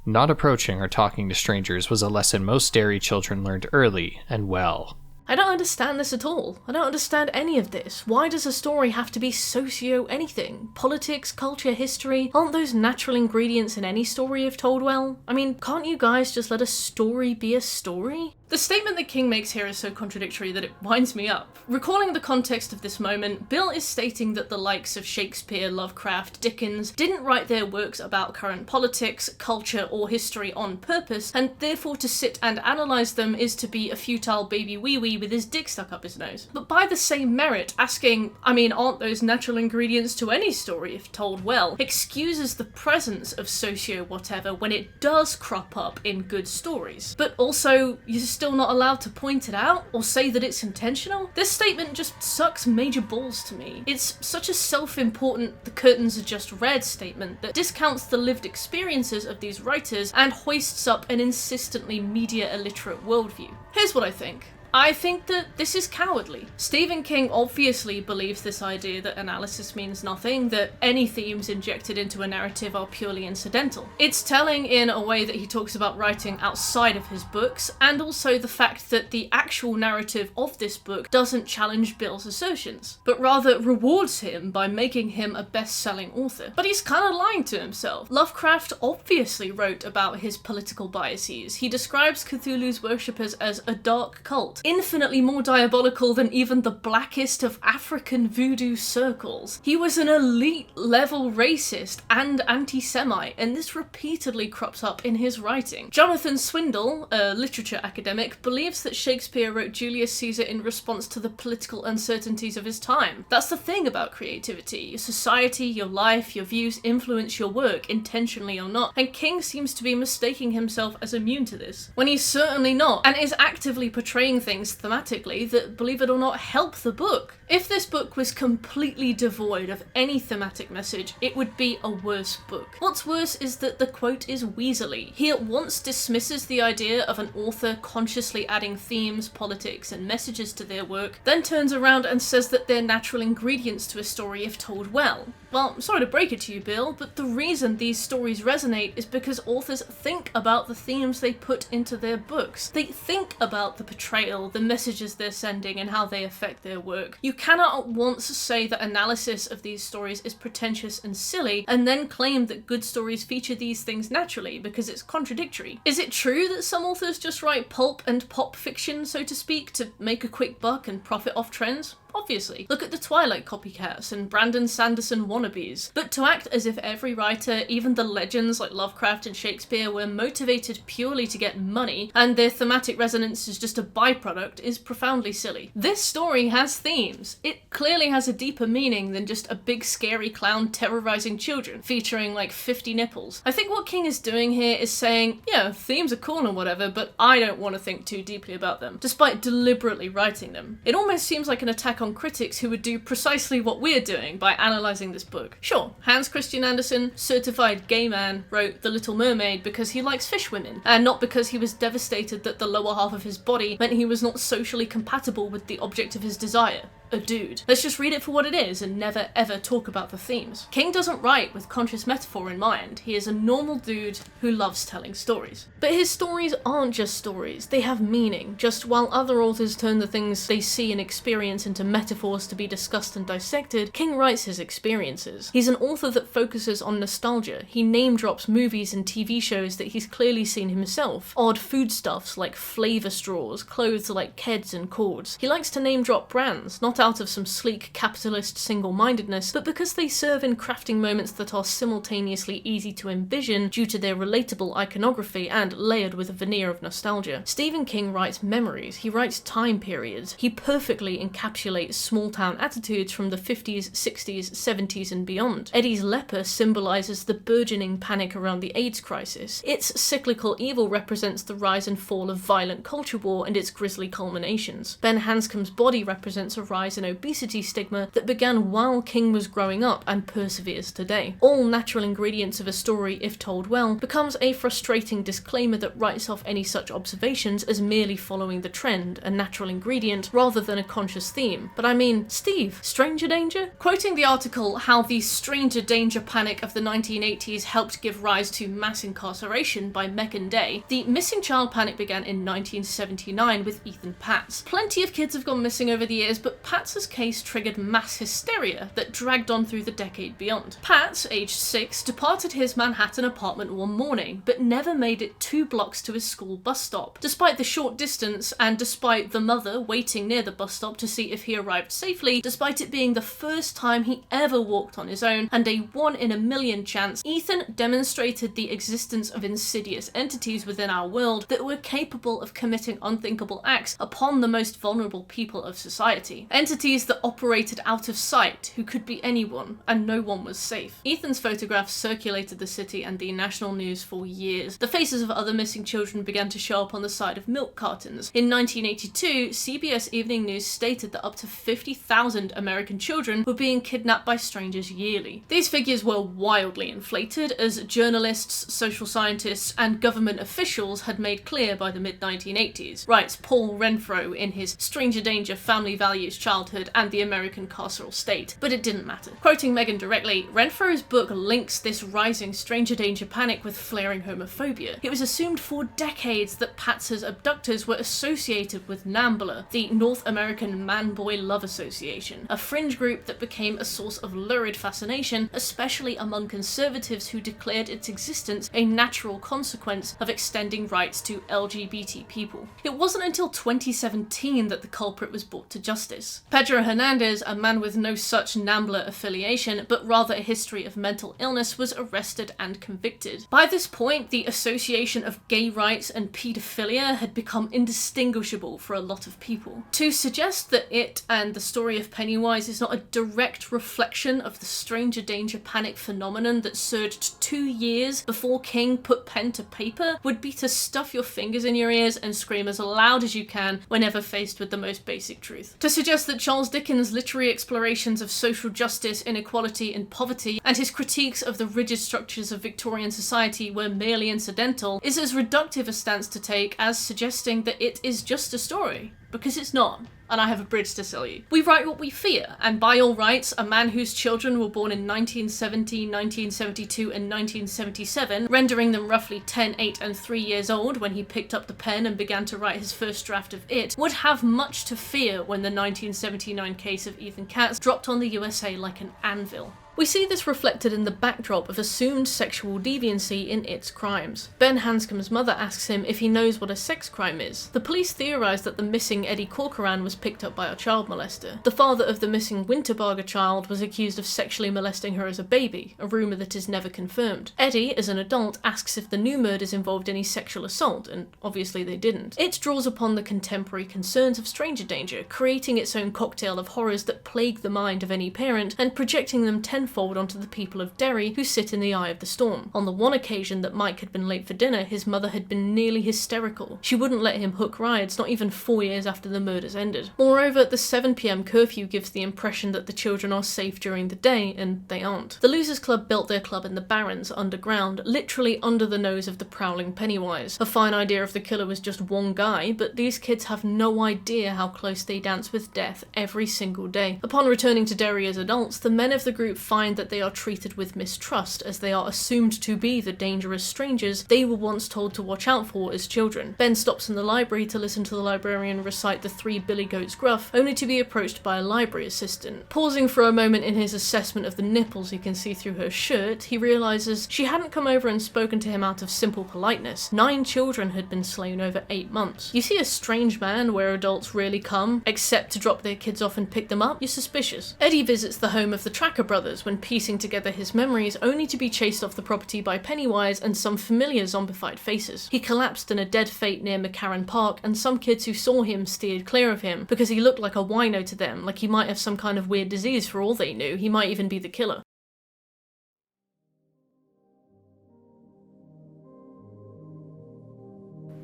Not approaching or talking to strangers was a lesson most Derry children learned early and well. I don't understand this at all. I don't understand any of this. Why does a story have to be socio-anything? Politics, culture, history? Aren't those natural ingredients in any story if told well? I mean, can't you guys just let a story be a story? The statement that King makes here is so contradictory that it winds me up. Recalling the context of this moment, Bill is stating that the likes of Shakespeare, Lovecraft, Dickens didn't write their works about current politics, culture, or history on purpose, and therefore to sit and analyse them is to be a futile baby wee-wee with his dick stuck up his nose. But by the same merit, asking, aren't those natural ingredients to any story if told well, excuses the presence of socio-whatever when it does crop up in good stories. But also, you're still not allowed to point it out or say that it's intentional? This statement just sucks major balls to me. It's such a self-important the curtains are just red statement that discounts the lived experiences of these writers and hoists up an insistently media illiterate worldview. Here's what I think. I think that this is cowardly. Stephen King obviously believes this idea that analysis means nothing, that any themes injected into a narrative are purely incidental. It's telling in a way that he talks about writing outside of his books, and also the fact that the actual narrative of this book doesn't challenge Bill's assertions, but rather rewards him by making him a best-selling author. But he's kind of lying to himself. Lovecraft obviously wrote about his political biases. He describes Cthulhu's worshippers as a dark cult, infinitely more diabolical than even the blackest of African voodoo circles. He was an elite-level racist and anti-Semite, and this repeatedly crops up in his writing. Jonathan Swindle, a literature academic, believes that Shakespeare wrote Julius Caesar in response to the political uncertainties of his time. That's the thing about creativity. Your society, your life, your views influence your work, intentionally or not, and King seems to be mistaking himself as immune to this, when he's certainly not, and is actively portraying things thematically that, believe it or not, help the book. If this book was completely devoid of any thematic message, it would be a worse book. What's worse is that the quote is weaselly. He at once dismisses the idea of an author consciously adding themes, politics, and messages to their work, then turns around and says that they're natural ingredients to a story if told well. Well, I'm sorry to break it to you, Bill, but the reason these stories resonate is because authors think about the themes they put into their books. They think about the portrayal, the messages they're sending, and how they affect their work. You cannot at once say that analysis of these stories is pretentious and silly, and then claim that good stories feature these things naturally, because it's contradictory. Is it true that some authors just write pulp and pop fiction, so to speak, to make a quick buck and profit off trends? Obviously. Look at the Twilight copycats and Brandon Sanderson wannabes. But to act as if every writer, even the legends like Lovecraft and Shakespeare, were motivated purely to get money, and their thematic resonance is just a byproduct, is profoundly silly. This story has themes. It clearly has a deeper meaning than just a big scary clown terrorizing children, featuring like 50 nipples. I think what King is doing here is saying, yeah, themes are cool and whatever, but I don't want to think too deeply about them, despite deliberately writing them. It almost seems like an attack on critics who would do precisely what we're doing by analysing this book. Sure, Hans Christian Andersen, certified gay man, wrote The Little Mermaid because he likes fish women, and not because he was devastated that the lower half of his body meant he was not socially compatible with the object of his desire. A dude. Let's just read it for what it is and never ever talk about the themes. King doesn't write with conscious metaphor in mind. He is a normal dude who loves telling stories. But his stories aren't just stories, they have meaning. Just while other authors turn the things they see and experience into metaphors to be discussed and dissected, King writes his experiences. He's an author that focuses on nostalgia. He name drops movies and TV shows that he's clearly seen himself. Odd foodstuffs like flavor straws, clothes like Keds and cords. He likes to name drop brands, not out of some sleek capitalist single-mindedness, but because they serve in crafting moments that are simultaneously easy to envision due to their relatable iconography and layered with a veneer of nostalgia. Stephen King writes memories, he writes time periods, he perfectly encapsulates small-town attitudes from the 50s, 60s, 70s and beyond. Eddie's leper symbolises the burgeoning panic around the AIDS crisis. Its cyclical evil represents the rise and fall of violent culture war and its grisly culminations. Ben Hanscom's body represents a rise in obesity stigma that began while King was growing up and perseveres today. All natural ingredients of a story, if told well, becomes a frustrating disclaimer that writes off any such observations as merely following the trend, a natural ingredient, rather than a conscious theme. But I mean, Steve, stranger danger? Quoting the article, How the Stranger Danger Panic of the 1980s Helped Give Rise to Mass Incarceration by Megan Day, the missing child panic began in 1979 with Ethan Patz. Plenty of kids have gone missing over the years, but Pat's case triggered mass hysteria that dragged on through the decade beyond. Pat, aged 6, departed his Manhattan apartment one morning, but never made it 2 blocks to his school bus stop. Despite the short distance, and despite the mother waiting near the bus stop to see if he arrived safely, despite it being the first time he ever walked on his own, and a 1 in a million chance, Ethan demonstrated the existence of insidious entities within our world that were capable of committing unthinkable acts upon the most vulnerable people of society. Entities that operated out of sight, who could be anyone, and no one was safe. Ethan's photographs circulated the city and the national news for years. The faces of other missing children began to show up on the side of milk cartons. In 1982, CBS Evening News stated that up to 50,000 American children were being kidnapped by strangers yearly. These figures were wildly inflated, as journalists, social scientists, and government officials had made clear by the mid-1980s, writes Paul Renfro in his Stranger Danger, Family Values, Childhood, and the American Carceral State. But it didn't matter. Quoting Megan directly, Renfro's book links this rising stranger danger panic with flaring homophobia. It was assumed for decades that Pat's abductors were associated with NAMBLA, the North American Man-Boy Love Association, a fringe group that became a source of lurid fascination, especially among conservatives who declared its existence a natural consequence of extending rights to LGBT people. It wasn't until 2017 that the culprit was brought to justice. Pedro Hernandez, a man with no such NAMBLA affiliation, but rather a history of mental illness, was arrested and convicted. By this point, the association of gay rights and paedophilia had become indistinguishable for a lot of people. To suggest that it and the story of Pennywise is not a direct reflection of the stranger danger panic phenomenon that surged 2 years before King put pen to paper would be to stuff your fingers in your ears and scream as loud as you can whenever faced with the most basic truth. To suggest that Charles Dickens' literary explorations of social justice, inequality, and poverty, and his critiques of the rigid structures of Victorian society were merely incidental is as reductive a stance to take as suggesting that it is just a story, because it's not. And I have a bridge to sell you. We write what we fear, and by all rights, a man whose children were born in 1970, 1972, and 1977, rendering them roughly 10, 8, and 3 years old when he picked up the pen and began to write his first draft of It, would have much to fear when the 1979 case of Ethan Katz dropped on the USA like an anvil. We see this reflected in the backdrop of assumed sexual deviancy in It's crimes. Ben Hanscom's mother asks him if he knows what a sex crime is. The police theorise that the missing Eddie Corcoran was picked up by a child molester. The father of the missing Winterbarger child was accused of sexually molesting her as a baby, a rumour that is never confirmed. Eddie, as an adult, asks if the new murders involved any sexual assault, and obviously they didn't. It draws upon the contemporary concerns of stranger danger, creating its own cocktail of horrors that plague the mind of any parent, and projecting them tenfold onto the people of Derry who sit in the eye of the storm. On the one occasion that Mike had been late for dinner, his mother had been nearly hysterical. She wouldn't let him hook rides, not even 4 years after the murders ended. Moreover, the 7 PM curfew gives the impression that the children are safe during the day, and they aren't. The Losers Club built their club in the Barrens, underground, literally under the nose of the prowling Pennywise. A fine idea if the killer was just one guy, but these kids have no idea how close they dance with death every single day. Upon returning to Derry as adults, the men of the group find that they are treated with mistrust, as they are assumed to be the dangerous strangers they were once told to watch out for as children. Ben stops in the library to listen to the librarian recite the 3 billy goats gruff, only to be approached by a library assistant. Pausing for a moment in his assessment of the nipples he can see through her shirt, he realises she hadn't come over and spoken to him out of simple politeness. 9 children had been slain over 8 months. You see a strange man where adults rarely come, except to drop their kids off and pick them up, you're suspicious. Eddie visits the home of the Tracker brothers when piecing together his memories, only to be chased off the property by Pennywise and some familiar zombified faces. He collapsed in a dead fate near McCarran Park, and some kids who saw him steered clear of him because he looked like a wino to them, like he might have some kind of weird disease for all they knew. He might even be the killer.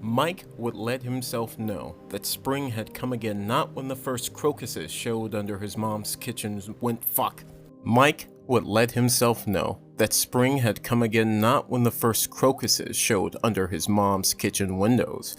Mike would let himself know that spring had come again, not when the first crocuses showed under his mom's kitchen Mike would let himself know that spring had come again, not when the first crocuses showed under his mom's kitchen windows,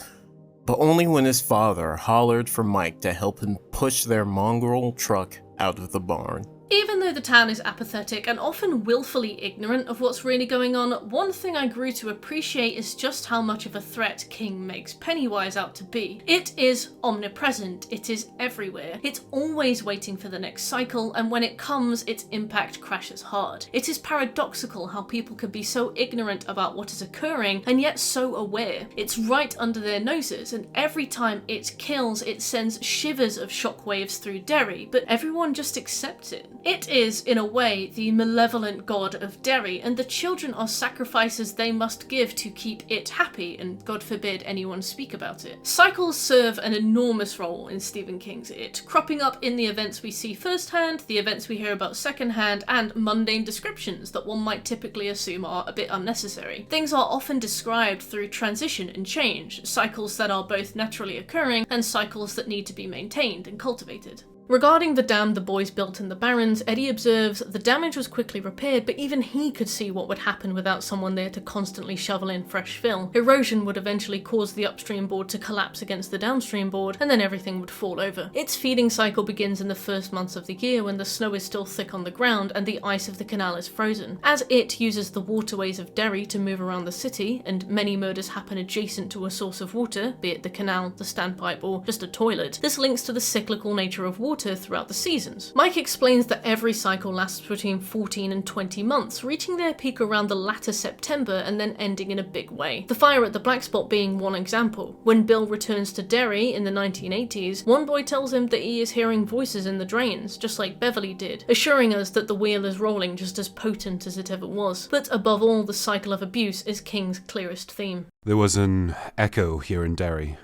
but only when his father hollered for Mike to help him push their mongrel truck out of the barn. Even though though the town is apathetic and often willfully ignorant of what's really going on, one thing I grew to appreciate is just how much of a threat King makes Pennywise out to be. It is omnipresent, it is everywhere, it's always waiting for the next cycle, and when it comes, its impact crashes hard. It is paradoxical how people can be so ignorant about what is occurring and yet so aware. It's right under their noses, and every time it kills, it sends shivers of shockwaves through Derry, but everyone just accepts it. It is, in a way, the malevolent god of Derry, and the children are sacrifices they must give to keep it happy, and God forbid anyone speak about it. Cycles serve an enormous role in Stephen King's It, cropping up in the events we see firsthand, the events we hear about secondhand, and mundane descriptions that one might typically assume are a bit unnecessary. Things are often described through transition and change, cycles that are both naturally occurring and cycles that need to be maintained and cultivated. Regarding the dam the boys built in the Barrens, Eddie observes the damage was quickly repaired, but even he could see what would happen without someone there to constantly shovel in fresh fill. Erosion would eventually cause the upstream board to collapse against the downstream board, and then everything would fall over. Its feeding cycle begins in the first months of the year when the snow is still thick on the ground and the ice of the canal is frozen. As it uses the waterways of Derry to move around the city, and many murders happen adjacent to a source of water, be it the canal, the standpipe, or just a toilet, this links to the cyclical nature of water throughout the seasons. Mike explains that every cycle lasts between 14 and 20 months, reaching their peak around the latter September and then ending in a big way. The fire at the Black Spot being one example. When Bill returns to Derry in the 1980s, one boy tells him that he is hearing voices in the drains, just like Beverley did, assuring us that the wheel is rolling just as potent as it ever was. But above all, the cycle of abuse is King's clearest theme. There was an echo here in Derry,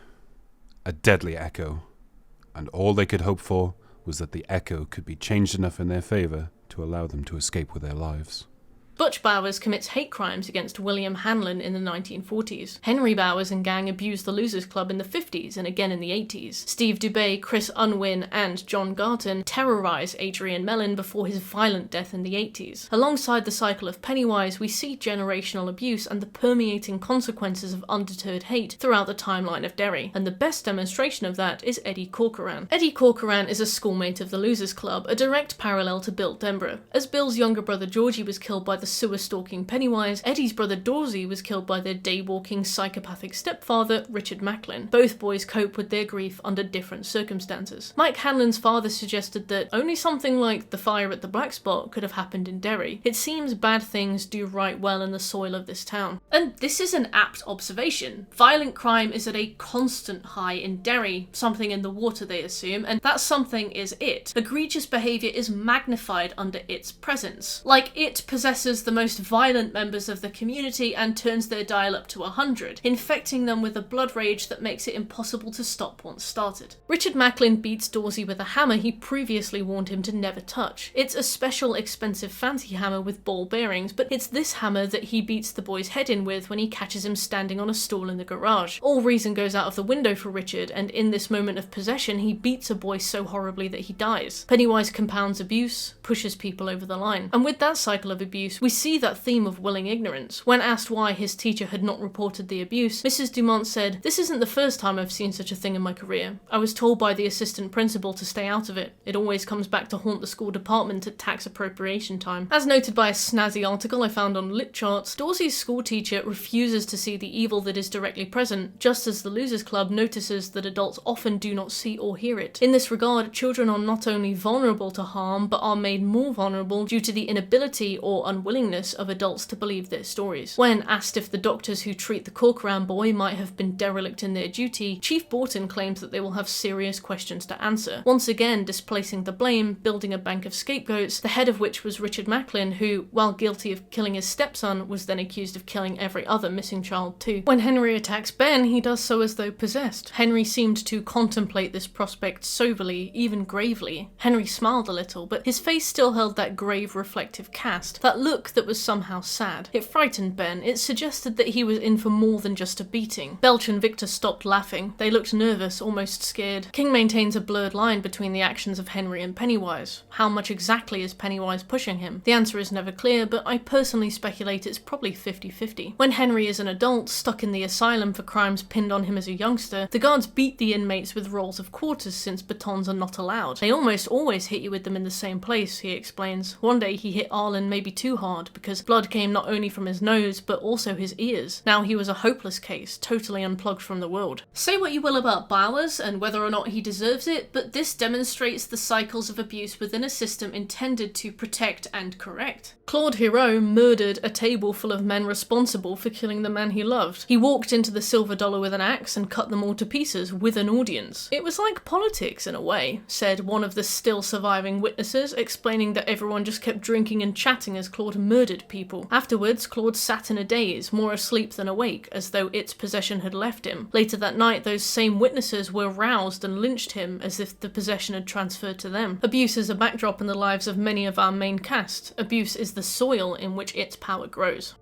a deadly echo, and all they could hope for was that the echo could be changed enough in their favour to allow them to escape with their lives. Butch Bowers commits hate crimes against William Hanlon in the 1940s. Henry Bowers and gang abused the Losers Club in the 50s and again in the 80s. Steve Dubé, Chris Unwin, and John Garton terrorised Adrian Mellon before his violent death in the 80s. Alongside the cycle of Pennywise, we see generational abuse and the permeating consequences of undeterred hate throughout the timeline of Derry, and the best demonstration of that is Eddie Corcoran. Eddie Corcoran is a schoolmate of the Losers Club, a direct parallel to Bill Denbrough. As Bill's younger brother Georgie was killed by the sewer-stalking Pennywise, Eddie's brother Dorsey was killed by their day-walking psychopathic stepfather, Richard Macklin. Both boys cope with their grief under different circumstances. Mike Hanlon's father suggested that only something like the fire at the Black Spot could have happened in Derry. It seems bad things do right well in the soil of this town. And this is an apt observation. Violent crime is at a constant high in Derry, something in the water they assume, and that something is it. Egregious behaviour is magnified under its presence. Like it possesses the most violent members of the community and turns their dial up to 100, infecting them with a blood rage that makes it impossible to stop once started. Richard Macklin beats Dorsey with a hammer he previously warned him to never touch. It's a special expensive fancy hammer with ball bearings, but it's this hammer that he beats the boy's head in with when he catches him standing on a stool in the garage. All reason goes out of the window for Richard, and in this moment of possession he beats a boy so horribly that he dies. Pennywise compounds abuse, pushes people over the line, and with that cycle of abuse we see that theme of willing ignorance. When asked why his teacher had not reported the abuse, Mrs. Dumont said, "This isn't the first time I've seen such a thing in my career. I was told by the assistant principal to stay out of it. It always comes back to haunt the school department at tax appropriation time." As noted by a snazzy article I found on Lit Charts, Dorsey's school teacher refuses to see the evil that is directly present, just as the Losers Club notices that adults often do not see or hear it. In this regard, children are not only vulnerable to harm, but are made more vulnerable due to the inability or unwillingness of adults to believe their stories. When asked if the doctors who treat the Corcoran boy might have been derelict in their duty, Chief Borton claims that they will have serious questions to answer, once again displacing the blame, building a bank of scapegoats, the head of which was Richard Macklin, who, while guilty of killing his stepson, was then accused of killing every other missing child too. When Henry attacks Ben, he does so as though possessed. Henry seemed to contemplate this prospect soberly, even gravely. Henry smiled a little, but his face still held that grave, reflective cast. That look look that was somehow sad. It frightened Ben. It suggested that he was in for more than just a beating. Belch and Victor stopped laughing. They looked nervous, almost scared. King maintains a blurred line between the actions of Henry and Pennywise. How much exactly is Pennywise pushing him? The answer is never clear, but I personally speculate it's probably 50-50. When Henry is an adult, stuck in the asylum for crimes pinned on him as a youngster, the guards beat the inmates with rolls of quarters since batons are not allowed. They almost always hit you with them in the same place, he explains. One day he hit Arlen maybe too hard because blood came not only from his nose but also his ears. Now he was a hopeless case, totally unplugged from the world. Say what you will about Bowers and whether or not he deserves it, but this demonstrates the cycles of abuse within a system intended to protect and correct. Claude Hero murdered a table full of men responsible for killing the man he loved. He walked into the Silver Dollar with an axe and cut them all to pieces with an audience. It was like politics in a way, said one of the still surviving witnesses, explaining that everyone just kept drinking and chatting as Claude murdered people. Afterwards, Claude sat in a daze, more asleep than awake, as though its possession had left him. Later that night, those same witnesses were roused and lynched him as if the possession had transferred to them. Abuse is a backdrop in the lives of many of our main cast. Abuse is the soil in which its power grows.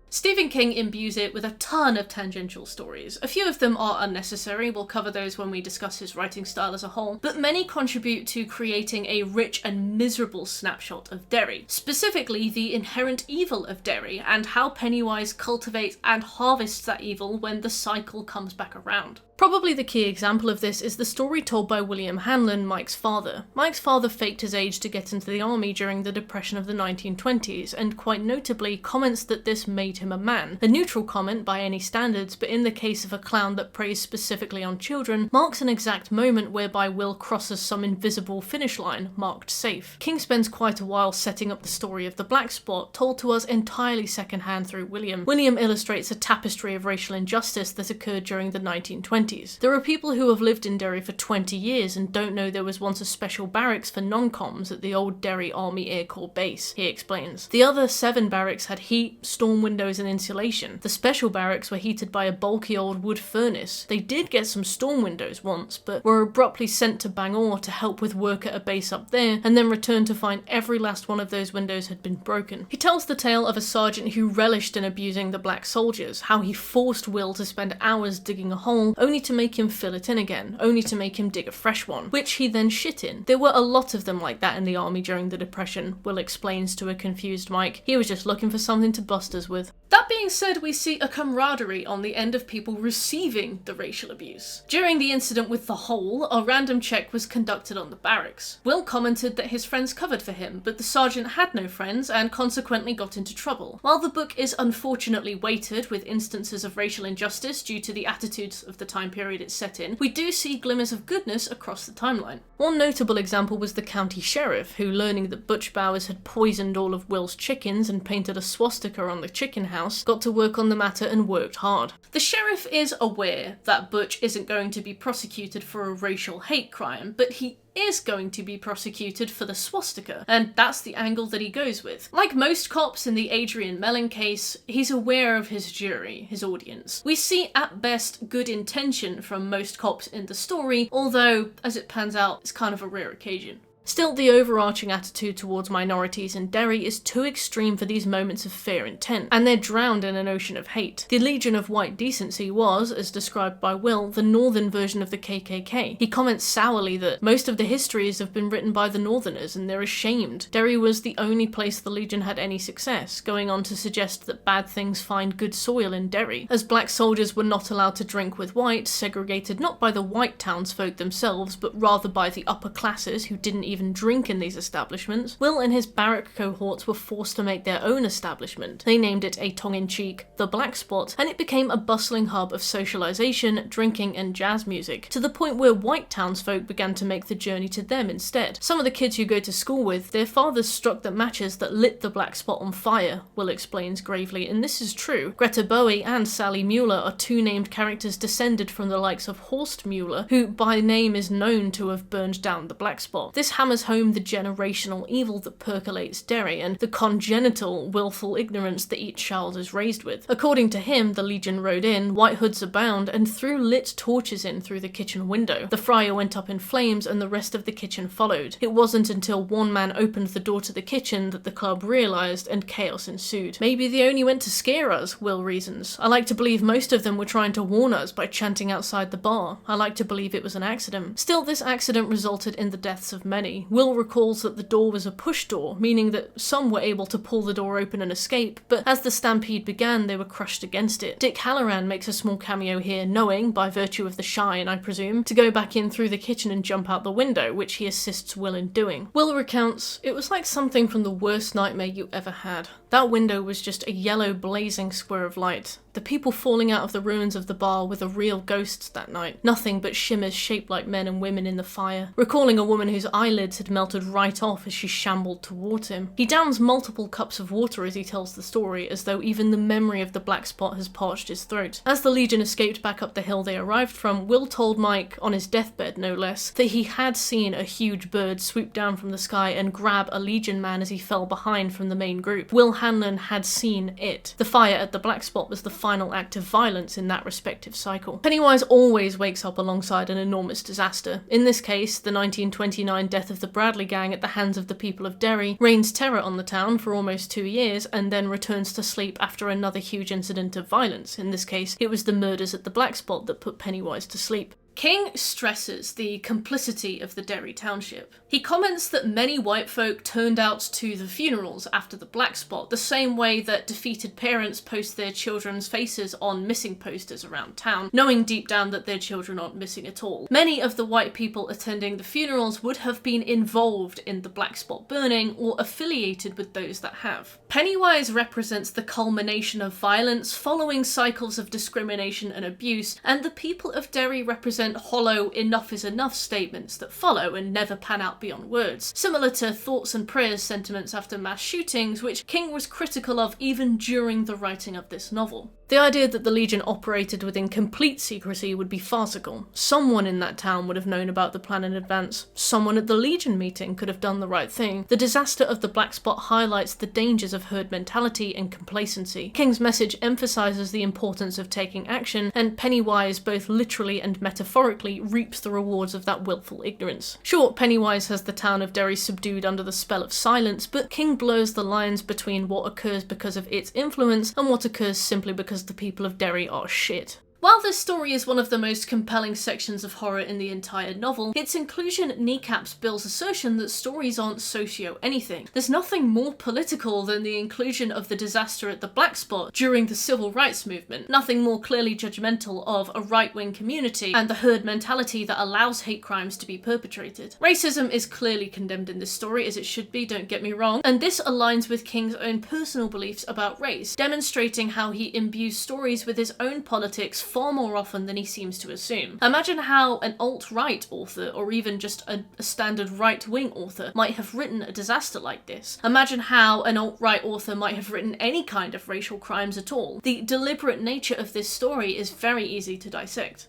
Stephen King imbues it with a ton of tangential stories. A few of them are unnecessary, we'll cover those when we discuss his writing style as a whole, but many contribute to creating a rich and miserable snapshot of Derry, specifically the inherent evil of Derry and how Pennywise cultivates and harvests that evil when the cycle comes back around. Probably the key example of this is the story told by William Hanlon, Mike's father. Mike's father faked his age to get into the army during the Depression of the 1920s, and quite notably comments that this made him a man. A neutral comment by any standards, but in the case of a clown that preys specifically on children, marks an exact moment whereby Will crosses some invisible finish line, marked safe. King spends quite a while setting up the story of the black spot, told to us entirely secondhand through William. William illustrates a tapestry of racial injustice that occurred during the 1920s. There are people who have lived in Derry for 20 years and don't know there was once a special barracks for non-coms at the old Derry Army Air Corps base, he explains. The other 7 barracks had heat, storm windows and insulation. The special barracks were heated by a bulky old wood furnace. They did get some storm windows once, but were abruptly sent to Bangor to help with work at a base up there, and then returned to find every last one of those windows had been broken. He tells the tale of a sergeant who relished in abusing the black soldiers, how he forced Will to spend hours digging a hole, only to make him fill it in again, only to make him dig a fresh one, which he then shit in. There were a lot of them like that in the army during the Depression, Will explains to a confused Mike. He was just looking for something to bust us with. That being said, we see a camaraderie on the end of people receiving the racial abuse. During the incident with the hole, a random check was conducted on the barracks. Will commented that his friends covered for him, but the sergeant had no friends and consequently got into trouble. While the book is unfortunately weighted with instances of racial injustice due to the attitudes of the time period it's set in, we do see glimmers of goodness across the timeline. One notable example was the county sheriff, who, learning that Butch Bowers had poisoned all of Will's chickens and painted a swastika on the chicken house, got to work on the matter and worked hard. The sheriff is aware that Butch isn't going to be prosecuted for a racial hate crime, but he is going to be prosecuted for the swastika, and that's the angle that he goes with. Like most cops in the Adrian Mellon case, he's aware of his jury, his audience. We see at best good intention from most cops in the story, although, as it pans out, it's kind of a rare occasion. Still, the overarching attitude towards minorities in Derry is too extreme for these moments of fair intent, and they're drowned in an ocean of hate. The Legion of White Decency was, as described by Will, the northern version of the KKK. He comments sourly that most of the histories have been written by the northerners and they're ashamed. Derry was the only place the Legion had any success, going on to suggest that bad things find good soil in Derry, as black soldiers were not allowed to drink with whites, segregated not by the white townsfolk themselves, but rather by the upper classes who didn't even drink in these establishments. Will and his barrack cohorts were forced to make their own establishment. They named it a tongue-in-cheek The Black Spot, and it became a bustling hub of socialization, drinking and jazz music, to the point where white townsfolk began to make the journey to them instead. Some of the kids you go to school with, their fathers struck the matches that lit the Black Spot on fire, Will explains gravely, and this is true. Greta Bowie and Sally Mueller are 2 named characters descended from the likes of Horst Mueller, who by name is known to have burned down the Black Spot. This hammers home the generational evil that percolates Derry and the congenital, willful ignorance that each child is raised with. According to him, the Legion rode in, white hoods abound, and threw lit torches in through the kitchen window. The fryer went up in flames and the rest of the kitchen followed. It wasn't until one man opened the door to the kitchen that the club realised, and chaos ensued. Maybe they only went to scare us, Will reasons. I like to believe most of them were trying to warn us by chanting outside the bar. I like to believe it was an accident. Still, this accident resulted in the deaths of many. Will recalls that the door was a push door, meaning that some were able to pull the door open and escape, but as the stampede began, they were crushed against it. Dick Halloran makes a small cameo here, knowing, by virtue of the shine, I presume, to go back in through the kitchen and jump out the window, which he assists Will in doing. Will recounts, "It was like something from the worst nightmare you ever had. That window was just a yellow blazing square of light. The people falling out of the ruins of the bar were the real ghosts that night. Nothing but shimmers shaped like men and women in the fire," recalling a woman whose eyelids had melted right off as she shambled towards him. He downs multiple cups of water as he tells the story, as though even the memory of the black spot has parched his throat. As the Legion escaped back up the hill they arrived from, Will told Mike, on his deathbed no less, that he had seen a huge bird swoop down from the sky and grab a Legion man as he fell behind from the main group. Will Hanlon had seen it. The fire at the black spot was the final act of violence in that respective cycle. Pennywise always wakes up alongside an enormous disaster. In this case, the 1929 death of the Bradley gang at the hands of the people of Derry rains terror on the town for almost 2 years and then returns to sleep after another huge incident of violence. In this case, it was the murders at the black spot that put Pennywise to sleep. King stresses the complicity of the Derry township. He comments that many white folk turned out to the funerals after the black spot, the same way that defeated parents post their children's faces on missing posters around town, knowing deep down that their children aren't missing at all. Many of the white people attending the funerals would have been involved in the black spot burning or affiliated with those that have. Pennywise represents the culmination of violence following cycles of discrimination and abuse, and the people of Derry represent hollow enough is enough statements that follow and never pan out beyond words, similar to thoughts and prayers sentiments after mass shootings, which King was critical of even during the writing of this novel. The idea that the Legion operated within complete secrecy would be farcical. Someone in that town would have known about the plan in advance. Someone at the Legion meeting could have done the right thing. The disaster of the black spot highlights the dangers of herd mentality and complacency. King's message emphasises the importance of taking action, and Pennywise, both literally and metaphorically, reaps the rewards of that willful ignorance. Sure, Pennywise has the town of Derry subdued under the spell of silence, but King blurs the lines between what occurs because of its influence and what occurs simply because the people of Derry are shit. While this story is one of the most compelling sections of horror in the entire novel, its inclusion kneecaps Bill's assertion that stories aren't socio-anything. There's nothing more political than the inclusion of the disaster at the black spot during the civil rights movement, nothing more clearly judgmental of a right-wing community and the herd mentality that allows hate crimes to be perpetrated. Racism is clearly condemned in this story, as it should be, don't get me wrong, and this aligns with King's own personal beliefs about race, demonstrating how he imbues stories with his own politics far more often than he seems to assume. Imagine how an alt-right author, or even just a standard right-wing author, might have written a disaster like this. Imagine how an alt-right author might have written any kind of racial crimes at all. The deliberate nature of this story is very easy to dissect.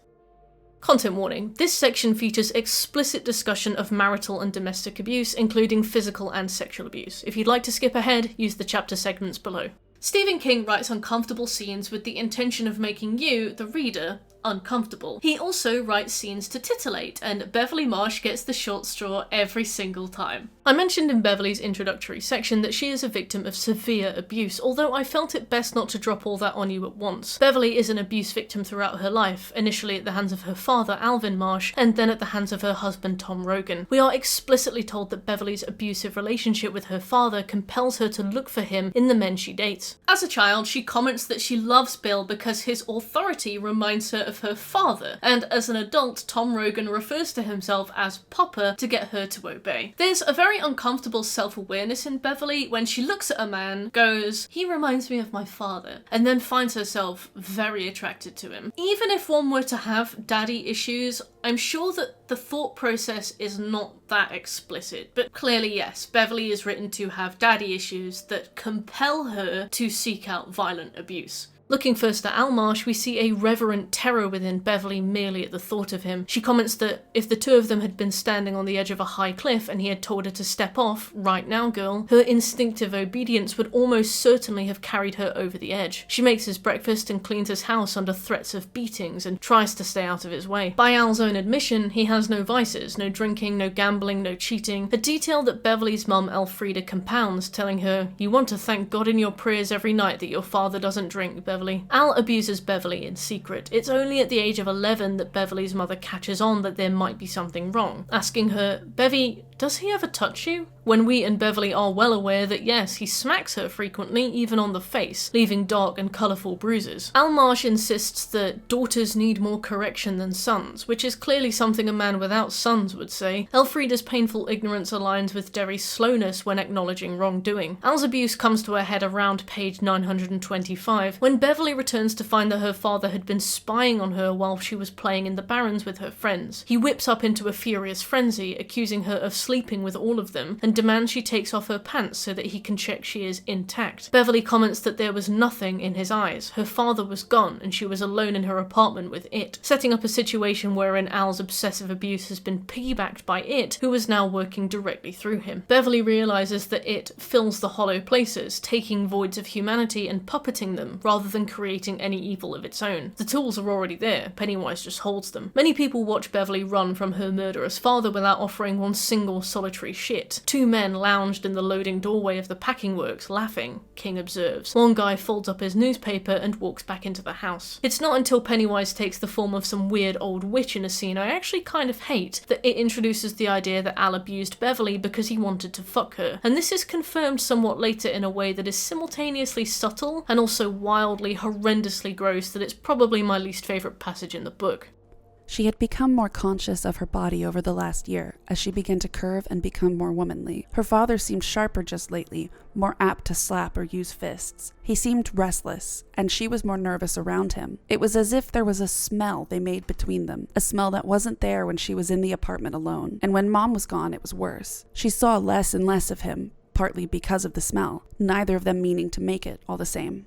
Content warning. This section features explicit discussion of marital and domestic abuse, including physical and sexual abuse. If you'd like to skip ahead, use the chapter segments below. Stephen King writes uncomfortable scenes with the intention of making you, the reader, uncomfortable. He also writes scenes to titillate, and Beverley Marsh gets the short straw every single time. I mentioned in Beverley's introductory section that she is a victim of severe abuse, although I felt it best not to drop all that on you at once. Beverley is an abuse victim throughout her life, initially at the hands of her father, Alvin Marsh, and then at the hands of her husband, Tom Rogan. We are explicitly told that Beverley's abusive relationship with her father compels her to look for him in the men she dates. As a child, she comments that she loves Bill because his authority reminds her of her father, and as an adult, Tom Rogan refers to himself as Papa to get her to obey. There's a very uncomfortable self-awareness in Beverley when she looks at a man, goes, "He reminds me of my father," and then finds herself very attracted to him. Even if one were to have daddy issues, I'm sure that the thought process is not that explicit, but clearly yes, Beverley is written to have daddy issues that compel her to seek out violent abuse. Looking first at Almarsh, we see a reverent terror within Beverley merely at the thought of him. She comments that if the two of them had been standing on the edge of a high cliff and he had told her to step off, right now girl, her instinctive obedience would almost certainly have carried her over the edge. She makes his breakfast and cleans his house under threats of beatings and tries to stay out of his way. By Al's own admission, he has no vices, no drinking, no gambling, no cheating, a detail that Beverley's mum Elfrida compounds, telling her, "You want to thank God in your prayers every night that your father doesn't drink, Beverley." Al abuses Beverley in secret. It's only at the age of 11 that Beverley's mother catches on that there might be something wrong, asking her, "Bevy, does he ever touch you?" When we and Beverley are well aware that yes, he smacks her frequently, even on the face, leaving dark and colourful bruises. Almarsh insists that daughters need more correction than sons, which is clearly something a man without sons would say. Elfrida's painful ignorance aligns with Derry's slowness when acknowledging wrongdoing. Al's abuse comes to a head around page 925, when Beverley returns to find that her father had been spying on her while she was playing in the Barrens with her friends. He whips up into a furious frenzy, accusing her of sleeping with all of them, and demands she takes off her pants so that he can check she is intact. Beverley comments that there was nothing in his eyes. Her father was gone, and she was alone in her apartment with It, setting up a situation wherein Al's obsessive abuse has been piggybacked by It, who is now working directly through him. Beverley realises that It fills the hollow places, taking voids of humanity and puppeting them, rather than creating any evil of its own. The tools are already there, Pennywise just holds them. Many people watch Beverley run from her murderous father without offering one single solitary shit. Two men lounged in the loading doorway of the packing works, laughing, King observes. One guy folds up his newspaper and walks back into the house. It's not until Pennywise takes the form of some weird old witch in a scene I actually kind of hate that it introduces the idea that Al abused Beverley because he wanted to fuck her, and this is confirmed somewhat later in a way that is simultaneously subtle and also wildly, horrendously gross that it's probably my least favourite passage in the book. She had become more conscious of her body over the last year, as she began to curve and become more womanly. Her father seemed sharper just lately, more apt to slap or use fists. He seemed restless, and she was more nervous around him. It was as if there was a smell they made between them, a smell that wasn't there when she was in the apartment alone, and when Mom was gone it was worse. She saw less and less of him, partly because of the smell, neither of them meaning to make it all the same.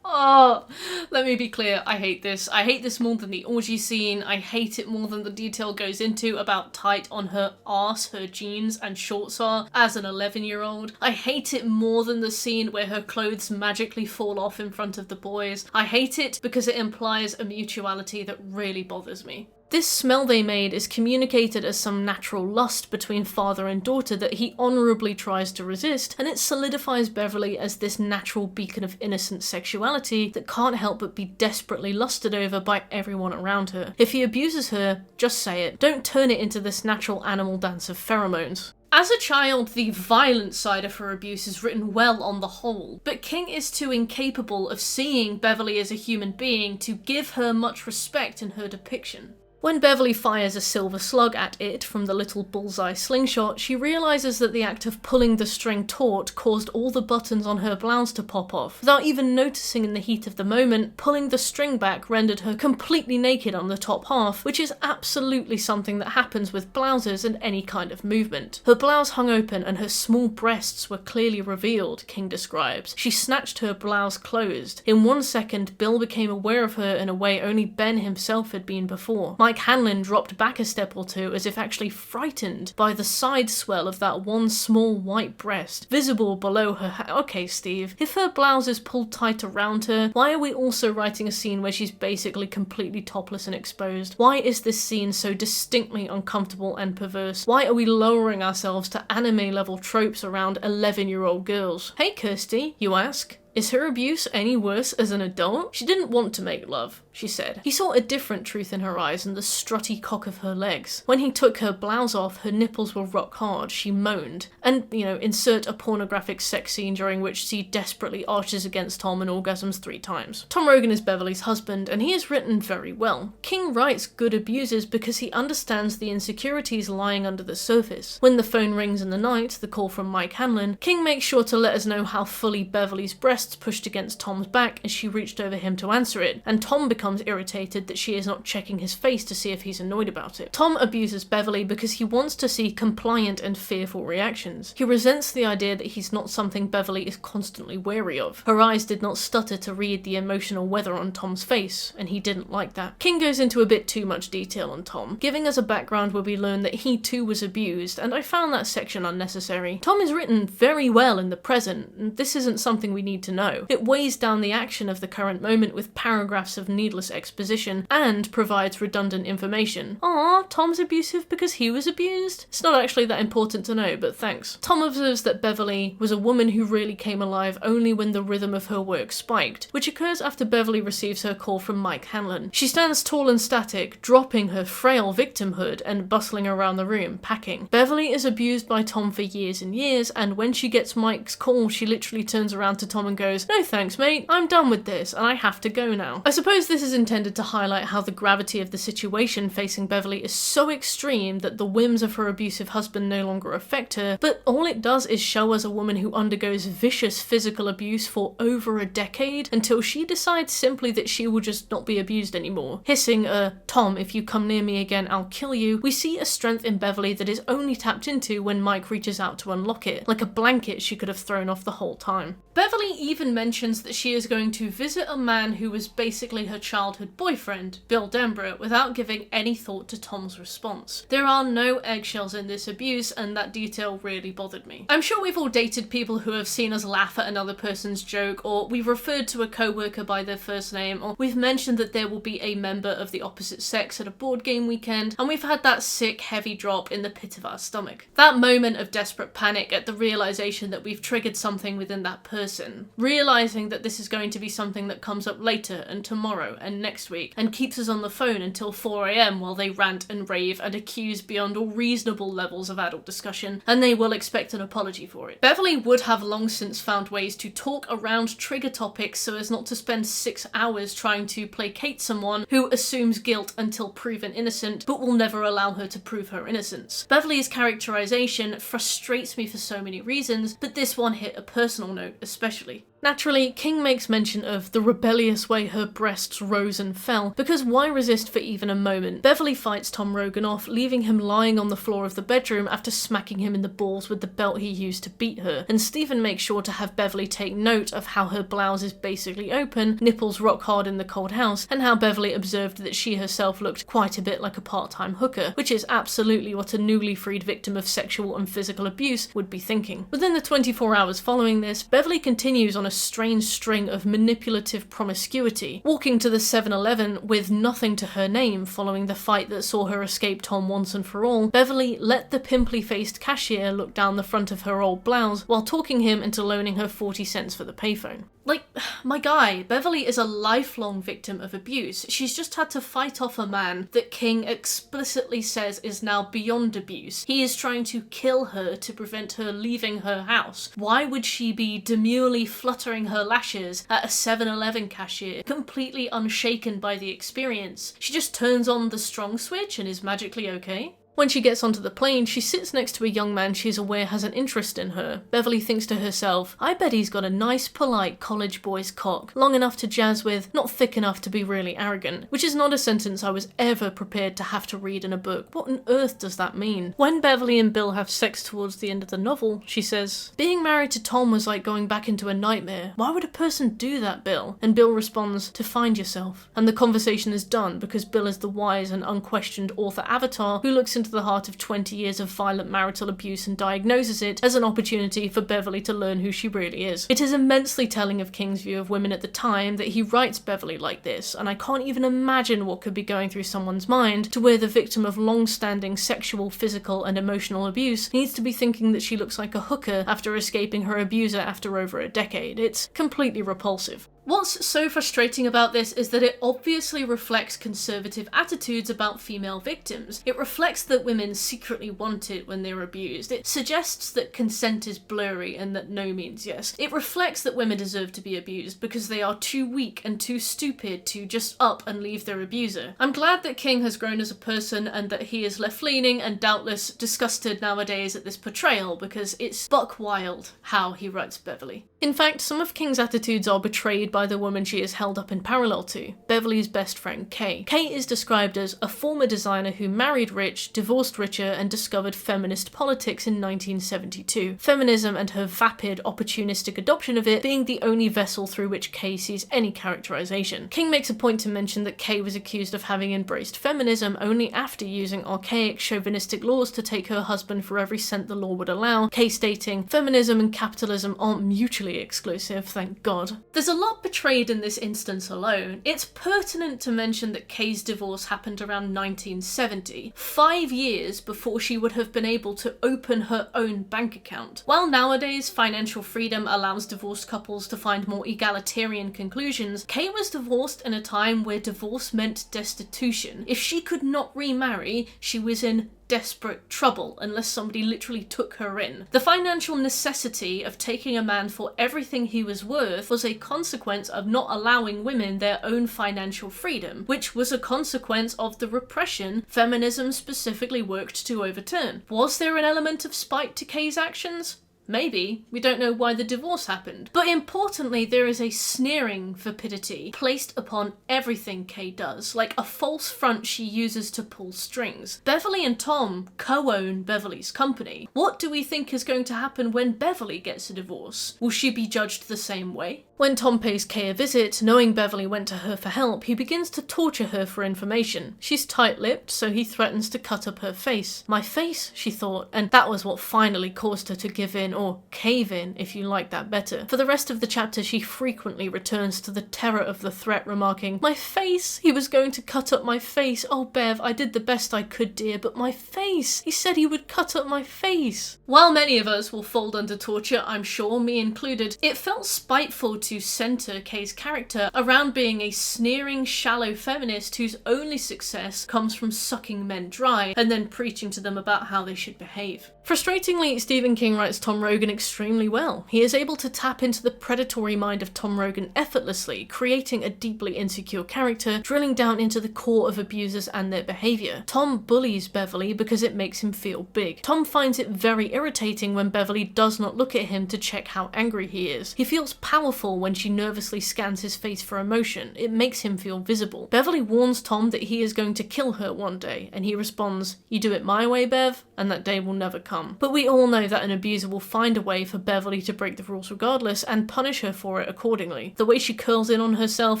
Oh, let me be clear, I hate this. I hate this more than the orgy scene. I hate it more than the detail goes into about tight on her arse, her jeans and shorts are as an 11-year-old. I hate it more than the scene where her clothes magically fall off in front of the boys. I hate it because it implies a mutuality that really bothers me. This smell they made is communicated as some natural lust between father and daughter that he honourably tries to resist, and it solidifies Beverley as this natural beacon of innocent sexuality that can't help but be desperately lusted over by everyone around her. If he abuses her, just say it. Don't turn it into this natural animal dance of pheromones. As a child, the violent side of her abuse is written well on the whole, but King is too incapable of seeing Beverley as a human being to give her much respect in her depiction. When Beverley fires a silver slug at It from the little bullseye slingshot, she realises that the act of pulling the string taut caused all the buttons on her blouse to pop off. Without even noticing in the heat of the moment, pulling the string back rendered her completely naked on the top half, which is absolutely something that happens with blouses and any kind of movement. Her blouse hung open and her small breasts were clearly revealed, King describes. She snatched her blouse closed. In 1 second, Bill became aware of her in a way only Ben himself had been before. Mike Hanlon dropped back a step or two as if actually frightened by the side swell of that one small white breast, visible below her Okay, Steve, if her blouse is pulled tight around her, why are we also writing a scene where she's basically completely topless and exposed? Why is this scene so distinctly uncomfortable and perverse? Why are we lowering ourselves to anime-level tropes around 11-year-old girls? Hey, Kirsty, you ask? Is her abuse any worse as an adult? She didn't want to make love, she said. He saw a different truth in her eyes and the strutty cock of her legs. When he took her blouse off, her nipples were rock hard, she moaned. And, insert a pornographic sex scene during which she desperately arches against Tom and orgasms 3 times. Tom Rogan is Beverley's husband, and he is written very well. King writes good abuses because he understands the insecurities lying under the surface. When the phone rings in the night, the call from Mike Hanlon, King makes sure to let us know how fully Beverley's breast breasts pushed against Tom's back as she reached over him to answer it, and Tom becomes irritated that she is not checking his face to see if he's annoyed about it. Tom abuses Beverley because he wants to see compliant and fearful reactions. He resents the idea that he's not something Beverley is constantly wary of. Her eyes did not stutter to read the emotional weather on Tom's face, and he didn't like that. King goes into a bit too much detail on Tom, giving us a background where we learn that he too was abused, and I found that section unnecessary. Tom is written very well in the present, and this isn't something we need to know. It weighs down the action of the current moment with paragraphs of needless exposition, and provides redundant information. Aww, Tom's abusive because he was abused? It's not actually that important to know, but thanks. Tom observes that Beverley was a woman who really came alive only when the rhythm of her work spiked, which occurs after Beverley receives her call from Mike Hanlon. She stands tall and static, dropping her frail victimhood and bustling around the room, packing. Beverley is abused by Tom for years and years, and when she gets Mike's call, she literally turns around to Tom and goes, "No thanks, mate, I'm done with this, and I have to go now." I suppose this is intended to highlight how the gravity of the situation facing Beverley is so extreme that the whims of her abusive husband no longer affect her, but all it does is show us a woman who undergoes vicious physical abuse for over a decade until she decides simply that she will just not be abused anymore. Hissing "Tom, if you come near me again, I'll kill you," we see a strength in Beverley that is only tapped into when Mike reaches out to unlock it, like a blanket she could have thrown off the whole time. Beverley even mentions that she is going to visit a man who was basically her childhood boyfriend, Bill Denbrough, without giving any thought to Tom's response. There are no eggshells in this abuse, and that detail really bothered me. I'm sure we've all dated people who have seen us laugh at another person's joke, or we've referred to a co-worker by their first name, or we've mentioned that there will be a member of the opposite sex at a board game weekend, and we've had that sick, heavy drop in the pit of our stomach. That moment of desperate panic at the realization that we've triggered something within that person, realizing that this is going to be something that comes up later and tomorrow and next week, and keeps us on the phone until 4 AM while they rant and rave and accuse beyond all reasonable levels of adult discussion, and they will expect an apology for it. Beverley would have long since found ways to talk around trigger topics so as not to spend 6 hours trying to placate someone who assumes guilt until proven innocent, but will never allow her to prove her innocence. Beverley's characterization frustrates me for so many reasons, but this one hit a personal note especially. Naturally, King makes mention of the rebellious way her breasts rose and fell, because why resist for even a moment? Beverley fights Tom Rogan off, leaving him lying on the floor of the bedroom after smacking him in the balls with the belt he used to beat her, and Stephen makes sure to have Beverley take note of how her blouse is basically open, nipples rock hard in the cold house, and how Beverley observed that she herself looked quite a bit like a part-time hooker, which is absolutely what a newly freed victim of sexual and physical abuse would be thinking. Within the 24 hours following this, Beverley continues on a strange string of manipulative promiscuity, walking to the 7-Eleven with nothing to her name following the fight that saw her escape Tom once and for all. Beverley let the pimply-faced cashier look down the front of her old blouse while talking him into loaning her 40 cents for the payphone. Like, my guy, Beverley is a lifelong victim of abuse. She's just had to fight off a man that King explicitly says is now beyond abuse. He is trying to kill her to prevent her leaving her house. Why would she be demurely fluttering her lashes at a 7-Eleven cashier, completely unshaken by the experience? She just turns on the strong switch and is magically okay? When she gets onto the plane, she sits next to a young man she's aware has an interest in her. Beverley thinks to herself, I bet he's got a nice, polite college boy's cock, long enough to jazz with, not thick enough to be really arrogant, which is not a sentence I was ever prepared to have to read in a book. What on earth does that mean? When Beverley and Bill have sex towards the end of the novel, she says, being married to Tom was like going back into a nightmare. Why would a person do that, Bill? And Bill responds, to find yourself. And the conversation is done because Bill is the wise and unquestioned author avatar who looks into the heart of 20 years of violent marital abuse and diagnoses it as an opportunity for Beverley to learn who she really is. It is immensely telling of King's view of women at the time that he writes Beverley like this, and I can't even imagine what could be going through someone's mind to where the victim of long-standing sexual, physical, and emotional abuse needs to be thinking that she looks like a hooker after escaping her abuser after over a decade. It's completely repulsive. What's so frustrating about this is that it obviously reflects conservative attitudes about female victims. It reflects that women secretly want it when they're abused. It suggests that consent is blurry and that no means yes. It reflects that women deserve to be abused because they are too weak and too stupid to just up and leave their abuser. I'm glad that King has grown as a person and that he is left-leaning and doubtless disgusted nowadays at this portrayal, because it's buck wild how he writes Beverley. In fact, some of King's attitudes are betrayed by the woman she is held up in parallel to, Beverley's best friend Kay. Kay is described as a former designer who married rich, divorced richer, and discovered feminist politics in 1972. Feminism and her vapid, opportunistic adoption of it being the only vessel through which Kay sees any characterization. King makes a point to mention that Kay was accused of having embraced feminism only after using archaic, chauvinistic laws to take her husband for every cent the law would allow, Kay stating, "Feminism and capitalism aren't mutually exclusive, thank God." There's a lot betrayed in this instance alone. It's pertinent to mention that Kay's divorce happened around 1970, 5 years before she would have been able to open her own bank account. While nowadays financial freedom allows divorced couples to find more egalitarian conclusions, Kay was divorced in a time where divorce meant destitution. If she could not remarry, she was in desperate trouble unless somebody literally took her in. The financial necessity of taking a man for everything he was worth was a consequence of not allowing women their own financial freedom, which was a consequence of the repression feminism specifically worked to overturn. Was there an element of spite to Kay's actions? Maybe. We don't know why the divorce happened. But importantly, there is a sneering vapidity placed upon everything Kay does, like a false front she uses to pull strings. Beverley and Tom co-own Beverley's company. What do we think is going to happen when Beverley gets a divorce? Will she be judged the same way? When Tom pays Kay a visit, knowing Beverley went to her for help, he begins to torture her for information. She's tight-lipped, so he threatens to cut up her face. My face, she thought, and that was what finally caused her to give in, or cave in, if you like that better. For the rest of the chapter, she frequently returns to the terror of the threat, remarking, "My face! He was going to cut up my face. Oh, Bev, I did the best I could, dear, but my face! He said he would cut up my face." While many of us will fold under torture, I'm sure, me included, it felt spiteful to centre Kay's character around being a sneering, shallow feminist whose only success comes from sucking men dry and then preaching to them about how they should behave. Frustratingly, Stephen King writes Tom Rogan extremely well. He is able to tap into the predatory mind of Tom Rogan effortlessly, creating a deeply insecure character, drilling down into the core of abusers and their behaviour. Tom bullies Beverley because it makes him feel big. Tom finds it very irritating when Beverley does not look at him to check how angry he is. He feels powerful when she nervously scans his face for emotion. It makes him feel visible. Beverley warns Tom that he is going to kill her one day, and he responds, "You do it my way, Bev, and that day will never come." But we all know that an abuser will find a way for Beverley to break the rules regardless and punish her for it accordingly. The way she curls in on herself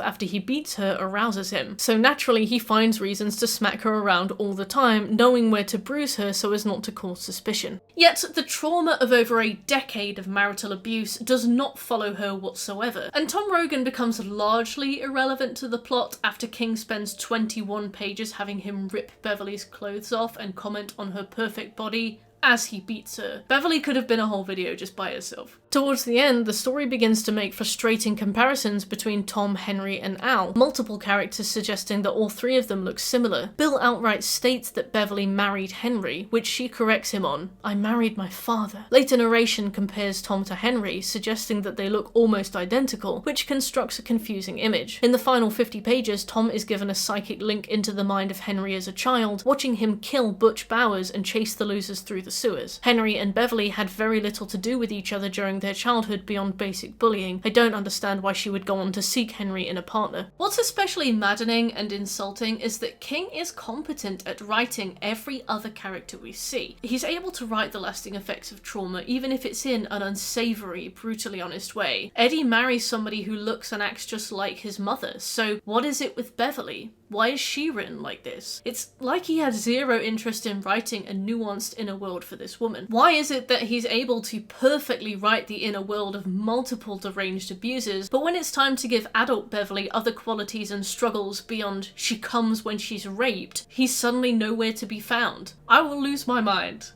after he beats her arouses him, so naturally he finds reasons to smack her around all the time, knowing where to bruise her so as not to cause suspicion. Yet the trauma of over a decade of marital abuse does not follow her whatsoever, and Tom Rogan becomes largely irrelevant to the plot after King spends 21 pages having him rip Beverley's clothes off and comment on her perfect body as he beats her. Beverley could have been a whole video just by herself. Towards the end, the story begins to make frustrating comparisons between Tom, Henry, and Al, multiple characters suggesting that all three of them look similar. Bill outright states that Beverley married Henry, which she corrects him on, "I married my father." Later narration compares Tom to Henry, suggesting that they look almost identical, which constructs a confusing image. In the final 50 pages, Tom is given a psychic link into the mind of Henry as a child, watching him kill Butch Bowers and chase the losers through the sewers. Henry and Beverley had very little to do with each other during their childhood beyond basic bullying. I don't understand why she would go on to seek Henry in a partner. What's especially maddening and insulting is that King is competent at writing every other character we see. He's able to write the lasting effects of trauma, even if it's in an unsavory, brutally honest way. Eddie marries somebody who looks and acts just like his mother, so what is it with Beverley? Why is she written like this? It's like he had zero interest in writing a nuanced inner world for this woman. Why is it that he's able to perfectly write the inner world of multiple deranged abusers, but when it's time to give adult Beverley other qualities and struggles beyond she comes when she's raped, he's suddenly nowhere to be found? I will lose my mind.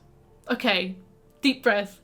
Okay, deep breath.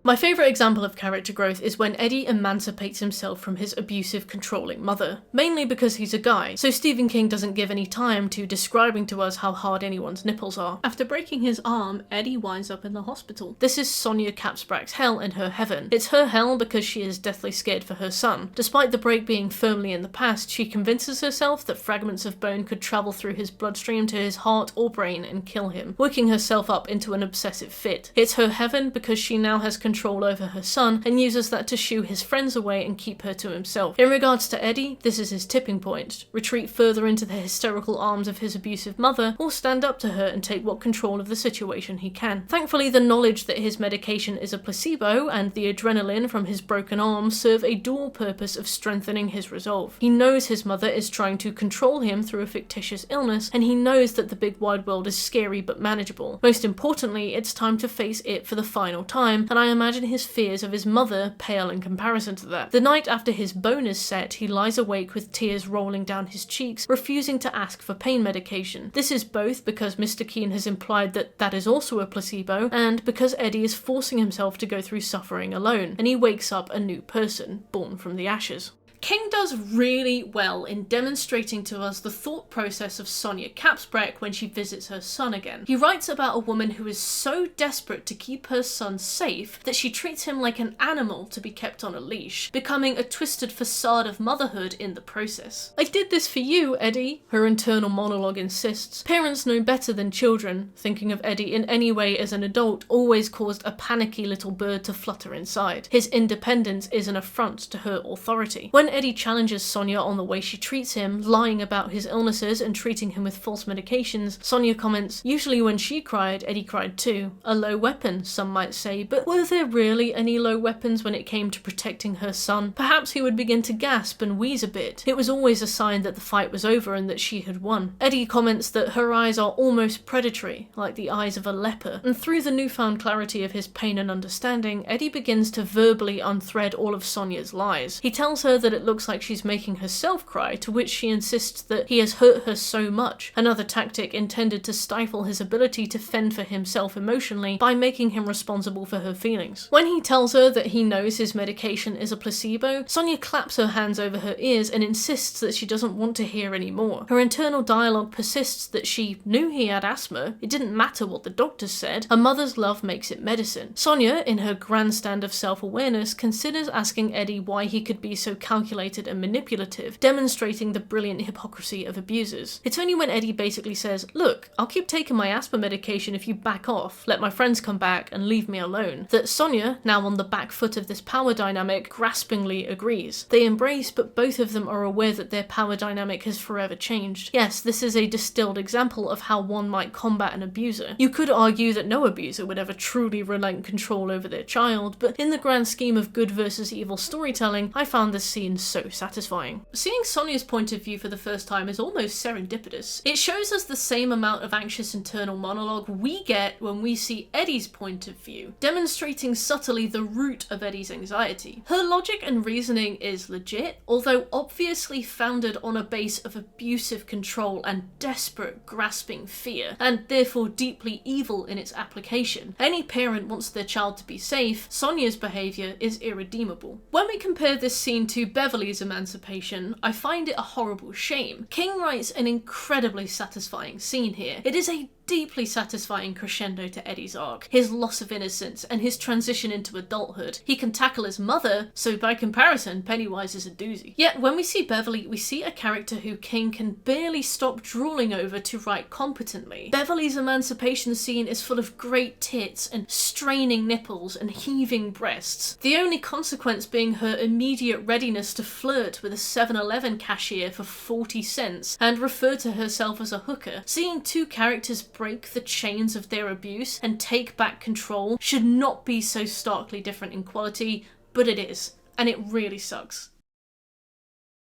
My favourite example of character growth is when Eddie emancipates himself from his abusive, controlling mother, mainly because he's a guy, so Stephen King doesn't give any time to describing to us how hard anyone's nipples are. After breaking his arm, Eddie winds up in the hospital. This is Sonia Capsbrack's hell and her heaven. It's her hell because she is deathly scared for her son. Despite the break being firmly in the past, she convinces herself that fragments of bone could travel through his bloodstream to his heart or brain and kill him, working herself up into an obsessive fit. It's her heaven because she now has control over her son and uses that to shoo his friends away and keep her to himself. In regards to Eddie, this is his tipping point. Retreat further into the hysterical arms of his abusive mother, or stand up to her and take what control of the situation he can. Thankfully, the knowledge that his medication is a placebo and the adrenaline from his broken arm serve a dual purpose of strengthening his resolve. He knows his mother is trying to control him through a fictitious illness, and he knows that the big wide world is scary but manageable. Most importantly, it's time to face it for the final time, and I imagine his fears of his mother pale in comparison to that. The night after his bone is set, he lies awake with tears rolling down his cheeks, refusing to ask for pain medication. This is both because Mr. Keene has implied that that is also a placebo, and because Eddie is forcing himself to go through suffering alone, and he wakes up a new person, born from the ashes. King does really well in demonstrating to us the thought process of Sonia Capsbrack when she visits her son again. He writes about a woman who is so desperate to keep her son safe that she treats him like an animal to be kept on a leash, becoming a twisted facade of motherhood in the process. "I did this for you, Eddie," her internal monologue insists. Parents know better than children. Thinking of Eddie in any way as an adult always caused a panicky little bird to flutter inside. His independence is an affront to her authority. When Eddie challenges Sonia on the way she treats him, lying about his illnesses and treating him with false medications, Sonia comments, "Usually when she cried, Eddie cried too. A low weapon, some might say, but were there really any low weapons when it came to protecting her son? Perhaps he would begin to gasp and wheeze a bit. It was always a sign that the fight was over and that she had won." Eddie comments that her eyes are almost predatory, like the eyes of a leper, and through the newfound clarity of his pain and understanding, Eddie begins to verbally unthread all of Sonia's lies. He tells her that it looks like she's making herself cry, to which she insists that he has hurt her so much, another tactic intended to stifle his ability to fend for himself emotionally by making him responsible for her feelings. When he tells her that he knows his medication is a placebo, Sonia claps her hands over her ears and insists that she doesn't want to hear any more. Her internal dialogue persists that she knew he had asthma, it didn't matter what the doctors said, a mother's love makes it medicine. Sonia, in her grandstand of self-awareness, considers asking Eddie why he could be so calculated and manipulative, demonstrating the brilliant hypocrisy of abusers. It's only when Eddie basically says, "Look, I'll keep taking my asthma medication if you back off, let my friends come back and leave me alone," that Sonia, now on the back foot of this power dynamic, graspingly agrees. They embrace, but both of them are aware that their power dynamic has forever changed. Yes, this is a distilled example of how one might combat an abuser. You could argue that no abuser would ever truly relent control over their child, but in the grand scheme of good versus evil storytelling, I found this scene so satisfying. Seeing Sonia's point of view for the first time is almost serendipitous. It shows us the same amount of anxious internal monologue we get when we see Eddie's point of view, demonstrating subtly the root of Eddie's anxiety. Her logic and reasoning is legit, although obviously founded on a base of abusive control and desperate grasping fear, and therefore deeply evil in its application. Any parent wants their child to be safe. Sonia's behaviour is irredeemable. When we compare this scene to Beverley's emancipation, I find it a horrible shame. King writes an incredibly satisfying scene here. It is a deeply satisfying crescendo to Eddie's arc, his loss of innocence and his transition into adulthood. He can tackle his mother, so by comparison, Pennywise is a doozy. Yet when we see Beverley, we see a character who King can barely stop drooling over to write competently. Beverley's emancipation scene is full of great tits and straining nipples and heaving breasts, the only consequence being her immediate readiness to flirt with a 7-Eleven cashier for 40 cents and refer to herself as a hooker. Seeing two characters break the chains of their abuse and take back control should not be so starkly different in quality, but it is, and it really sucks.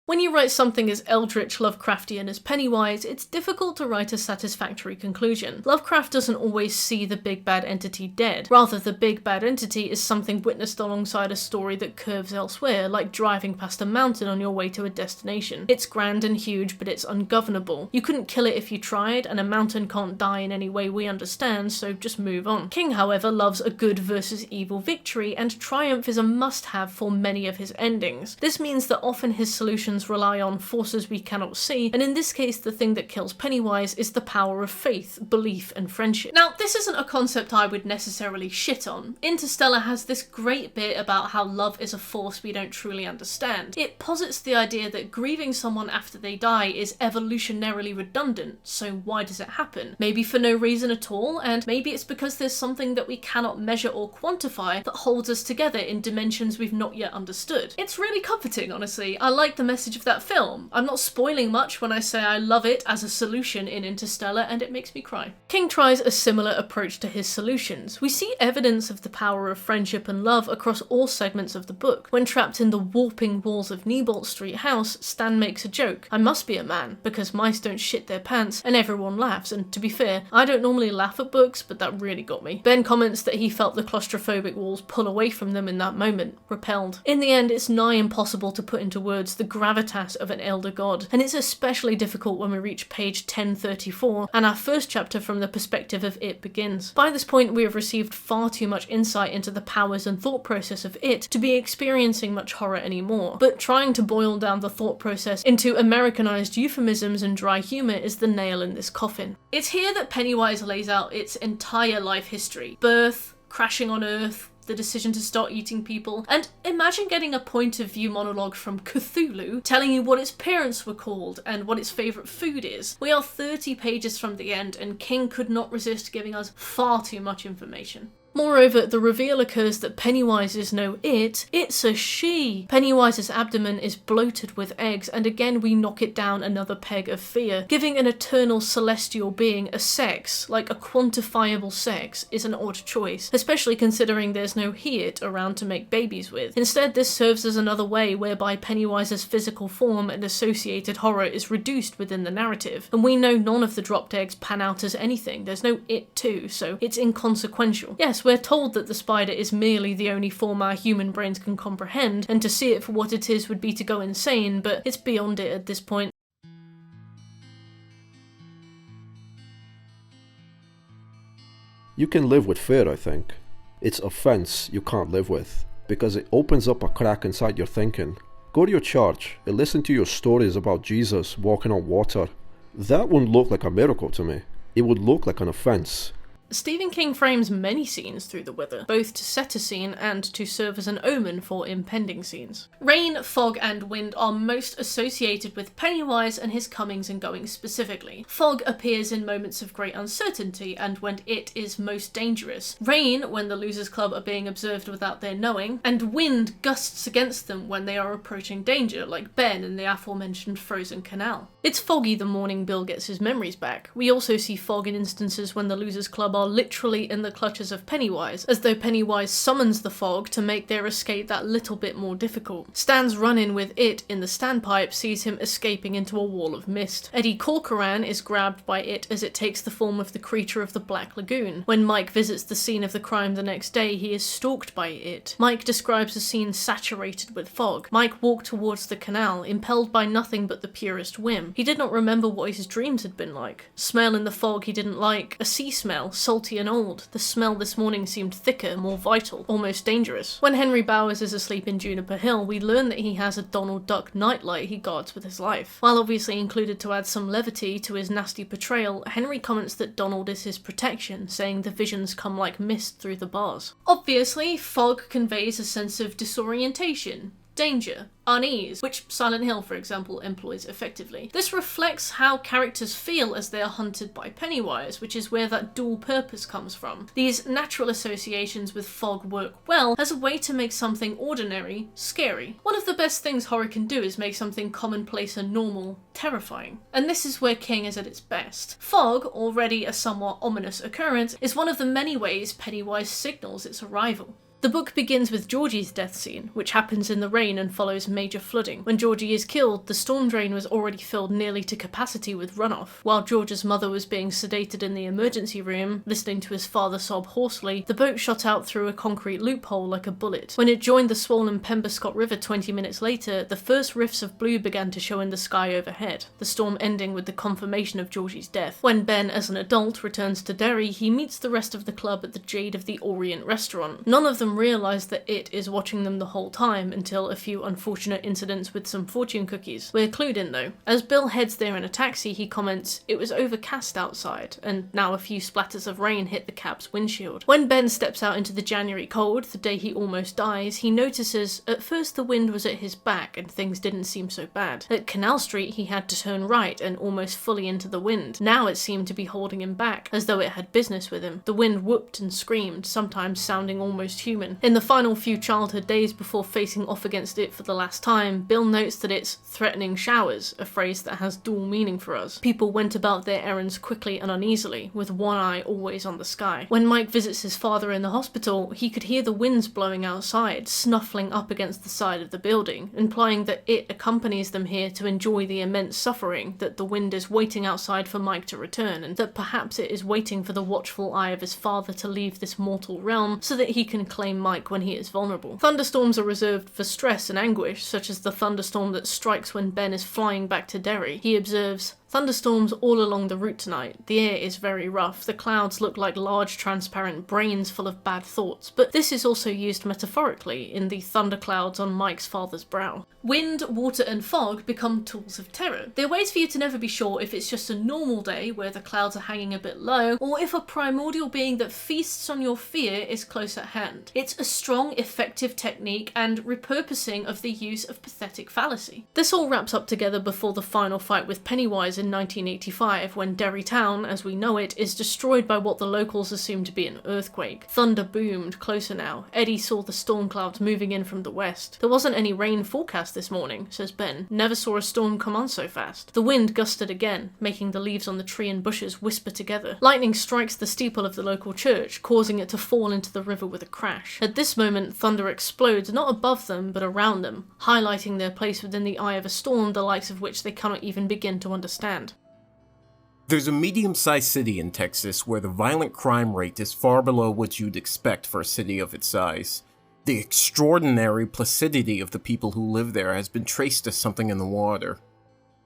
When you write something as eldritch Lovecraftian as Pennywise, it's difficult to write a satisfactory conclusion. Lovecraft doesn't always see the big bad entity dead. Rather, the big bad entity is something witnessed alongside a story that curves elsewhere, like driving past a mountain on your way to a destination. It's grand and huge, but it's ungovernable. You couldn't kill it if you tried, and a mountain can't die in any way we understand, so just move on. King, however, loves a good versus evil victory, and triumph is a must-have for many of his endings. This means that often his solutions rely on forces we cannot see, and in this case the thing that kills Pennywise is the power of faith, belief, and friendship. Now, this isn't a concept I would necessarily shit on. Interstellar has this great bit about how love is a force we don't truly understand. It posits the idea that grieving someone after they die is evolutionarily redundant, so why does it happen? Maybe for no reason at all, and maybe it's because there's something that we cannot measure or quantify that holds us together in dimensions we've not yet understood. It's really comforting, honestly. I like the message of that film. I'm not spoiling much when I say I love it as a solution in Interstellar, and it makes me cry. King tries a similar approach to his solutions. We see evidence of the power of friendship and love across all segments of the book. When trapped in the warping walls of Neibolt Street House, Stan makes a joke. I must be a man, because mice don't shit their pants, and everyone laughs, and to be fair, I don't normally laugh at books, but that really got me. Ben comments that he felt the claustrophobic walls pull away from them in that moment, repelled. In the end, it's nigh impossible to put into words the gravitas of an elder god, and it's especially difficult when we reach page 1034 and our first chapter from the perspective of It begins. By this point, we have received far too much insight into the powers and thought process of It to be experiencing much horror anymore, but trying to boil down the thought process into Americanized euphemisms and dry humor is the nail in this coffin. It's here that Pennywise lays out its entire life history: birth, crashing on Earth, the decision to start eating people, and imagine getting a point of view monologue from Cthulhu telling you what its parents were called and what its favourite food is. We are 30 pages from the end, and King could not resist giving us far too much information. Moreover, the reveal occurs that Pennywise is no it, it's a she. Pennywise's abdomen is bloated with eggs, and again we knock it down another peg of fear. Giving an eternal celestial being a sex, like a quantifiable sex, is an odd choice, especially considering there's no he-it around to make babies with. Instead, this serves as another way whereby Pennywise's physical form and associated horror is reduced within the narrative, and we know none of the dropped eggs pan out as anything. There's no it too, so it's inconsequential. Yes, we're told that the spider is merely the only form our human brains can comprehend, and to see it for what it is would be to go insane, but it's beyond it at this point. You can live with fear, I think. It's offense you can't live with, because it opens up a crack inside your thinking. Go to your church and listen to your stories about Jesus walking on water. That wouldn't look like a miracle to me. It would look like an offense. Stephen King frames many scenes through the weather, both to set a scene and to serve as an omen for impending scenes. Rain, fog, and wind are most associated with Pennywise and his comings and goings specifically. Fog appears in moments of great uncertainty and when it is most dangerous. Rain, when the Losers Club are being observed without their knowing, and wind gusts against them when they are approaching danger, like Ben in the aforementioned frozen canal. It's foggy the morning Bill gets his memories back. We also see fog in instances when the Losers Club are literally in the clutches of Pennywise, as though Pennywise summons the fog to make their escape that little bit more difficult. Stan's run-in with it in the standpipe sees him escaping into a wall of mist. Eddie Corcoran is grabbed by it as it takes the form of the creature of the Black Lagoon. When Mike visits the scene of the crime the next day, he is stalked by it. Mike describes a scene saturated with fog. Mike walked towards the canal, impelled by nothing but the purest whim. He did not remember what his dreams had been like. Smell in the fog he didn't like. A sea smell, salty and old. The smell this morning seemed thicker, more vital, almost dangerous. When Henry Bowers is asleep in Juniper Hill, we learn that he has a Donald Duck nightlight he guards with his life. While obviously included to add some levity to his nasty portrayal, Henry comments that Donald is his protection, saying the visions come like mist through the bars. Obviously, fog conveys a sense of disorientation, danger, unease, which Silent Hill, for example, employs effectively. This reflects how characters feel as they are hunted by Pennywise, which is where that dual purpose comes from. These natural associations with fog work well as a way to make something ordinary scary. One of the best things horror can do is make something commonplace and normal terrifying. And this is where King is at its best. Fog, already a somewhat ominous occurrence, is one of the many ways Pennywise signals its arrival. The book begins with Georgie's death scene, which happens in the rain and follows major flooding. When Georgie is killed, the storm drain was already filled nearly to capacity with runoff. While George's mother was being sedated in the emergency room, listening to his father sob hoarsely, the boat shot out through a concrete loophole like a bullet. When it joined the swollen Pembascot River 20 minutes later, the first rifts of blue began to show in the sky overhead, the storm ending with the confirmation of Georgie's death. When Ben, as an adult, returns to Derry, he meets the rest of the club at the Jade of the Orient restaurant. None of them realise that it is watching them the whole time until a few unfortunate incidents with some fortune cookies. We're clued in though. As Bill heads there in a taxi, he comments, "It was overcast outside," and now a few splatters of rain hit the cab's windshield. When Ben steps out into the January cold, the day he almost dies, he notices at first the wind was at his back and things didn't seem so bad. At Canal Street he had to turn right and almost fully into the wind. Now it seemed to be holding him back, as though it had business with him. The wind whooped and screamed, sometimes sounding almost human. In the final few childhood days before facing off against it for the last time, Bill notes that it's threatening showers, a phrase that has dual meaning for us. People went about their errands quickly and uneasily, with one eye always on the sky. When Mike visits his father in the hospital, he could hear the winds blowing outside, snuffling up against the side of the building, implying that it accompanies them here to enjoy the immense suffering, that the wind is waiting outside for Mike to return, and that perhaps it is waiting for the watchful eye of his father to leave this mortal realm so that he can claim Mike when he is vulnerable. Thunderstorms are reserved for stress and anguish, such as the thunderstorm that strikes when Ben is flying back to Derry. He observes, "Thunderstorms all along the route tonight. The air is very rough. The clouds look like large transparent brains full of bad thoughts." But this is also used metaphorically in the thunderclouds on Mike's father's brow. Wind, water and fog become tools of terror. They're ways for you to never be sure if it's just a normal day where the clouds are hanging a bit low, or if a primordial being that feasts on your fear is close at hand. It's a strong, effective technique and repurposing of the use of pathetic fallacy. This all wraps up together before the final fight with Pennywise in 1985, when Derry town, as we know it, is destroyed by what the locals assume to be an earthquake. Thunder boomed, closer now. Eddie saw the storm clouds moving in from the west. "There wasn't any rain forecast this morning," says Ben. "Never saw a storm come on so fast." The wind gusted again, making the leaves on the tree and bushes whisper together. Lightning strikes the steeple of the local church, causing it to fall into the river with a crash. At this moment, thunder explodes not above them, but around them, highlighting their place within the eye of a storm the likes of which they cannot even begin to understand. There's a medium-sized city in Texas where the violent crime rate is far below what you'd expect for a city of its size. The extraordinary placidity of the people who live there has been traced to something in the water.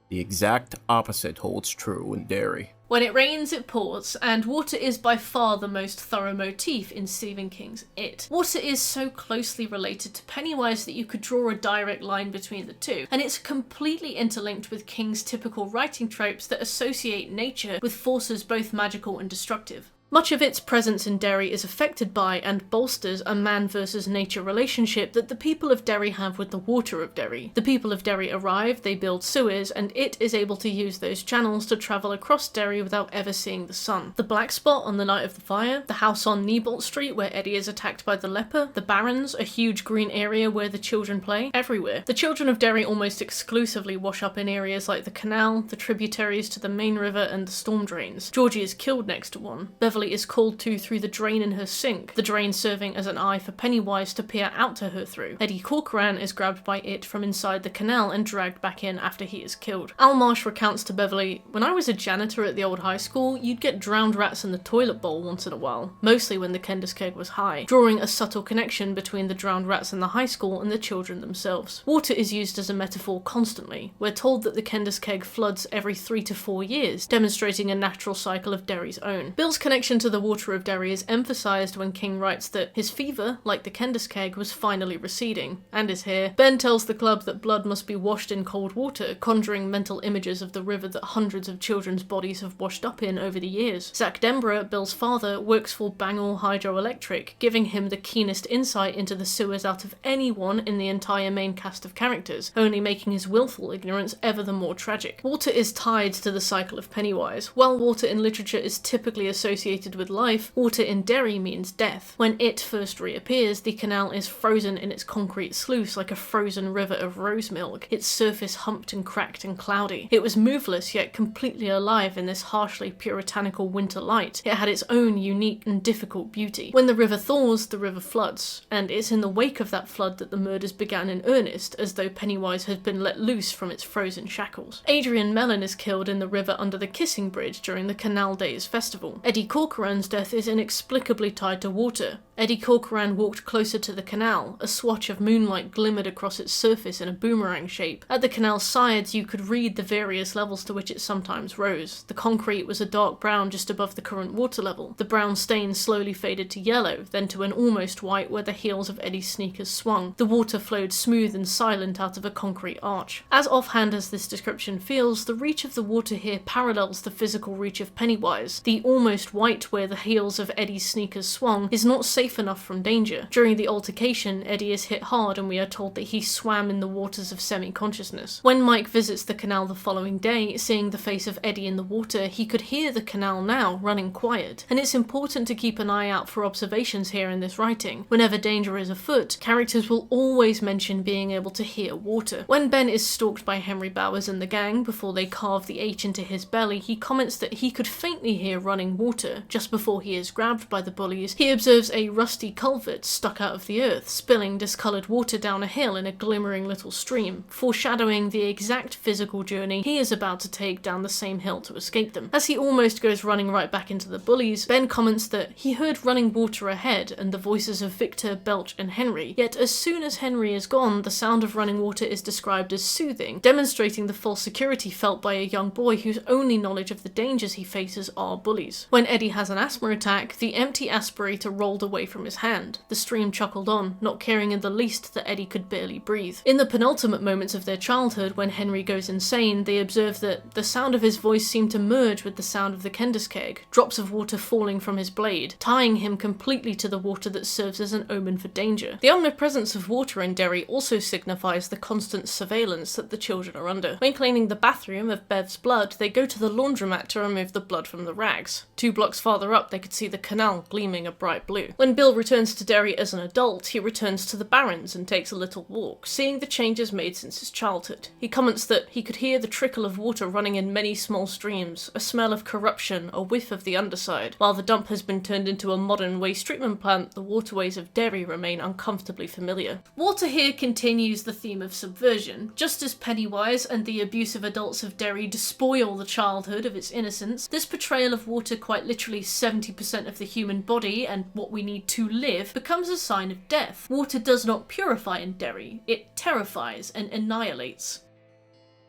The exact opposite holds true in Derry. When it rains, it pours, and water is by far the most thorough motif in Stephen King's It. Water is so closely related to Pennywise that you could draw a direct line between the two, and it's completely interlinked with King's typical writing tropes that associate nature with forces both magical and destructive. Much of its presence in Derry is affected by and bolsters a man versus nature relationship that the people of Derry have with the water of Derry. The people of Derry arrive, they build sewers, and it is able to use those channels to travel across Derry without ever seeing the sun. The black spot on the night of the fire, the house on Niebolt Street where Eddie is attacked by the leper, the Barrens, a huge green area where the children play, everywhere. The children of Derry almost exclusively wash up in areas like the canal, the tributaries to the main river, and the storm drains. Georgie is killed next to one. Beverley is called to through the drain in her sink, the drain serving as an eye for Pennywise to peer out to her through. Eddie Corcoran is grabbed by it from inside the canal and dragged back in after he is killed. Al Marsh recounts to Beverley, "When I was a janitor at the old high school, you'd get drowned rats in the toilet bowl once in a while, mostly when the Kender's keg was high," drawing a subtle connection between the drowned rats in the high school and the children themselves. Water is used as a metaphor constantly. We're told that the Kender's keg floods every 3 to 4 years, demonstrating a natural cycle of Derry's own. Bill's connection to the water of Derry is emphasised when King writes that his fever, like the Kender's keg, was finally receding, and is here. Ben tells the club that blood must be washed in cold water, conjuring mental images of the river that hundreds of children's bodies have washed up in over the years. Zach Denbrough, Bill's father, works for Bangor Hydroelectric, giving him the keenest insight into the sewers out of anyone in the entire main cast of characters, only making his willful ignorance ever the more tragic. Water is tied to the cycle of Pennywise. While water in literature is typically associated associated with life, water in Derry means death. When it first reappears, the canal is frozen in its concrete sluice like a frozen river of rose milk, its surface humped and cracked and cloudy. It was moveless yet completely alive in this harshly puritanical winter light. It had its own unique and difficult beauty. When the river thaws, the river floods, and it's in the wake of that flood that the murders began in earnest, as though Pennywise had been let loose from its frozen shackles. Adrian Mellon is killed in the river under the Kissing Bridge during the Canal Days festival. Eddie Corcoran's death is inexplicably tied to water. Eddie Corcoran walked closer to the canal. A swatch of moonlight glimmered across its surface in a boomerang shape. At the canal's sides, you could read the various levels to which it sometimes rose. The concrete was a dark brown just above the current water level. The brown stain slowly faded to yellow, then to an almost white where the heels of Eddie's sneakers swung. The water flowed smooth and silent out of a concrete arch. As offhand as this description feels, the reach of the water here parallels the physical reach of Pennywise. The almost white where the heels of Eddie's sneakers swung is not safe enough from danger. During the altercation, Eddie is hit hard and we are told that he swam in the waters of semi-consciousness. When Mike visits the canal the following day, seeing the face of Eddie in the water, he could hear the canal now running quiet. And it's important to keep an eye out for observations here in this writing. Whenever danger is afoot, characters will always mention being able to hear water. When Ben is stalked by Henry Bowers and the gang before they carve the H into his belly, he comments that he could faintly hear running water. Just before he is grabbed by the bullies, he observes a rusty culvert stuck out of the earth, spilling discoloured water down a hill in a glimmering little stream, foreshadowing the exact physical journey he is about to take down the same hill to escape them. As he almost goes running right back into the bullies, Ben comments that he heard running water ahead and the voices of Victor, Belch and Henry, yet as soon as Henry is gone, the sound of running water is described as soothing, demonstrating the false security felt by a young boy whose only knowledge of the dangers he faces are bullies. When Eddie has an asthma attack, the empty aspirator rolled away from his hand. The stream chuckled on, not caring in the least that Eddie could barely breathe. In the penultimate moments of their childhood, when Henry goes insane, they observe that the sound of his voice seemed to merge with the sound of the Kender's keg, drops of water falling from his blade, tying him completely to the water that serves as an omen for danger. The omnipresence of water in Derry also signifies the constant surveillance that the children are under. When cleaning the bathroom of Bev's blood, they go to the laundromat to remove the blood from the rags. 2 blocks farther up, they could see the canal gleaming a bright blue. When Bill returns to Derry as an adult, he returns to the Barrens and takes a little walk, seeing the changes made since his childhood. He comments that he could hear the trickle of water running in many small streams, a smell of corruption, a whiff of the underside. While the dump has been turned into a modern waste treatment plant, the waterways of Derry remain uncomfortably familiar. Water here continues the theme of subversion. Just as Pennywise and the abusive adults of Derry despoil the childhood of its innocence, this portrayal of water, quite literally 70% of the human body and what we need to live, becomes a sign of death. Water does not purify in Derry, it terrifies and annihilates.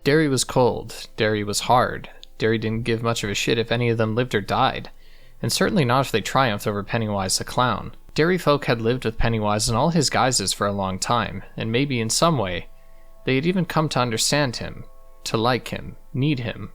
Derry was cold, Derry was hard, Derry didn't give much of a shit if any of them lived or died, and certainly not if they triumphed over Pennywise the clown. Derry folk had lived with Pennywise in all his guises for a long time, and maybe in some way, they had even come to understand him, to like him, need him,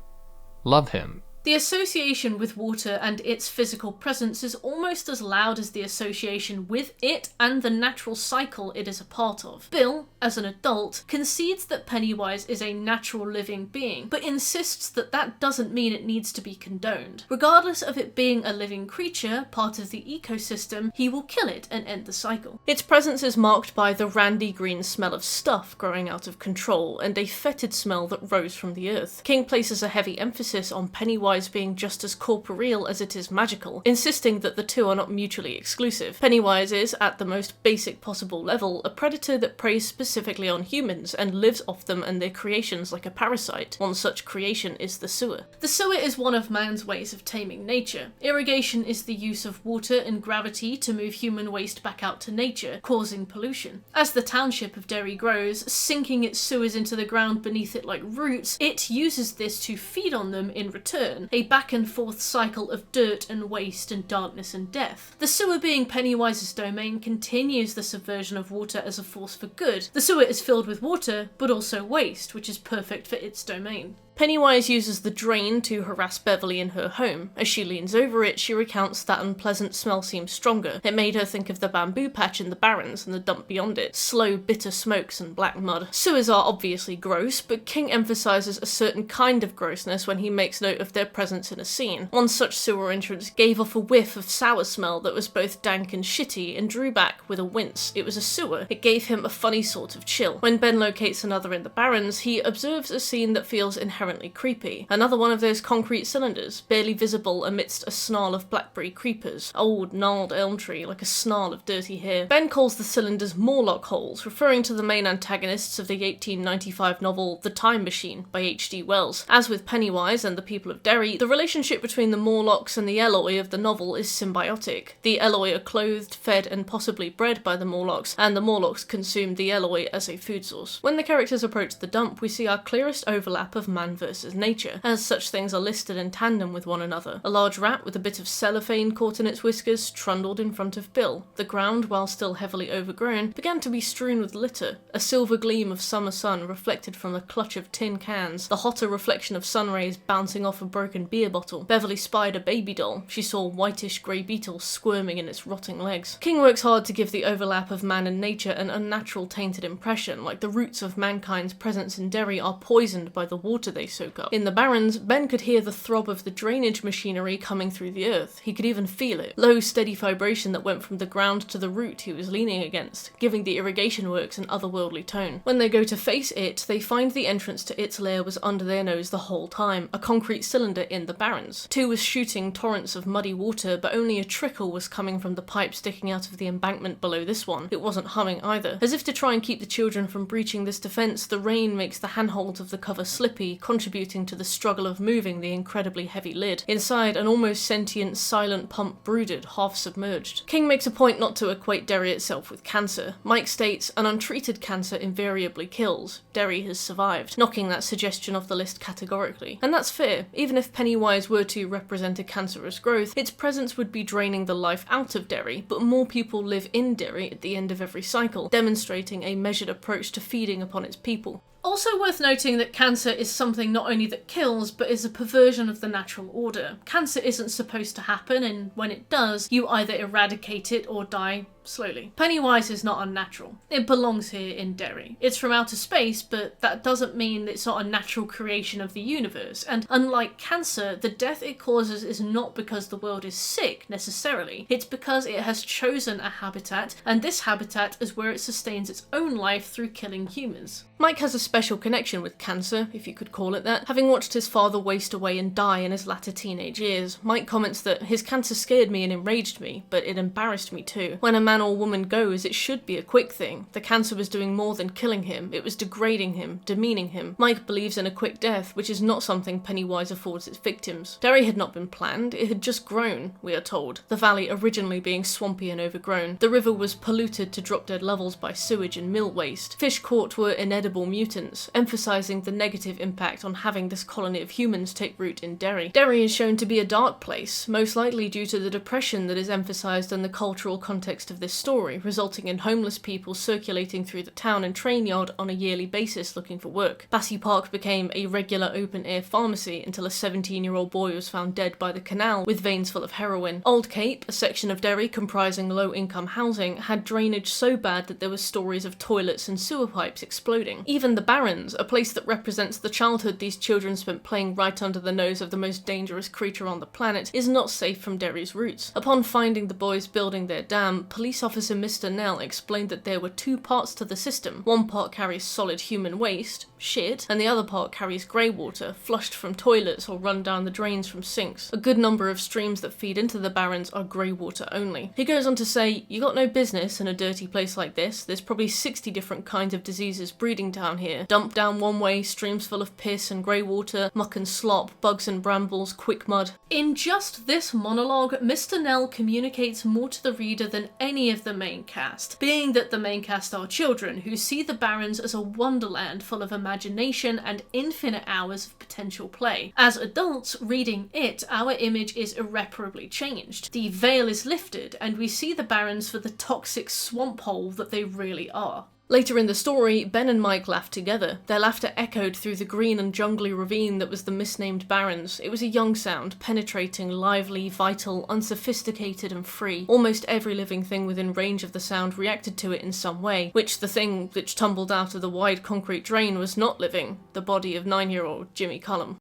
love him. The association with water and its physical presence is almost as loud as the association with it and the natural cycle it is a part of. Bill, as an adult, concedes that Pennywise is a natural living being, but insists that that doesn't mean it needs to be condoned. Regardless of it being a living creature, part of the ecosystem, he will kill it and end the cycle. Its presence is marked by the randy green smell of stuff growing out of control and a fetid smell that rose from the earth. King places a heavy emphasis on Pennywise being just as corporeal as it is magical, insisting that the two are not mutually exclusive. Pennywise is, at the most basic possible level, a predator that preys specifically on humans and lives off them and their creations like a parasite. One such creation is the sewer. The sewer is one of man's ways of taming nature. Irrigation is the use of water and gravity to move human waste back out to nature, causing pollution. As the township of Derry grows, sinking its sewers into the ground beneath it like roots, it uses this to feed on them in return, a back and forth cycle of dirt and waste and darkness and death. The sewer, being Pennywise's domain, continues the subversion of water as a force for good. The sewer is filled with water, but also waste, which is perfect for its domain. Pennywise uses the drain to harass Beverley in her home. As she leans over it, she recounts that unpleasant smell seems stronger. It made her think of the bamboo patch in the Barrens and the dump beyond it. Slow, bitter smokes and black mud. Sewers are obviously gross, but King emphasises a certain kind of grossness when he makes note of their presence in a scene. One such sewer entrance gave off a whiff of sour smell that was both dank and shitty and drew back with a wince. It was a sewer. It gave him a funny sort of chill. When Ben locates another in the Barrens, he observes a scene that feels inherently creepy. Another one of those concrete cylinders, barely visible amidst a snarl of blackberry creepers. Old, gnarled elm tree like a snarl of dirty hair. Ben calls the cylinders Morlock holes, referring to the main antagonists of the 1895 novel The Time Machine by H.G. Wells. As with Pennywise and the people of Derry, the relationship between the Morlocks and the Eloi of the novel is symbiotic. The Eloi are clothed, fed and possibly bred by the Morlocks, and the Morlocks consume the Eloi as a food source. When the characters approach the dump, we see our clearest overlap of man versus nature, as such things are listed in tandem with one another. A large rat with a bit of cellophane caught in its whiskers trundled in front of Bill. The ground, while still heavily overgrown, began to be strewn with litter. A silver gleam of summer sun reflected from a clutch of tin cans, the hotter reflection of sun rays bouncing off a broken beer bottle. Beverley spied a baby doll. She saw whitish grey beetles squirming in its rotting legs. King works hard to give the overlap of man and nature an unnatural tainted impression, like the roots of mankind's presence in Derry are poisoned by the water they soak up. In the Barrens, Ben could hear the throb of the drainage machinery coming through the earth. He could even feel it. Low, steady vibration that went from the ground to the root he was leaning against, giving the irrigation works an otherworldly tone. When they go to face it, they find the entrance to its lair was under their nose the whole time, a concrete cylinder in the Barrens. Two was shooting torrents of muddy water, but only a trickle was coming from the pipe sticking out of the embankment below this one. It wasn't humming either. As if to try and keep the children from breaching this defence, the rain makes the handholds of the cover slippy, contributing to the struggle of moving the incredibly heavy lid. Inside, an almost sentient, silent pump brooded, half submerged. King makes a point not to equate Derry itself with cancer. Mike states, an untreated cancer invariably kills. Derry has survived, knocking that suggestion off the list categorically. And that's fair. Even if Pennywise were to represent a cancerous growth, its presence would be draining the life out of Derry, but more people live in Derry at the end of every cycle, demonstrating a measured approach to feeding upon its people. Also worth noting that cancer is something not only that kills, but is a perversion of the natural order. Cancer isn't supposed to happen, and when it does, you either eradicate it or die slowly. Pennywise is not unnatural. It belongs here in Derry. It's from outer space, but that doesn't mean it's not a natural creation of the universe, and unlike cancer, the death it causes is not because the world is sick, necessarily. It's because it has chosen a habitat, and this habitat is where it sustains its own life through killing humans. Mike has a special connection with cancer, if you could call it that. Having watched his father waste away and die in his latter teenage years, Mike comments that his cancer scared me and enraged me, but it embarrassed me too. When a man or woman goes, it should be a quick thing. The cancer was doing more than killing him, it was degrading him, demeaning him. Mike believes in a quick death, which is not something Pennywise affords its victims. Derry had not been planned, it had just grown, we are told, the valley originally being swampy and overgrown. The river was polluted to drop-dead levels by sewage and mill waste. Fish caught were inedible mutants, emphasising the negative impact on having this colony of humans take root in Derry. Derry is shown to be a dark place, most likely due to the depression that is emphasised in the cultural context of this story, resulting in homeless people circulating through the town and train yard on a yearly basis looking for work. Batty Park became a regular open-air pharmacy until a 17-year-old boy was found dead by the canal with veins full of heroin. Old Cape, a section of Derry comprising low-income housing, had drainage so bad that there were stories of toilets and sewer pipes exploding. Even the Barrens, a place that represents the childhood these children spent playing right under the nose of the most dangerous creature on the planet, is not safe from Derry's roots. Upon finding the boys building their dam, police officer Mr. Nell explained that there were two parts to the system. One part carries solid human waste, shit, and the other part carries grey water, flushed from toilets or run down the drains from sinks. A good number of streams that feed into the Barrens are grey water only. He goes on to say, you got no business in a dirty place like this. There's probably 60 different kinds of diseases breeding down here. Dump down one way, streams full of piss and grey water, muck and slop, bugs and brambles, quick mud. In just this monologue, Mr. Nell communicates more to the reader than any of the main cast, being that the main cast are children who see the Barrens as a wonderland full of imagination and infinite hours of potential play. As adults reading it, our image is irreparably changed. The veil is lifted and we see the Barrens for the toxic swamp hole that they really are. Later in the story, Ben and Mike laughed together. Their laughter echoed through the green and jungly ravine that was the misnamed Barrens. It was a young sound, penetrating, lively, vital, unsophisticated and free. Almost every living thing within range of the sound reacted to it in some way, which the thing which tumbled out of the wide concrete drain was not living, the body of 9-year-old Jimmy Cullum.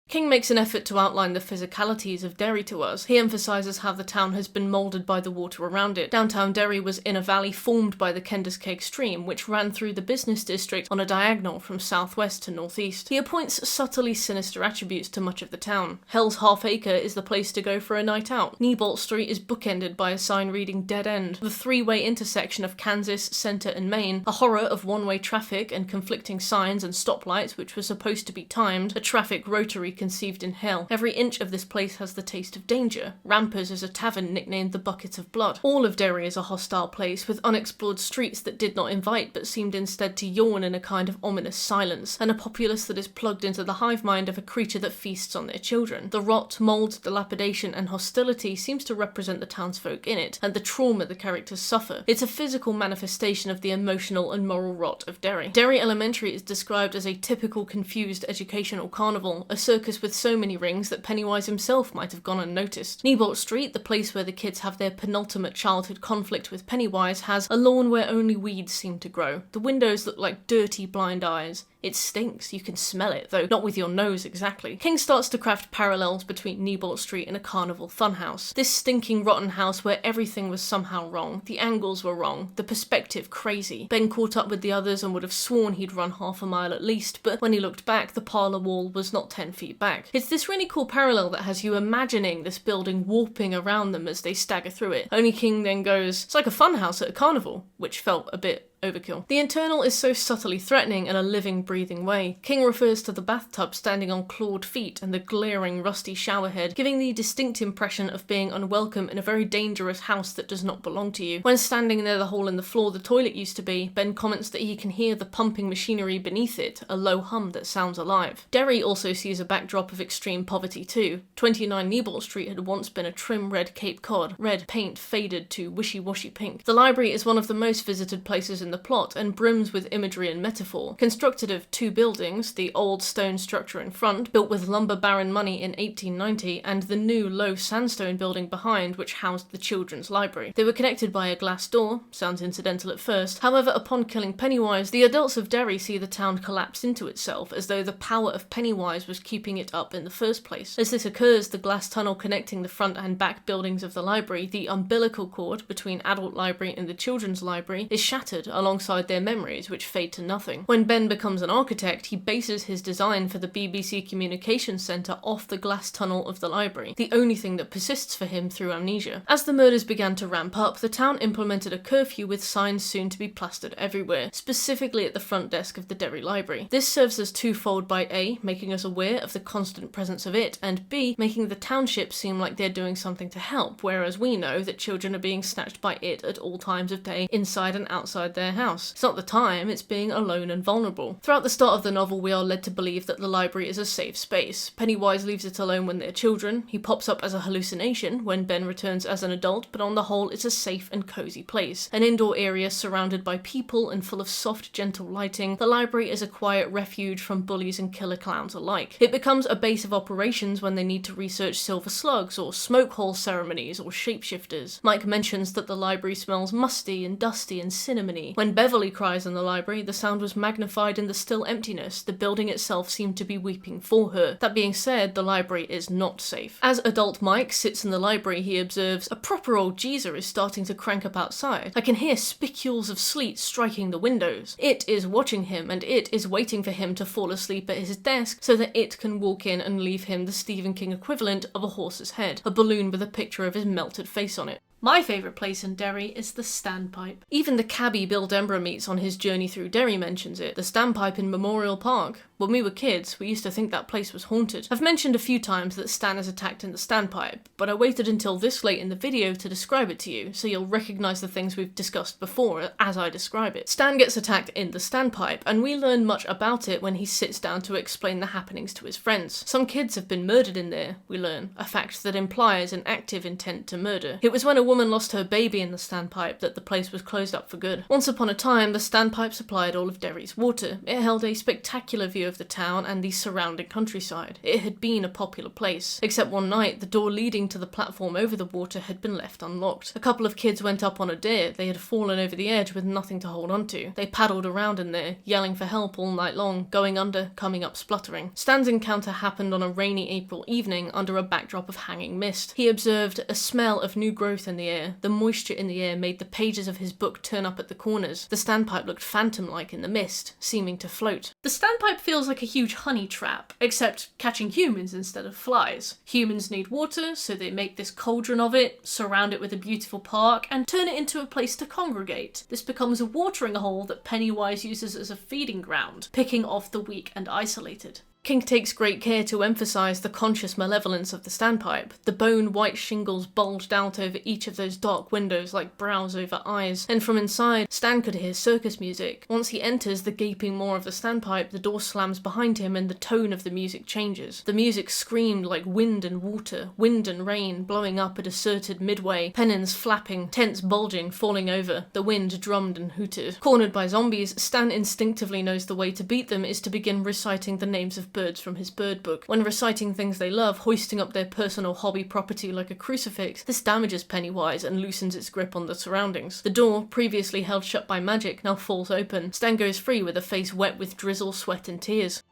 King makes an effort to outline the physicalities of Derry to us. He emphasises how the town has been moulded by the water around it. Downtown Derry was in a valley formed by the Kenduskeag stream, which ran through the business district on a diagonal from southwest to northeast. He appoints subtly sinister attributes to much of the town. Hell's Half Acre is the place to go for a night out. Niebolt Street is bookended by a sign reading Dead End. The three-way intersection of Kansas, Centre and Main, a horror of one-way traffic and conflicting signs and stoplights which were supposed to be timed, a traffic rotary conceived in hell. Every inch of this place has the taste of danger. Rampers is a tavern nicknamed the Bucket of Blood. All of Derry is a hostile place, with unexplored streets that did not invite but seemed instead to yawn in a kind of ominous silence, and a populace that is plugged into the hive mind of a creature that feasts on their children. The rot, mould, dilapidation and hostility seems to represent the townsfolk in it, and the trauma the characters suffer. It's a physical manifestation of the emotional and moral rot of Derry. Derry Elementary is described as a typical confused educational carnival, a circus with so many rings that Pennywise himself might have gone unnoticed. Niebolt Street, the place where the kids have their penultimate childhood conflict with Pennywise, has a lawn where only weeds seem to grow. The windows look like dirty blind eyes. It stinks, you can smell it, though not with your nose exactly. King starts to craft parallels between Niebolt Street and a carnival funhouse. This stinking rotten house where everything was somehow wrong, the angles were wrong, the perspective crazy. Ben caught up with the others and would have sworn he'd run half a mile at least, but when he looked back, the parlour wall was not 10 feet back. It's this really cool parallel that has you imagining this building warping around them as they stagger through it. Only King then goes, "It's like a funhouse at a carnival," which felt a bit overkill. The internal is so subtly threatening in a living, breathing way. King refers to the bathtub standing on clawed feet and the glaring, rusty showerhead, giving the distinct impression of being unwelcome in a very dangerous house that does not belong to you. When standing near the hole in the floor the toilet used to be, Ben comments that he can hear the pumping machinery beneath it, a low hum that sounds alive. Derry also sees a backdrop of extreme poverty too. 29 Niebolt Street had once been a trim red Cape Cod, red paint faded to wishy-washy pink. The library is one of the most visited places in the plot and brims with imagery and metaphor. Constructed of two buildings, the old stone structure in front, built with lumber baron money in 1890, and the new low sandstone building behind, which housed the children's library. They were connected by a glass door, sounds incidental at first. However, upon killing Pennywise, the adults of Derry see the town collapse into itself, as though the power of Pennywise was keeping it up in the first place. As this occurs, the glass tunnel connecting the front and back buildings of the library, the umbilical cord between adult library and the children's library, is shattered alongside their memories, which fade to nothing. When Ben becomes an architect, he bases his design for the BBC Communications Centre off the glass tunnel of the library, the only thing that persists for him through amnesia. As the murders began to ramp up, the town implemented a curfew with signs soon to be plastered everywhere, specifically at the front desk of the Derry Library. This serves as twofold by A, making us aware of the constant presence of it, and B, making the township seem like they're doing something to help, whereas we know that children are being snatched by it at all times of day, inside and outside their house. It's not the time, it's being alone and vulnerable. Throughout the start of the novel, we are led to believe that the library is a safe space. Pennywise leaves it alone when they're children. He pops up as a hallucination when Ben returns as an adult, but on the whole, it's a safe and cozy place. An indoor area surrounded by people and full of soft, gentle lighting, the library is a quiet refuge from bullies and killer clowns alike. It becomes a base of operations when they need to research silver slugs, or smoke hole ceremonies, or shapeshifters. Mike mentions that the library smells musty and dusty and cinnamony. When Beverley cries in the library, the sound was magnified in the still emptiness. The building itself seemed to be weeping for her. That being said, the library is not safe. As adult Mike sits in the library, he observes, "A proper old geezer is starting to crank up outside. I can hear spicules of sleet striking the windows. It is watching him, and it is waiting for him to fall asleep at his desk so that it can walk in and leave him the Stephen King equivalent of a horse's head, a balloon with a picture of his melted face on it." My favourite place in Derry is the Standpipe. Even the cabbie Bill Denbrough meets on his journey through Derry mentions it. The Standpipe in Memorial Park. When we were kids, we used to think that place was haunted. I've mentioned a few times that Stan is attacked in the standpipe, but I waited until this late in the video to describe it to you, so you'll recognise the things we've discussed before as I describe it. Stan gets attacked in the standpipe, and we learn much about it when he sits down to explain the happenings to his friends. Some kids have been murdered in there, we learn, a fact that implies an active intent to murder. It was when a woman lost her baby in the standpipe that the place was closed up for good. Once upon a time, the standpipe supplied all of Derry's water. It held a spectacular view of the town and the surrounding countryside. It had been a popular place, except one night the door leading to the platform over the water had been left unlocked. A couple of kids went up on a dare. They had fallen over the edge with nothing to hold onto. They paddled around in there, yelling for help all night long, going under, coming up spluttering. Stan's encounter happened on a rainy April evening under a backdrop of hanging mist. He observed a smell of new growth in the air. The moisture in the air made the pages of his book turn up at the corners. The standpipe looked phantom-like in the mist, seeming to float. The standpipe feels like a huge honey trap, except catching humans instead of flies. Humans need water, so they make this cauldron of it, surround it with a beautiful park, and turn it into a place to congregate. This becomes a watering hole that Pennywise uses as a feeding ground, picking off the weak and isolated. King takes great care to emphasise the conscious malevolence of the standpipe. The bone-white shingles bulged out over each of those dark windows like brows over eyes, and from inside, Stan could hear circus music. Once he enters the gaping maw of the standpipe, the door slams behind him and the tone of the music changes. The music screamed like wind and water, wind and rain, blowing up at a deserted midway, pennons flapping, tents bulging, falling over. The wind drummed and hooted. Cornered by zombies, Stan instinctively knows the way to beat them is to begin reciting the names of birds from his bird book. When reciting things they love, hoisting up their personal hobby property like a crucifix, this damages Pennywise and loosens its grip on the surroundings. The door, previously held shut by magic, now falls open. Stan goes free with a face wet with drizzle, sweat and tears.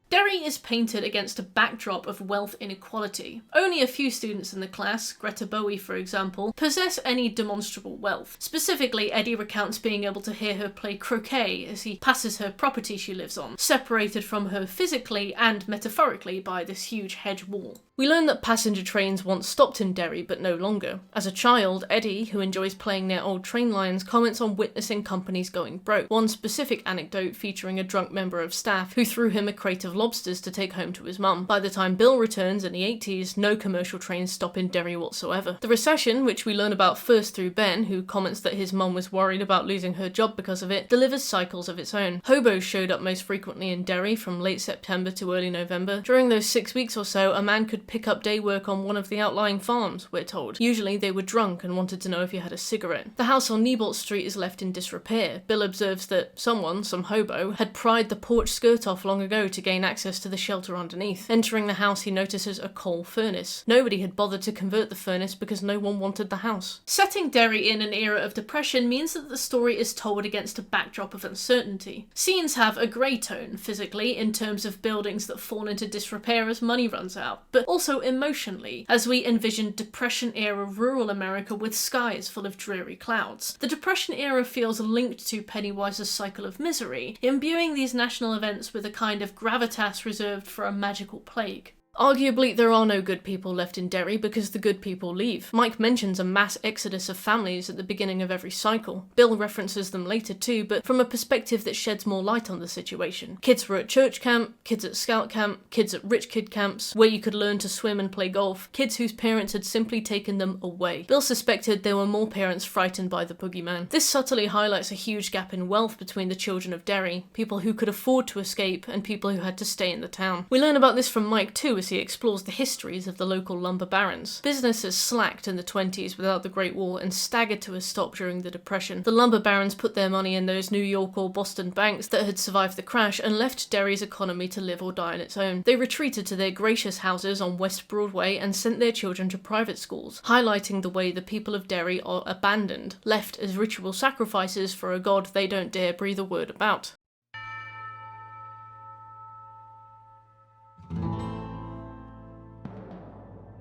Derry is painted against a backdrop of wealth inequality. Only a few students in the class, Greta Bowie for example, possess any demonstrable wealth. Specifically, Eddie recounts being able to hear her play croquet as he passes her property she lives on, separated from her physically and metaphorically by this huge hedge wall. We learn that passenger trains once stopped in Derry, but no longer. As a child, Eddie, who enjoys playing near old train lines, comments on witnessing companies going broke. One specific anecdote featuring a drunk member of staff who threw him a crate of lobsters to take home to his mum. By the time Bill returns in the 80s, no commercial trains stop in Derry whatsoever. The recession, which we learn about first through Ben, who comments that his mum was worried about losing her job because of it, delivers cycles of its own. Hobos showed up most frequently in Derry from late September to early November. During those 6 weeks or so, a man could pick up day work on one of the outlying farms, we're told. Usually they were drunk and wanted to know if you had a cigarette. The house on Niebolt Street is left in disrepair. Bill observes that someone, some hobo, had pried the porch skirt off long ago to gain access to the shelter underneath. Entering the house, he notices a coal furnace. Nobody had bothered to convert the furnace because no one wanted the house. Setting Derry in an era of depression means that the story is told against a backdrop of uncertainty. Scenes have a grey tone, physically, in terms of buildings that fall into disrepair as money runs out, but also emotionally, as we envision Depression-era rural America with skies full of dreary clouds. The Depression era feels linked to Pennywise's cycle of misery, imbuing these national events with a kind of gravitas reserved for a magical plague. Arguably, there are no good people left in Derry because the good people leave. Mike mentions a mass exodus of families at the beginning of every cycle. Bill references them later too, but from a perspective that sheds more light on the situation. Kids were at church camp, kids at scout camp, kids at rich kid camps, where you could learn to swim and play golf, kids whose parents had simply taken them away. Bill suspected there were more parents frightened by the boogeyman. This subtly highlights a huge gap in wealth between the children of Derry, people who could afford to escape and people who had to stay in the town. We learn about this from Mike too, as he explores the histories of the local lumber barons. Businesses slacked in the 20s without the Great War and staggered to a stop during the Depression. The lumber barons put their money in those New York or Boston banks that had survived the crash and left Derry's economy to live or die on its own. They retreated to their gracious houses on West Broadway and sent their children to private schools, highlighting the way the people of Derry are abandoned, left as ritual sacrifices for a god they don't dare breathe a word about.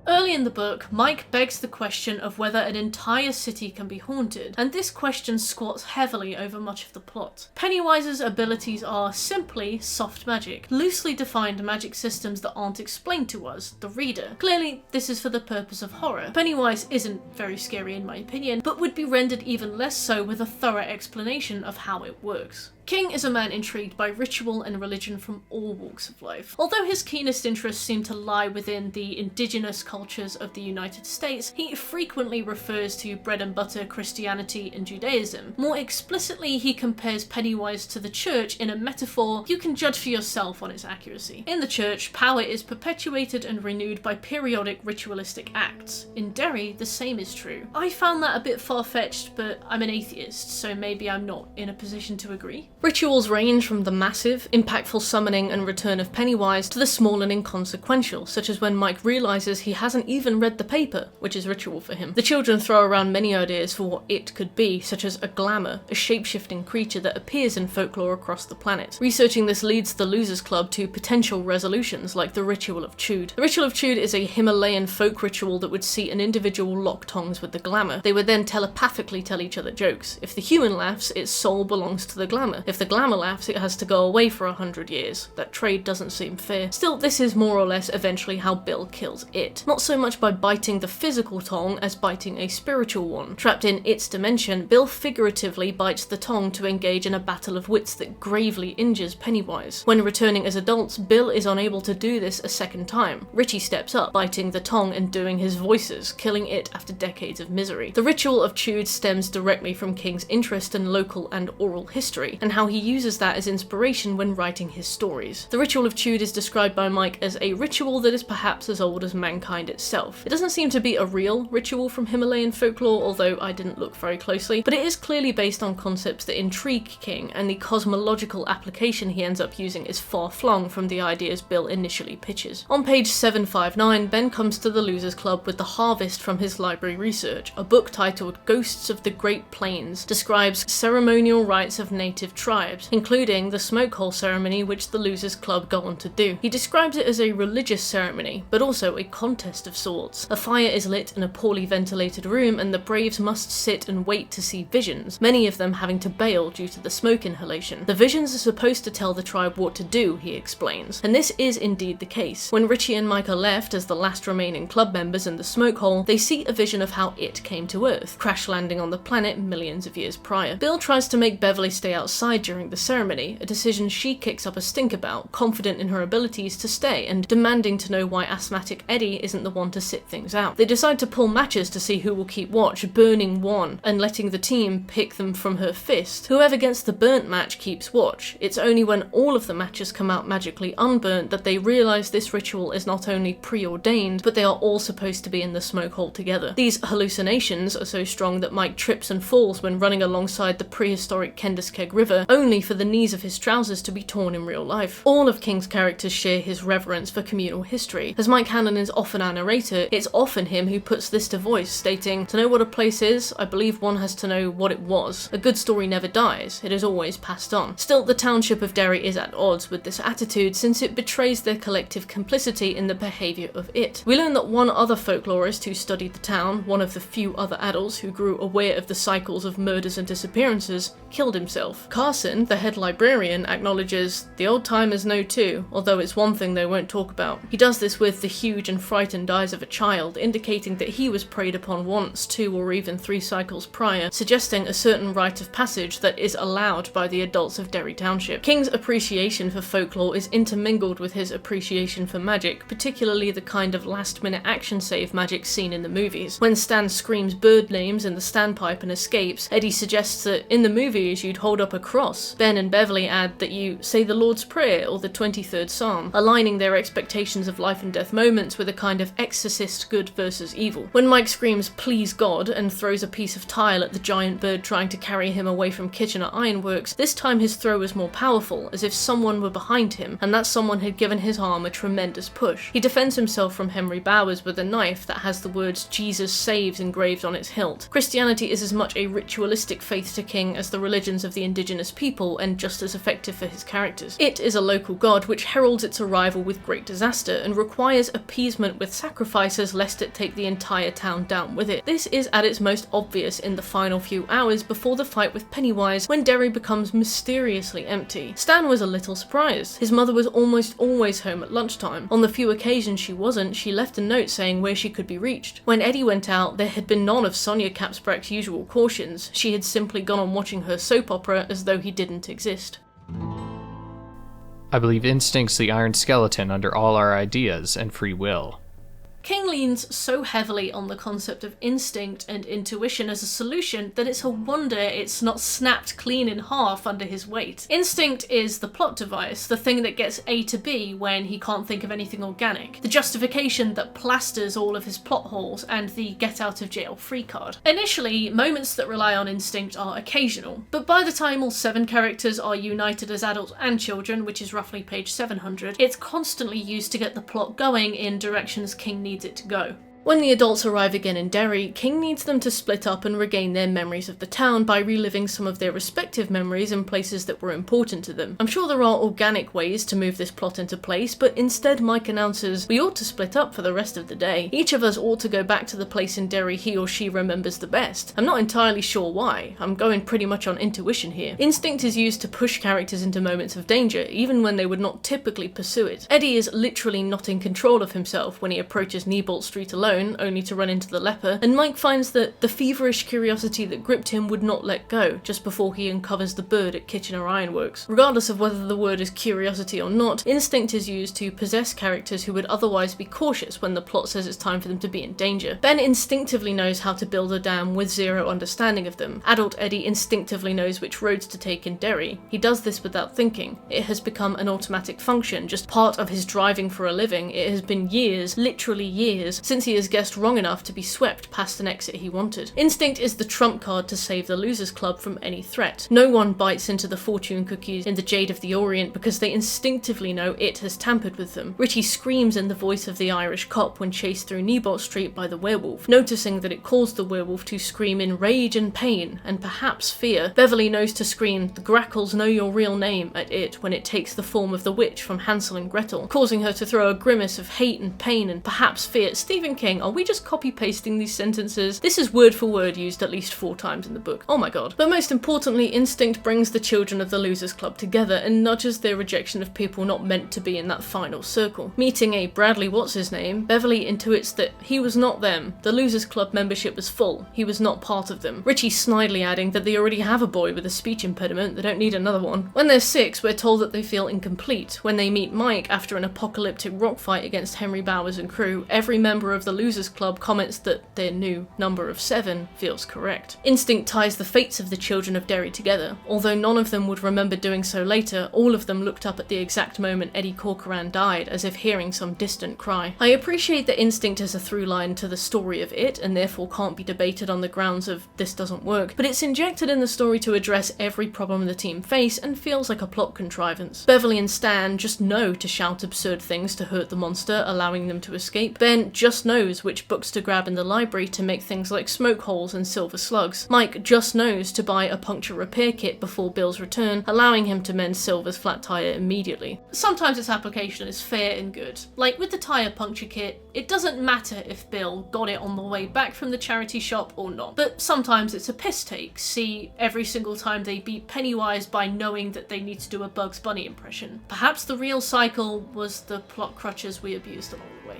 Early in the book, Mike begs the question of whether an entire city can be haunted, and this question squats heavily over much of the plot. Pennywise's abilities are simply soft magic, loosely defined magic systems that aren't explained to us, the reader. Clearly, this is for the purpose of horror. Pennywise isn't very scary in my opinion, but would be rendered even less so with a thorough explanation of how it works. King is a man intrigued by ritual and religion from all walks of life. Although his keenest interests seem to lie within the indigenous cultures of the United States, he frequently refers to bread and butter Christianity and Judaism. More explicitly, he compares Pennywise to the church in a metaphor you can judge for yourself on its accuracy. In the church, power is perpetuated and renewed by periodic ritualistic acts. In Derry, the same is true. I found that a bit far-fetched, but I'm an atheist, so maybe I'm not in a position to agree. Rituals range from the massive, impactful summoning and return of Pennywise to the small and inconsequential, such as when Mike realises he hasn't even read the paper, which is ritual for him. The children throw around many ideas for what it could be, such as a glamour, a shape-shifting creature that appears in folklore across the planet. Researching this leads the Losers Club to potential resolutions, like the Ritual of Chud. The Ritual of Chud is a Himalayan folk ritual that would see an individual lock tongues with the glamour. They would then telepathically tell each other jokes. If the human laughs, its soul belongs to the glamour. If the glamour laughs, it has to go away for 100 years. That trade doesn't seem fair. Still, this is more or less eventually how Bill kills it. Not so much by biting the physical tongue as biting a spiritual one. Trapped in its dimension, Bill figuratively bites the tongue to engage in a battle of wits that gravely injures Pennywise. When returning as adults, Bill is unable to do this a second time. Richie steps up, biting the tongue and doing his voices, killing it after decades of misery. The Ritual of Chud stems directly from King's interest in local and oral history, and how he uses that as inspiration when writing his stories. The Ritual of Chud is described by Mike as a ritual that is perhaps as old as mankind itself. It doesn't seem to be a real ritual from Himalayan folklore, although I didn't look very closely, but it is clearly based on concepts that intrigue King, and the cosmological application he ends up using is far-flung from the ideas Bill initially pitches. On page 759, Ben comes to the Losers Club with the harvest from his library research. A book titled Ghosts of the Great Plains describes ceremonial rites of native tribes, including the smoke hole ceremony which the Losers Club go on to do. He describes it as a religious ceremony, but also a contest of sorts. A fire is lit in a poorly ventilated room, and the braves must sit and wait to see visions, many of them having to bail due to the smoke inhalation. The visions are supposed to tell the tribe what to do, he explains, and this is indeed the case. When Richie and Mike are left as the last remaining club members in the smoke hole, they see a vision of how it came to Earth, crash landing on the planet millions of years prior. Bill tries to make Beverley stay outside during the ceremony, a decision she kicks up a stink about, confident in her abilities to stay and demanding to know why asthmatic Eddie isn't the one to sit things out. They decide to pull matches to see who will keep watch, burning one and letting the team pick them from her fist. Whoever gets the burnt match keeps watch. It's only when all of the matches come out magically unburnt that they realise this ritual is not only preordained, but they are all supposed to be in the smoke hole together. These hallucinations are so strong that Mike trips and falls when running alongside the prehistoric Kendiskeg River, only for the knees of his trousers to be torn in real life. All of King's characters share his reverence for communal history. As Mike Hanlon is often our narrator, it's often him who puts this to voice, stating, "To know what a place is, I believe one has to know what it was. A good story never dies, it is always passed on." Still, the township of Derry is at odds with this attitude, since it betrays their collective complicity in the behaviour of it. We learn that one other folklorist who studied the town, one of the few other adults who grew aware of the cycles of murders and disappearances, killed himself. Carson, the head librarian, acknowledges, "The old timers know too, although it's one thing they won't talk about." He does this with the huge and frightened eyes of a child, indicating that he was preyed upon once, 2 or even 3 cycles prior, suggesting a certain rite of passage that is allowed by the adults of Derry Township. King's appreciation for folklore is intermingled with his appreciation for magic, particularly the kind of last-minute action save magic seen in the movies. When Stan screams bird names in the standpipe and escapes, Eddie suggests that in the movies you'd hold up a cross. Ben and Beverley add that you say the Lord's Prayer or the 23rd Psalm, aligning their expectations of life and death moments with a kind of exorcist good versus evil. When Mike screams "Please God" and throws a piece of tile at the giant bird trying to carry him away from Kitchener Ironworks, this time his throw was more powerful, as if someone were behind him, and that someone had given his arm a tremendous push. He defends himself from Henry Bowers with a knife that has the words "Jesus saves" engraved on its hilt. Christianity is as much a ritualistic faith to King as the religions of the indigenous people, and just as effective for his characters. It is a local god which heralds its arrival with great disaster, and requires appeasement with sacrifices lest it take the entire town down with it. This is at its most obvious in the final few hours before the fight with Pennywise, when Derry becomes mysteriously empty. Stan was a little surprised. His mother was almost always home at lunchtime. On the few occasions she wasn't, she left a note saying where she could be reached. When Eddie went out, there had been none of Sonia Capsbrack's usual cautions. She had simply gone on watching her soap opera as though he didn't exist. I believe instinct's the iron skeleton under all our ideas and free will. King leans so heavily on the concept of instinct and intuition as a solution that it's a wonder it's not snapped clean in half under his weight. Instinct is the plot device, the thing that gets A to B when he can't think of anything organic, the justification that plasters all of his plot holes, and the get out of jail free card. Initially, moments that rely on instinct are occasional, but by the time all 7 characters are united as adults and children, which is roughly page 700, it's constantly used to get the plot going in directions King needs it to go. When the adults arrive again in Derry, King needs them to split up and regain their memories of the town by reliving some of their respective memories in places that were important to them. I'm sure there are organic ways to move this plot into place, but instead Mike announces, we ought to split up for the rest of the day. Each of us ought to go back to the place in Derry he or she remembers the best. I'm not entirely sure why. I'm going pretty much on intuition here. Instinct is used to push characters into moments of danger, even when they would not typically pursue it. Eddie is literally not in control of himself when he approaches Newbolt Street alone, only to run into the leper, and Mike finds that the feverish curiosity that gripped him would not let go just before he uncovers the bird at Kitchener Ironworks. Regardless of whether the word is curiosity or not, instinct is used to possess characters who would otherwise be cautious when the plot says it's time for them to be in danger. Ben instinctively knows how to build a dam with zero understanding of them. Adult Eddie instinctively knows which roads to take in Derry. He does this without thinking. It has become an automatic function, just part of his driving for a living. It has been years, literally years, since he has guessed wrong enough to be swept past an exit he wanted. Instinct is the trump card to save the Losers Club from any threat. No one bites into the fortune cookies in the Jade of the Orient because they instinctively know it has tampered with them. Richie screams in the voice of the Irish cop when chased through Newbolt Street by the werewolf, noticing that it caused the werewolf to scream in rage and pain, and perhaps fear. Beverley knows to scream, "The Grackles know your real name," at it when it takes the form of the witch from Hansel and Gretel, causing her to throw a grimace of hate and pain and perhaps fear. Stephen King, are we just copy-pasting these sentences? This is word for word used at least 4 times in the book. Oh my god. But most importantly, instinct brings the children of the Losers Club together and nudges their rejection of people not meant to be in that final circle. Meeting a Bradley what's-his-name, Beverley intuits that he was not them. The Losers Club membership was full. He was not part of them. Richie snidely adding that they already have a boy with a speech impediment, they don't need another one. When they're 6, we're told that they feel incomplete. When they meet Mike after an apocalyptic rock fight against Henry Bowers and crew, every member of the Losers Club comments that their new number of 7 feels correct. Instinct ties the fates of the children of Derry together. Although none of them would remember doing so later, all of them looked up at the exact moment Eddie Corcoran died, as if hearing some distant cry. I appreciate that instinct is a through line to the story of it, and therefore can't be debated on the grounds of this doesn't work, but it's injected in the story to address every problem the team face and feels like a plot contrivance. Beverley and Stan just know to shout absurd things to hurt the monster, allowing them to escape. Ben just knows which books to grab in the library to make things like smoke holes and silver slugs. Mike just knows to buy a puncture repair kit before Bill's return, allowing him to mend Silver's flat tyre immediately. Sometimes its application is fair and good. Like with the tyre puncture kit, it doesn't matter if Bill got it on the way back from the charity shop or not, but sometimes it's a piss take. See every single time they beat Pennywise by knowing that they need to do a Bugs Bunny impression. Perhaps the real cycle was the plot crutches we abused along the way.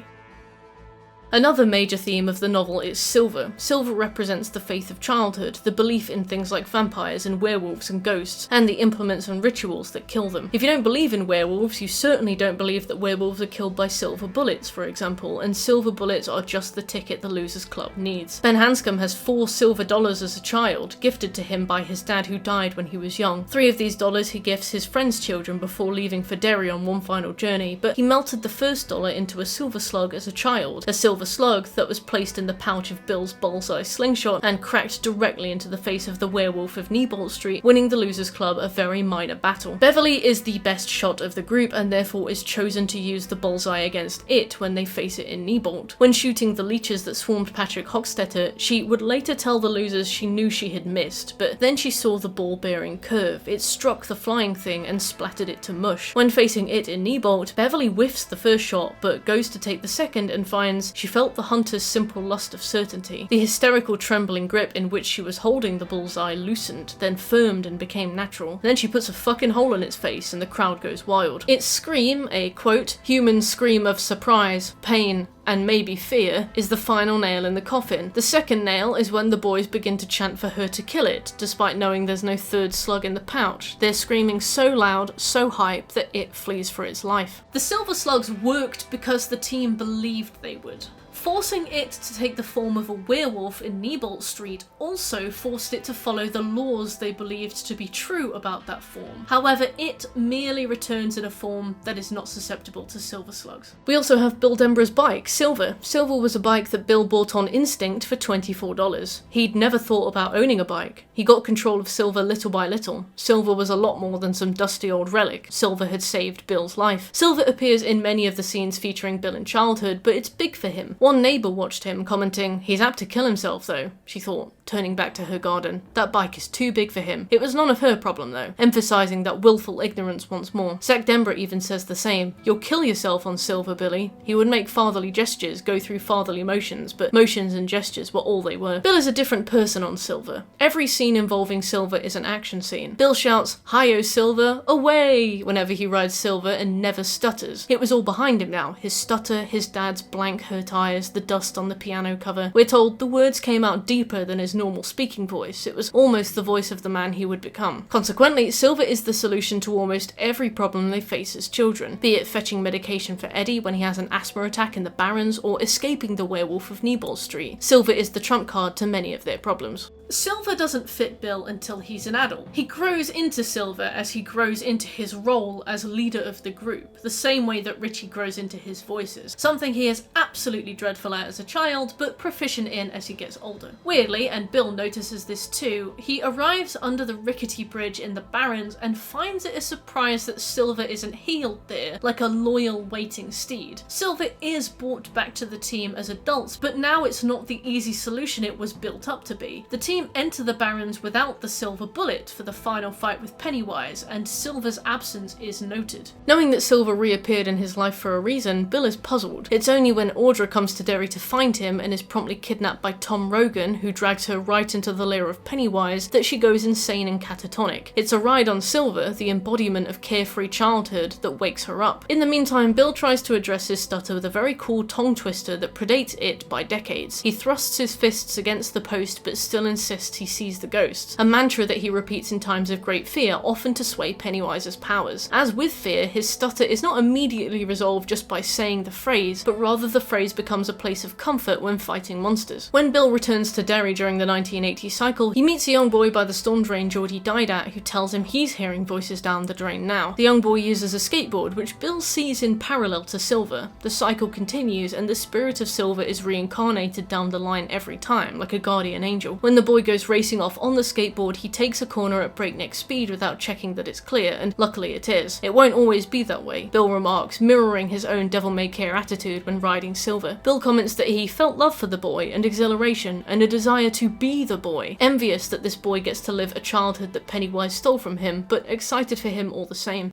Another major theme of the novel is silver. Silver represents the faith of childhood, the belief in things like vampires and werewolves and ghosts, and the implements and rituals that kill them. If you don't believe in werewolves, you certainly don't believe that werewolves are killed by silver bullets, for example, and silver bullets are just the ticket the Losers Club needs. Ben Hanscom has 4 silver dollars as a child, gifted to him by his dad who died when he was young. 3 of these dollars he gifts his friends' children before leaving for Derry on one final journey, but he melted the first dollar into a silver slug as a child, a silver slug that was placed in the pouch of Bill's bullseye slingshot and cracked directly into the face of the werewolf of Newbolt Street, winning the Losers Club a very minor battle. Beverley is the best shot of the group and therefore is chosen to use the bullseye against it when they face it in Newbolt. When shooting the leeches that swarmed Patrick Hochstetter, she would later tell the losers she knew she had missed, but then she saw the ball-bearing curve. It struck the flying thing and splattered it to mush. When facing it in Newbolt, Beverley whiffs the first shot but goes to take the second and finds she felt the hunter's simple lust of certainty. The hysterical trembling grip in which she was holding the bullseye loosened, then firmed and became natural. Then she puts a fucking hole in its face and the crowd goes wild. Its scream, a quote, human scream of surprise, pain, and maybe fear, is the final nail in the coffin. The second nail is when the boys begin to chant for her to kill it, despite knowing there's no third slug in the pouch. They're screaming so loud, so hype, that it flees for its life. The silver slugs worked because the team believed they would. Forcing it to take the form of a werewolf in Neibolt Street also forced it to follow the laws they believed to be true about that form. However, it merely returns in a form that is not susceptible to silver slugs. We also have Bill Denbrough's bike, Silver. Silver was a bike that Bill bought on instinct for $24. He'd never thought about owning a bike. He got control of Silver little by little. Silver was a lot more than some dusty old relic. Silver had saved Bill's life. Silver appears in many of the scenes featuring Bill in childhood, but it's big for him. One neighbour watched him, commenting, "He's apt to kill himself though," she thought, turning back to her garden. That bike is too big for him. It was none of her problem though, emphasising that willful ignorance once more. Zach Denbrough even says the same. "You'll kill yourself on Silver, Billy." He would make fatherly gestures, go through fatherly motions, but motions and gestures were all they were. Bill is a different person on Silver. Every scene involving Silver is an action scene. Bill shouts, "Hi-yo Silver, away!" whenever he rides Silver and never stutters. It was all behind him now. His stutter, his dad's blank hurt eyes, the dust on the piano cover. We're told the words came out deeper than his normal speaking voice. It was almost the voice of the man he would become. Consequently, Silver is the solution to almost every problem they face as children, be it fetching medication for Eddie when he has an asthma attack in the Barrens or escaping the werewolf of Neibolt Street. Silver is the trump card to many of their problems. Silver doesn't fit Bill until he's an adult. He grows into Silver as he grows into his role as leader of the group, the same way that Richie grows into his voices, something he is absolutely dreadful at as a child, but proficient in as he gets older. Weirdly, and Bill notices this too, he arrives under the rickety bridge in the Barrens and finds it a surprise that Silver isn't healed there, like a loyal waiting steed. Silver is brought back to the team as adults, but now it's not the easy solution it was built up to be. The team enter the Barrens without the silver bullet for the final fight with Pennywise, and Silver's absence is noted. Knowing that Silver reappeared in his life for a reason, Bill is puzzled. It's only when Audra comes to Derry to find him and is promptly kidnapped by Tom Rogan, who drags her right into the lair of Pennywise, that she goes insane and catatonic. It's a ride on Silver, the embodiment of carefree childhood, that wakes her up. In the meantime, Bill tries to address his stutter with a very cool tongue twister that predates it by decades. He thrusts his fists against the post but still insists he sees the ghosts, a mantra that he repeats in times of great fear, often to sway Pennywise's powers. As with fear, his stutter is not immediately resolved just by saying the phrase, but rather the phrase becomes a place of comfort when fighting monsters. When Bill returns to Derry during the 1980 cycle, he meets a young boy by the storm drain Geordie died at, who tells him he's hearing voices down the drain now. The young boy uses a skateboard, which Bill sees in parallel to Silver. The cycle continues, and the spirit of Silver is reincarnated down the line every time, like a guardian angel. When the boy goes racing off on the skateboard, he takes a corner at breakneck speed without checking that it's clear, and luckily it is. It won't always be that way, Bill remarks, mirroring his own devil-may-care attitude when riding Silver. Bill comments that he felt love for the boy and exhilaration and a desire to be the boy, envious that this boy gets to live a childhood that Pennywise stole from him, but excited for him all the same.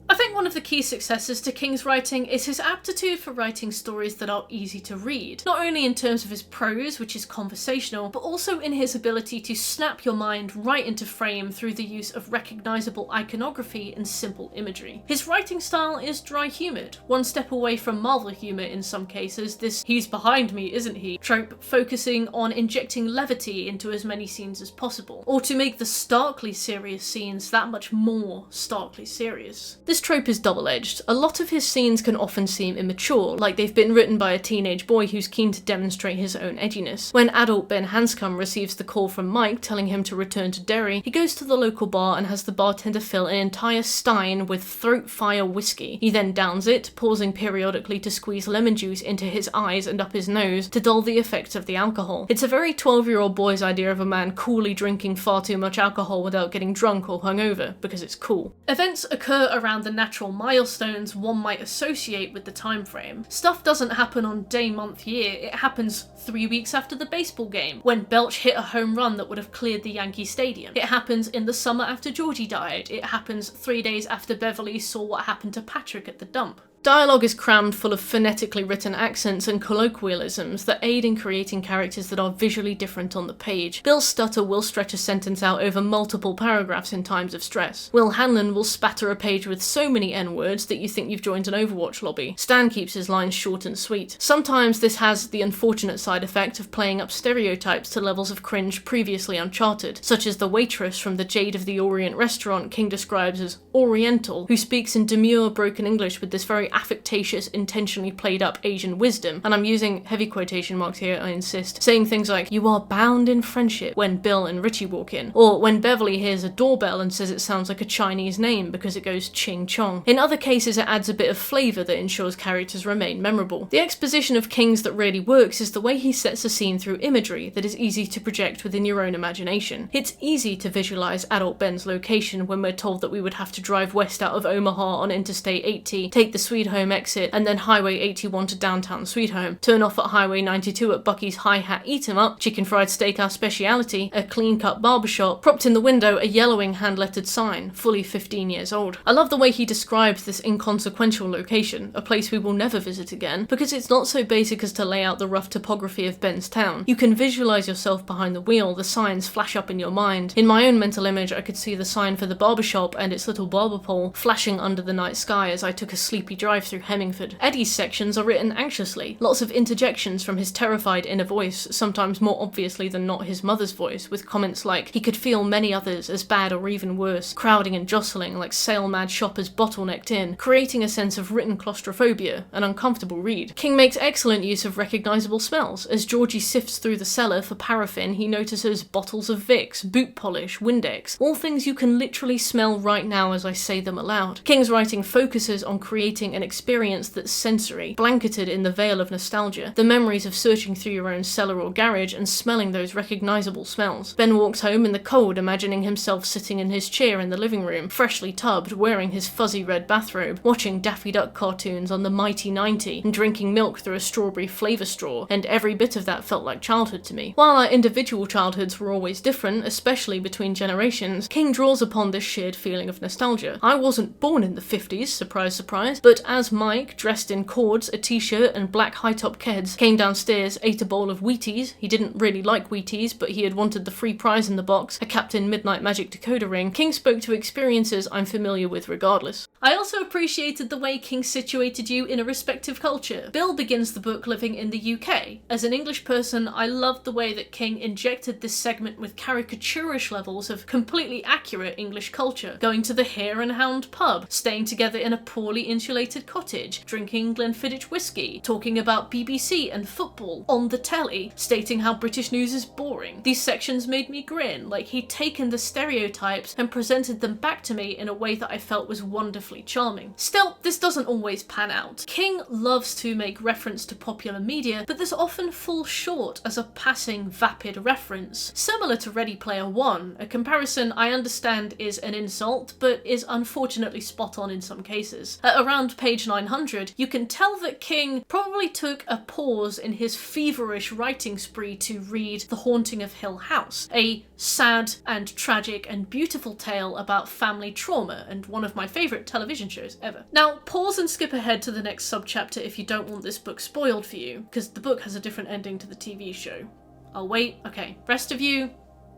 I think one of the key successes to King's writing is his aptitude for writing stories that are easy to read, not only in terms of his prose, which is conversational, but also in his ability to snap your mind right into frame through the use of recognisable iconography and simple imagery. His writing style is dry-humoured, one step away from Marvel humour in some cases, this "he's behind me, isn't he" trope focusing on injecting levity into as many scenes as possible, or to make the starkly serious scenes that much more starkly serious. This trope is double-edged. A lot of his scenes can often seem immature, like they've been written by a teenage boy who's keen to demonstrate his own edginess. When adult Ben Hanscom receives the call from Mike telling him to return to Derry, he goes to the local bar and has the bartender fill an entire stein with throat fire whiskey. He then downs it, pausing periodically to squeeze lemon juice into his eyes and up his nose to dull the effects of the alcohol. It's a very 12-year-old boy's idea of a man coolly drinking far too much alcohol without getting drunk or hungover, because it's cool. Events occur around the natural milestones one might associate with the time frame. Stuff doesn't happen on day, month, year, it happens 3 weeks after the baseball game, when Belch hit a home run that would have cleared the Yankee Stadium. It happens in the summer after Georgie died. It happens 3 days after Beverley saw what happened to Patrick at the dump. Dialogue is crammed full of phonetically written accents and colloquialisms that aid in creating characters that are visually different on the page. Bill's stutter will stretch a sentence out over multiple paragraphs in times of stress. Will Hanlon will spatter a page with so many N-words that you think you've joined an Overwatch lobby. Stan keeps his lines short and sweet. Sometimes this has the unfortunate side effect of playing up stereotypes to levels of cringe previously uncharted, such as the waitress from the Jade of the Orient restaurant King describes as Oriental, who speaks in demure broken English with this very affectatious, intentionally played up Asian wisdom, and I'm using heavy quotation marks here, I insist, saying things like, "You are bound in friendship," when Bill and Richie walk in, or when Beverley hears a doorbell and says it sounds like a Chinese name because it goes ching chong. In other cases it adds a bit of flavour that ensures characters remain memorable. The exposition of King's that really works is the way he sets a scene through imagery that is easy to project within your own imagination. It's easy to visualise adult Ben's location when we're told that we would have to drive west out of Omaha on Interstate 80, take the Sweet Home exit, and then Highway 81 to downtown Sweet Home, turn off at Highway 92 at Bucky's Hi-Hat Eat-em-Up, chicken fried steak our speciality, a clean-cut barbershop, propped in the window a yellowing hand-lettered sign, fully 15 years old. I love the way he describes this inconsequential location, a place we will never visit again, because it's not so basic as to lay out the rough topography of Ben's town. You can visualise yourself behind the wheel, the signs flash up in your mind. In my own mental image I could see the sign for the barbershop and its little barber pole flashing under the night sky as I took a sleepy drive through Hemmingford. Eddie's sections are written anxiously, lots of interjections from his terrified inner voice, sometimes more obviously than not his mother's voice, with comments like, he could feel many others as bad or even worse, crowding and jostling like sale-mad shoppers bottlenecked in, creating a sense of written claustrophobia, an uncomfortable read. King makes excellent use of recognisable smells. As Georgie sifts through the cellar for paraffin, he notices bottles of Vicks, boot polish, Windex, all things you can literally smell right now as I say them aloud. King's writing focuses on creating an experience that's sensory, blanketed in the veil of nostalgia, the memories of searching through your own cellar or garage and smelling those recognisable smells. Ben walks home in the cold, imagining himself sitting in his chair in the living room, freshly tubbed, wearing his fuzzy red bathrobe, watching Daffy Duck cartoons on the Mighty 90 and drinking milk through a strawberry flavour straw, and every bit of that felt like childhood to me. While our individual childhoods were always different, especially between generations, King draws upon this shared feeling of nostalgia. I wasn't born in the 50s, surprise surprise, but as Mike, dressed in cords, a t-shirt and black high-top keds, came downstairs, ate a bowl of Wheaties, he didn't really like Wheaties, but he had wanted the free prize in the box, a Captain Midnight Magic decoder ring, King spoke to experiences I'm familiar with regardless. I also appreciated the way King situated you in a respective culture. Bill begins the book living in the UK. As an English person, I loved the way that King injected this segment with caricaturish levels of completely accurate English culture, going to the Hare and Hound pub, staying together in a poorly insulated cottage, drinking Glenfiddich whiskey, talking about BBC and football on the telly, stating how British news is boring. These sections made me grin, like he'd taken the stereotypes and presented them back to me in a way that I felt was wonderfully charming. Still, this doesn't always pan out. King loves to make reference to popular media, but this often falls short as a passing, vapid reference. Similar to Ready Player One, a comparison I understand is an insult, but is unfortunately spot on in some cases. At around page 900, you can tell that King probably took a pause in his feverish writing spree to read The Haunting of Hill House, a sad and tragic and beautiful tale about family trauma, and one of my favourite television shows ever. Now, pause and skip ahead to the next subchapter if you don't want this book spoiled for you, because the book has a different ending to the TV show. I'll wait. Okay, rest of you,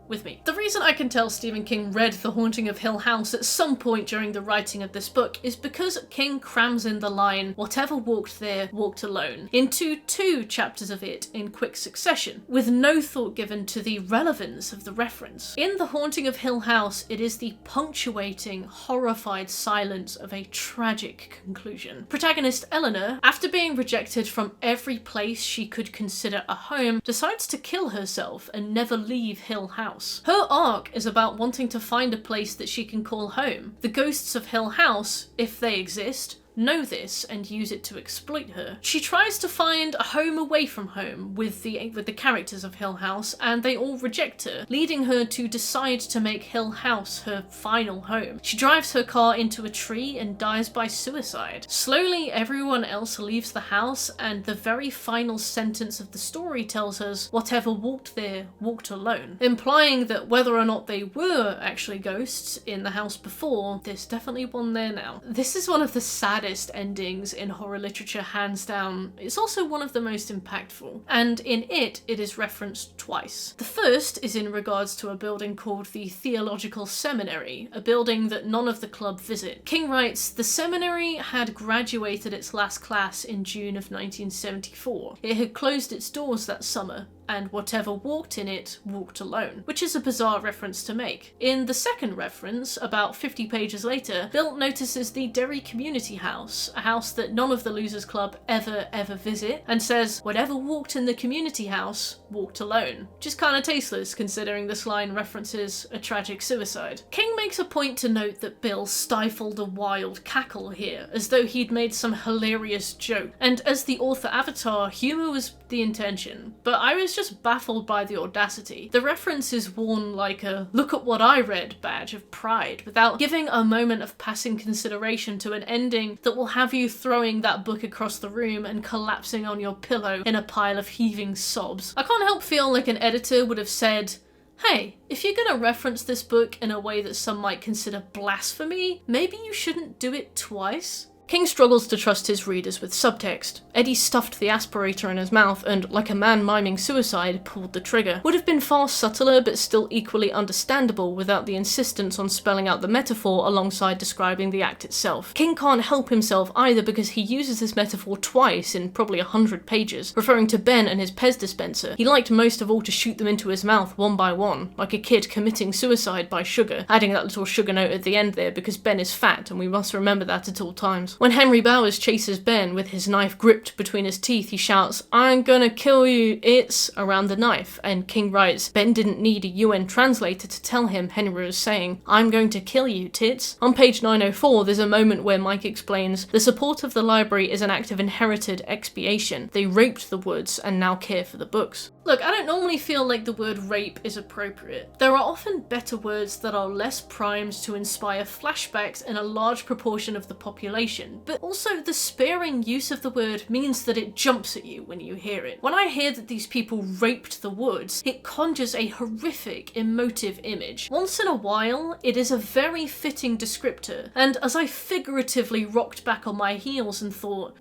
with me. The reason I can tell Stephen King read The Haunting of Hill House at some point during the writing of this book is because King crams in the line, "Whatever walked there, walked alone," into 2 chapters of it in quick succession, with no thought given to the relevance of the reference. In The Haunting of Hill House, it is the punctuating, horrified silence of a tragic conclusion. Protagonist Eleanor, after being rejected from every place she could consider a home, decides to kill herself and never leave Hill House. Her arc is about wanting to find a place that she can call home. The ghosts of Hill House, if they exist, know this and use it to exploit her. She tries to find a home away from home with the characters of Hill House, and they all reject her, leading her to decide to make Hill House her final home. She drives her car into a tree and dies by suicide. Slowly, everyone else leaves the house, and the very final sentence of the story tells us, "Whatever walked there, walked alone," implying that whether or not they were actually ghosts in the house before, there's definitely one there now. This is one of the saddest saddest endings in horror literature, hands down, it's also one of the most impactful. And in it is referenced twice. The first is in regards to a building called the Theological Seminary, a building that none of the club visit. King writes, "The seminary had graduated its last class in June of 1974. It had closed its doors that summer, and whatever walked in it walked alone," which is a bizarre reference to make. In the second reference, about 50 pages later, Bill notices the Derry Community House, a house that none of the Losers Club ever visit, and says, "Whatever walked in the community house walked alone," which is kind of tasteless considering this line references a tragic suicide. King makes a point to note that Bill stifled a wild cackle here, as though he'd made some hilarious joke, and as the author avatar, humour was the intention, but I was just baffled by the audacity. The reference is worn like a "look at what I read" badge of pride, without giving a moment of passing consideration to an ending that will have you throwing that book across the room and collapsing on your pillow in a pile of heaving sobs. I can't help feel like an editor would have said, "Hey, if you're gonna reference this book in a way that some might consider blasphemy, maybe you shouldn't do it twice." King struggles to trust his readers with subtext. Eddie stuffed the aspirator in his mouth and, like a man miming suicide, pulled the trigger. Would have been far subtler but still equally understandable without the insistence on spelling out the metaphor alongside describing the act itself. King can't help himself either because he uses this metaphor twice in probably 100 pages, referring to Ben and his Pez dispenser. He liked most of all to shoot them into his mouth one by one, like a kid committing suicide by sugar, adding that little sugar note at the end there because Ben is fat and we must remember that at all times. When Henry Bowers chases Ben with his knife gripped between his teeth, he shouts, "I'm gonna kill you, it's," around the knife, and King writes, Ben didn't need a UN translator to tell him Henry was saying, "I'm going to kill you, tits." On page 904, there's a moment where Mike explains, "The support of the library is an act of inherited expiation. They raped the woods and now care for the books." Look, I don't normally feel like the word rape is appropriate. There are often better words that are less primed to inspire flashbacks in a large proportion of the population, but also the sparing use of the word means that it jumps at you when you hear it. When I hear that these people raped the woods, it conjures a horrific, emotive image. Once in a while, it is a very fitting descriptor, and as I figuratively rocked back on my heels and thought,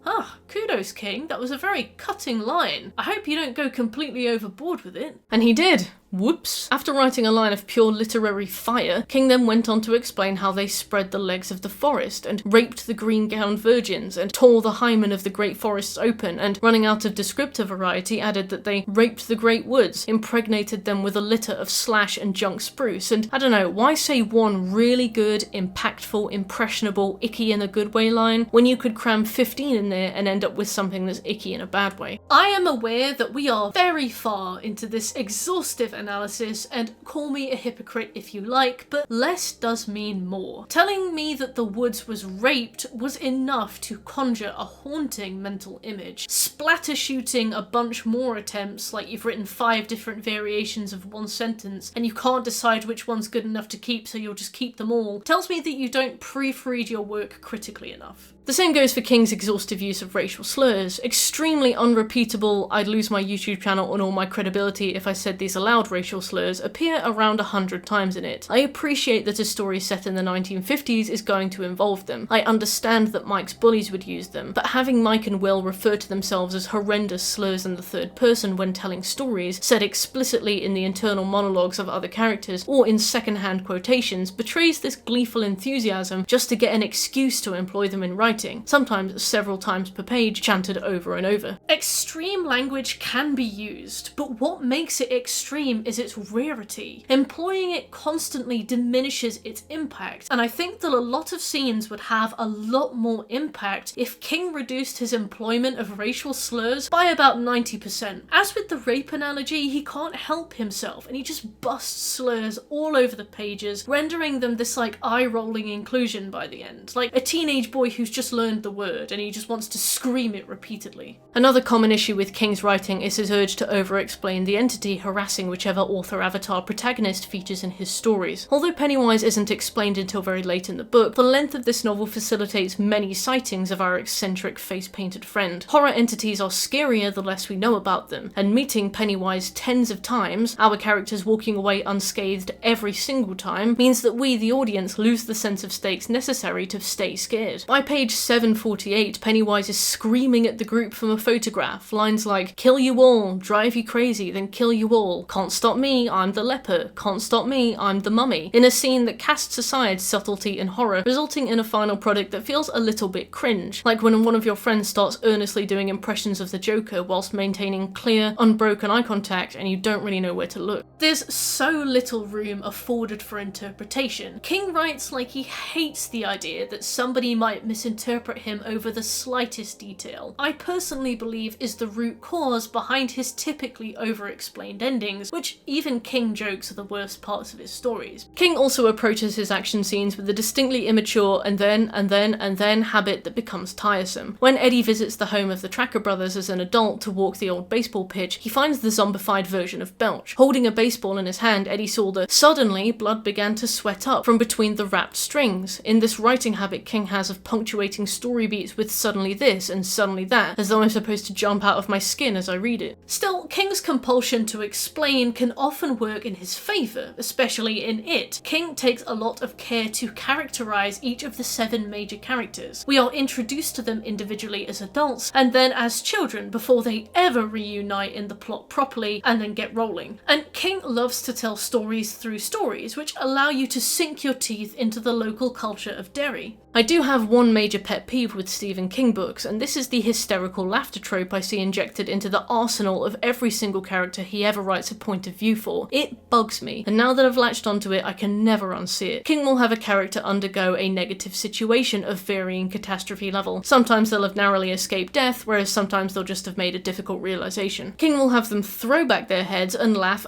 kudos King, that was a very cutting line. I hope you don't go completely overboard with it. And he did. Whoops. After writing a line of pure literary fire, King then went on to explain how they spread the legs of the forest and raped the green-gowned virgins and tore the hymen of the great forests open, and running out of descriptor variety added that they raped the great woods, impregnated them with a litter of slash and junk spruce, and I don't know, why say one really good, impactful, impressionable, icky in a good way line when you could cram 15 in there and end up with something that's icky in a bad way? I am aware that we are very far into this exhaustive analysis, and call me a hypocrite if you like, but less does mean more. Telling me that the woods was raped was enough to conjure a haunting mental image. Splatter shooting a bunch more attempts, like you've written 5 different variations of one sentence, and you can't decide which one's good enough to keep, so you'll just keep them all, tells me that you don't proofread your work critically enough. The same goes for King's exhaustive use of racial slurs. Extremely unrepeatable, I'd lose my YouTube channel and all my credibility if I said these aloud racial slurs appear around 100 times in it. I appreciate that a story set in the 1950s is going to involve them. I understand that Mike's bullies would use them, but having Mike and Will refer to themselves as horrendous slurs in the third person when telling stories, said explicitly in the internal monologues of other characters or in second-hand quotations, betrays this gleeful enthusiasm just to get an excuse to employ them in writing, sometimes several times per page, chanted over and over. Extreme language can be used, but what makes it extreme is its rarity. Employing it constantly diminishes its impact, and I think that a lot of scenes would have a lot more impact if King reduced his employment of racial slurs by about 90%. As with the rape analogy, he can't help himself, and he just busts slurs all over the pages, rendering them this like eye-rolling inclusion by the end, like a teenage boy who's just learned the word and he just wants to scream it repeatedly. Another common issue with King's writing is his urge to over-explain the entity harassing which whichever author avatar protagonist features in his stories. Although Pennywise isn't explained until very late in the book, the length of this novel facilitates many sightings of our eccentric face-painted friend. Horror entities are scarier the less we know about them, and meeting Pennywise tens of times, our characters walking away unscathed every single time, means that we, the audience, lose the sense of stakes necessary to stay scared. By page 748, Pennywise is screaming at the group from a photograph, lines like, "Kill you all, drive you crazy, then kill you all, can't stop me, I'm the leper, can't stop me, I'm the mummy," in a scene that casts aside subtlety and horror, resulting in a final product that feels a little bit cringe, like when one of your friends starts earnestly doing impressions of the Joker whilst maintaining clear, unbroken eye contact and you don't really know where to look. There's so little room afforded for interpretation. King writes like he hates the idea that somebody might misinterpret him over the slightest detail. I personally believe is the root cause behind his typically over-explained endings, which even King jokes are the worst parts of his stories. King also approaches his action scenes with a distinctly immature and then habit that becomes tiresome. When Eddie visits the home of the Tracker brothers as an adult to walk the old baseball pitch, he finds the zombified version of Belch. Holding a baseball in his hand, Eddie saw that suddenly blood began to sweat up from between the wrapped strings. In this writing habit King has of punctuating story beats with suddenly this and suddenly that, as though I'm supposed to jump out of my skin as I read it. Still, King's compulsion to explain can often work in his favour, especially in It. King takes a lot of care to characterise each of the 7 major characters. We are introduced to them individually as adults, and then as children before they ever reunite in the plot properly and then get rolling. And King loves to tell stories through stories, which allow you to sink your teeth into the local culture of Derry. I do have one major pet peeve with Stephen King books, and this is the hysterical laughter trope I see injected into the arsenal of every single character he ever writes a point of view for. It bugs me, and now that I've latched onto it, I can never unsee it. King will have a character undergo a negative situation of varying catastrophe level. Sometimes they'll have narrowly escaped death, whereas sometimes they'll just have made a difficult realization. King will have them throw back their heads and laugh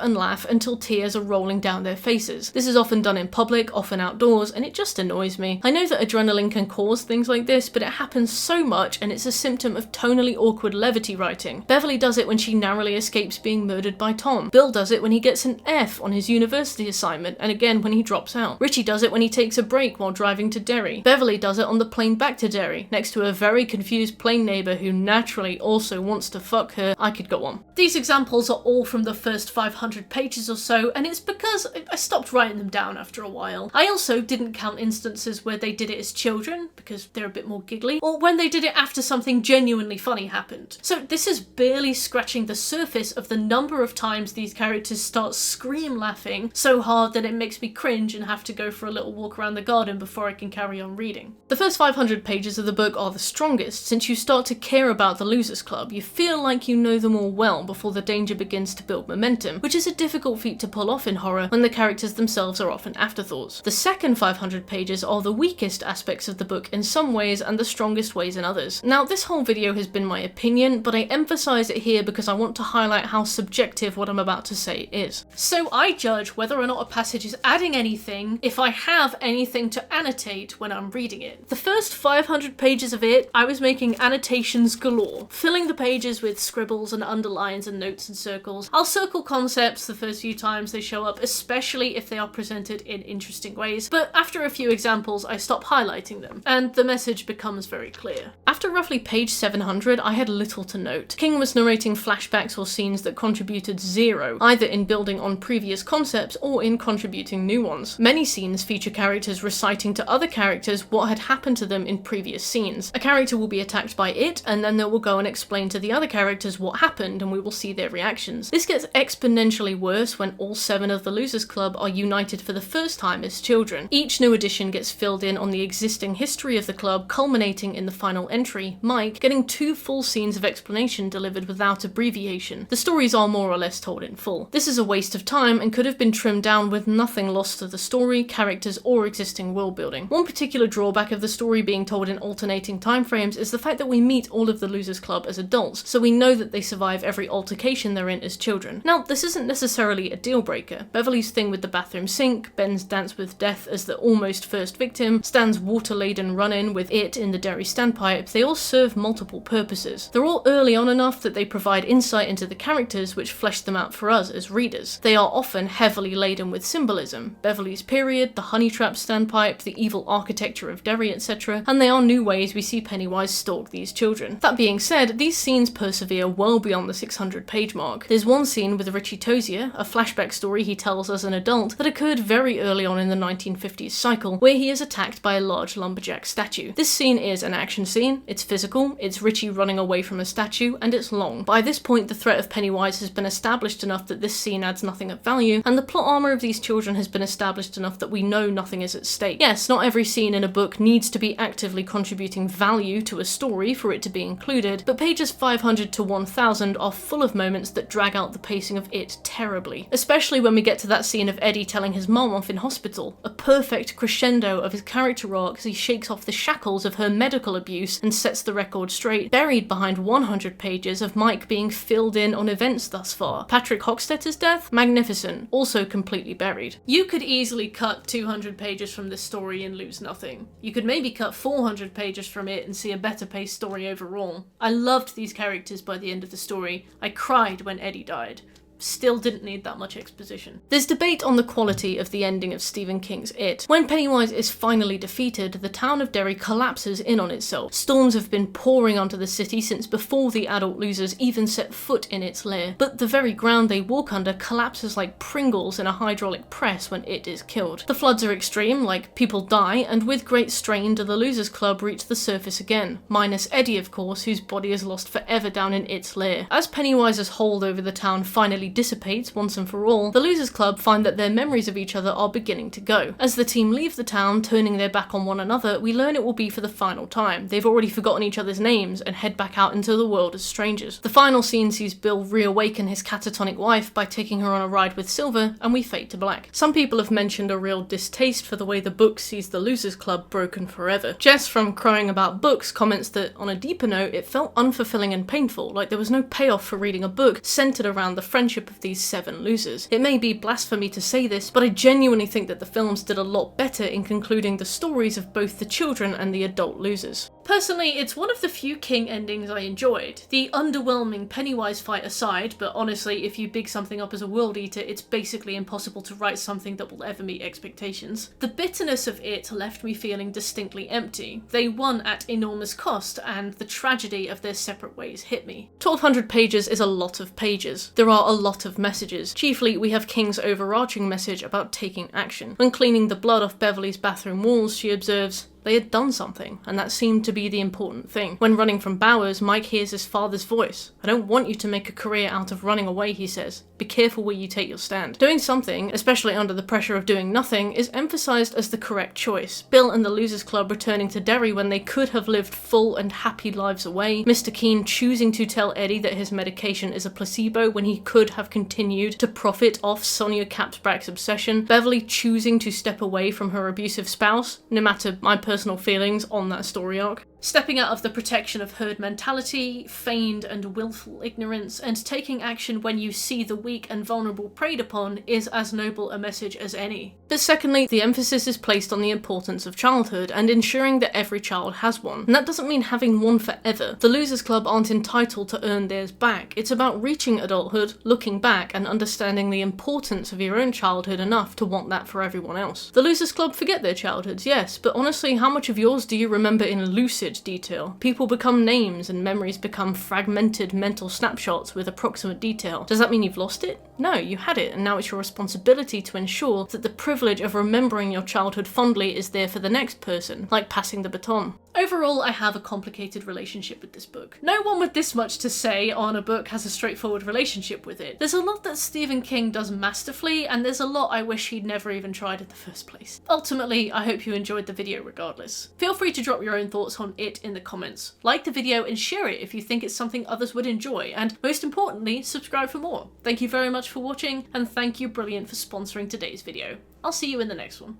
until tears are rolling down their faces. This is often done in public, often outdoors, and it just annoys me. I know that adrenaline can cause things like this, but it happens so much and it's a symptom of tonally awkward levity writing. Beverley does it when she narrowly escapes being murdered by Tom. Bill does it when he gets an F on his university assignment, and again when he drops out. Richie does it when he takes a break while driving to Derry. Beverley does it on the plane back to Derry, next to a very confused plane neighbour who naturally also wants to fuck her. I could go on. These examples are all from the first 500 pages or so, and it's because I stopped writing them down after a while. I also didn't count instances where they did it as children, because they're a bit more giggly, or when they did it after something genuinely funny happened. So this is barely scratching the surface of the number of times these characters start scream laughing so hard that it makes me cringe and have to go for a little walk around the garden before I can carry on reading. The first 500 pages of the book are the strongest, since you start to care about the Losers Club. You feel like you know them all well before the danger begins to build momentum, which is a difficult feat to pull off in horror when the characters themselves are often afterthoughts. The second 500 pages are the weakest aspects of the book in some ways and the strongest ways in others. Now, this whole video has been my opinion, but I emphasize it here because I want to highlight how subjective what I'm about to say is. So I judge whether or not a passage is adding anything if I have anything to annotate when I'm reading it. The first 500 pages of it, I was making annotations galore, filling the pages with scribbles and underlines and notes and circles. I'll circle concepts the first few times they show up, especially if they are presented in interesting ways, but after a few examples I stop highlighting them, and the message becomes very clear. After roughly page 700, I had little to note. King was narrating flashbacks or scenes that contributed zero, either in building on previous concepts or in contributing new ones. Many scenes feature characters reciting to other characters what had happened to them in previous scenes. A character will be attacked by it, and then they will go and explain to the other characters what happened, and we will see their reactions. This gets exponentially worse when all 7 of the Losers Club are united for the first time as children. Each new addition gets filled in on the existing history of the club, culminating in the final entry, Mike, getting 2 full scenes of explanation delivered without abbreviation. The stories are more or less told in full. This is a waste of time and could have been trimmed down with nothing lost to the story, characters, or existing world building. One particular drawback of the story being told in alternating timeframes is the fact that we meet all of the Losers Club as adults, so we know that they survive every altercation they're in as children. Now, this isn't necessarily a deal breaker. Beverley's thing with the bathroom sink, Ben's dance with death as the almost first victim, Stan's water-laden run-in with it in the Derry standpipes, they all serve multiple purposes. They're all early on enough that they provide insight into the characters which flesh them out for us as readers. They are often heavily laden with symbolism, Beverley's period, the honey trap standpipe, the evil architecture of Derry, etc., and they are new ways we see Pennywise stalk these children. That being said, these scenes persevere well beyond the 600-page mark. There's one scene with Richie Tozier, a flashback story he tells as an adult, that occurred very early on in the 1950s cycle, where he is attacked by a large lumberjack statue. This scene is an action scene, it's physical, it's Richie running away from a statue, and it's long. By this point, the threat of Pennywise has been established enough that this scene adds nothing of value, and the plot armor of these children has been established enough that we know nothing is at stake. Yes, not every scene in a book needs to be actively contributing value to a story for it to be included, but pages 500 to 1000 are full of moments that drag out the pacing of it terribly. Especially when we get to that scene of Eddie telling his mom off in hospital, a perfect crescendo of his character arc as he shakes off the shackles of her medical abuse and sets the record straight, buried behind 100 pages of Mike being filled in on events thus far. Patrick Hochstetter's death? Magnificent. Also completely buried. You could easily cut 200 pages from this story and lose nothing. You could maybe cut 400 pages from it and see a better paced story overall. I loved these characters by the end of the story. I cried when Eddie died. Still didn't need that much exposition. There's debate on the quality of the ending of Stephen King's It. When Pennywise is finally defeated, the town of Derry collapses in on itself. Storms have been pouring onto the city since before the adult losers even set foot in its lair, but the very ground they walk under collapses like Pringles in a hydraulic press when It is killed. The floods are extreme, like people die, and with great strain do the Losers Club reach the surface again, minus Eddie of course, whose body is lost forever down in It's lair. As Pennywise's hold over the town finally dissipates once and for all, the Losers Club find that their memories of each other are beginning to go. As the team leave the town, turning their back on one another, we learn it will be for the final time. They've already forgotten each other's names and head back out into the world as strangers. The final scene sees Bill reawaken his catatonic wife by taking her on a ride with Silver, and we fade to black. Some people have mentioned a real distaste for the way the book sees the Losers Club broken forever. Jess from Crowing About Books comments that, on a deeper note, it felt unfulfilling and painful, like there was no payoff for reading a book centered around the friendship of these 7 losers. It may be blasphemy to say this, but I genuinely think that the films did a lot better in concluding the stories of both the children and the adult losers. Personally, it's one of the few King endings I enjoyed. The underwhelming Pennywise fight aside, but honestly, if you big something up as a world eater, it's basically impossible to write something that will ever meet expectations. The bitterness of it left me feeling distinctly empty. They won at enormous cost, and the tragedy of their separate ways hit me. 1200 pages is a lot of pages. There are a lot of messages. Chiefly, we have King's overarching message about taking action. When cleaning the blood off Beverley's bathroom walls, she observes, they had done something, and that seemed to be the important thing. When running from Bowers, Mike hears his father's voice. I don't want you to make a career out of running away, he says. Be careful where you take your stand. Doing something, especially under the pressure of doing nothing, is emphasised as the correct choice. Bill and the Losers Club returning to Derry when they could have lived full and happy lives away. Mr. Keene choosing to tell Eddie that his medication is a placebo when he could have continued to profit off Sonia Capsbrack's obsession. Beverley choosing to step away from her abusive spouse, no matter my personal feelings on that story arc. Stepping out of the protection of herd mentality, feigned and willful ignorance, and taking action when you see the weak and vulnerable preyed upon is as noble a message as any. But secondly, the emphasis is placed on the importance of childhood and ensuring that every child has one. And that doesn't mean having one forever. The Losers Club aren't entitled to earn theirs back. It's about reaching adulthood, looking back, and understanding the importance of your own childhood enough to want that for everyone else. The Losers Club forget their childhoods, yes, but honestly, how much of yours do you remember in lucid detail? People become names and memories become fragmented mental snapshots with approximate detail. Does that mean you've lost it? No, you had it, and now it's your responsibility to ensure that the privilege of remembering your childhood fondly is there for the next person, like passing the baton. Overall, I have a complicated relationship with this book. No one with this much to say on a book has a straightforward relationship with it. There's a lot that Stephen King does masterfully, and there's a lot I wish he'd never even tried in the first place. Ultimately, I hope you enjoyed the video regardless. Feel free to drop your own thoughts on it in the comments. Like the video and share it if you think it's something others would enjoy, and most importantly, subscribe for more. Thank you very much for watching, and thank you Brilliant for sponsoring today's video. I'll see you in the next one.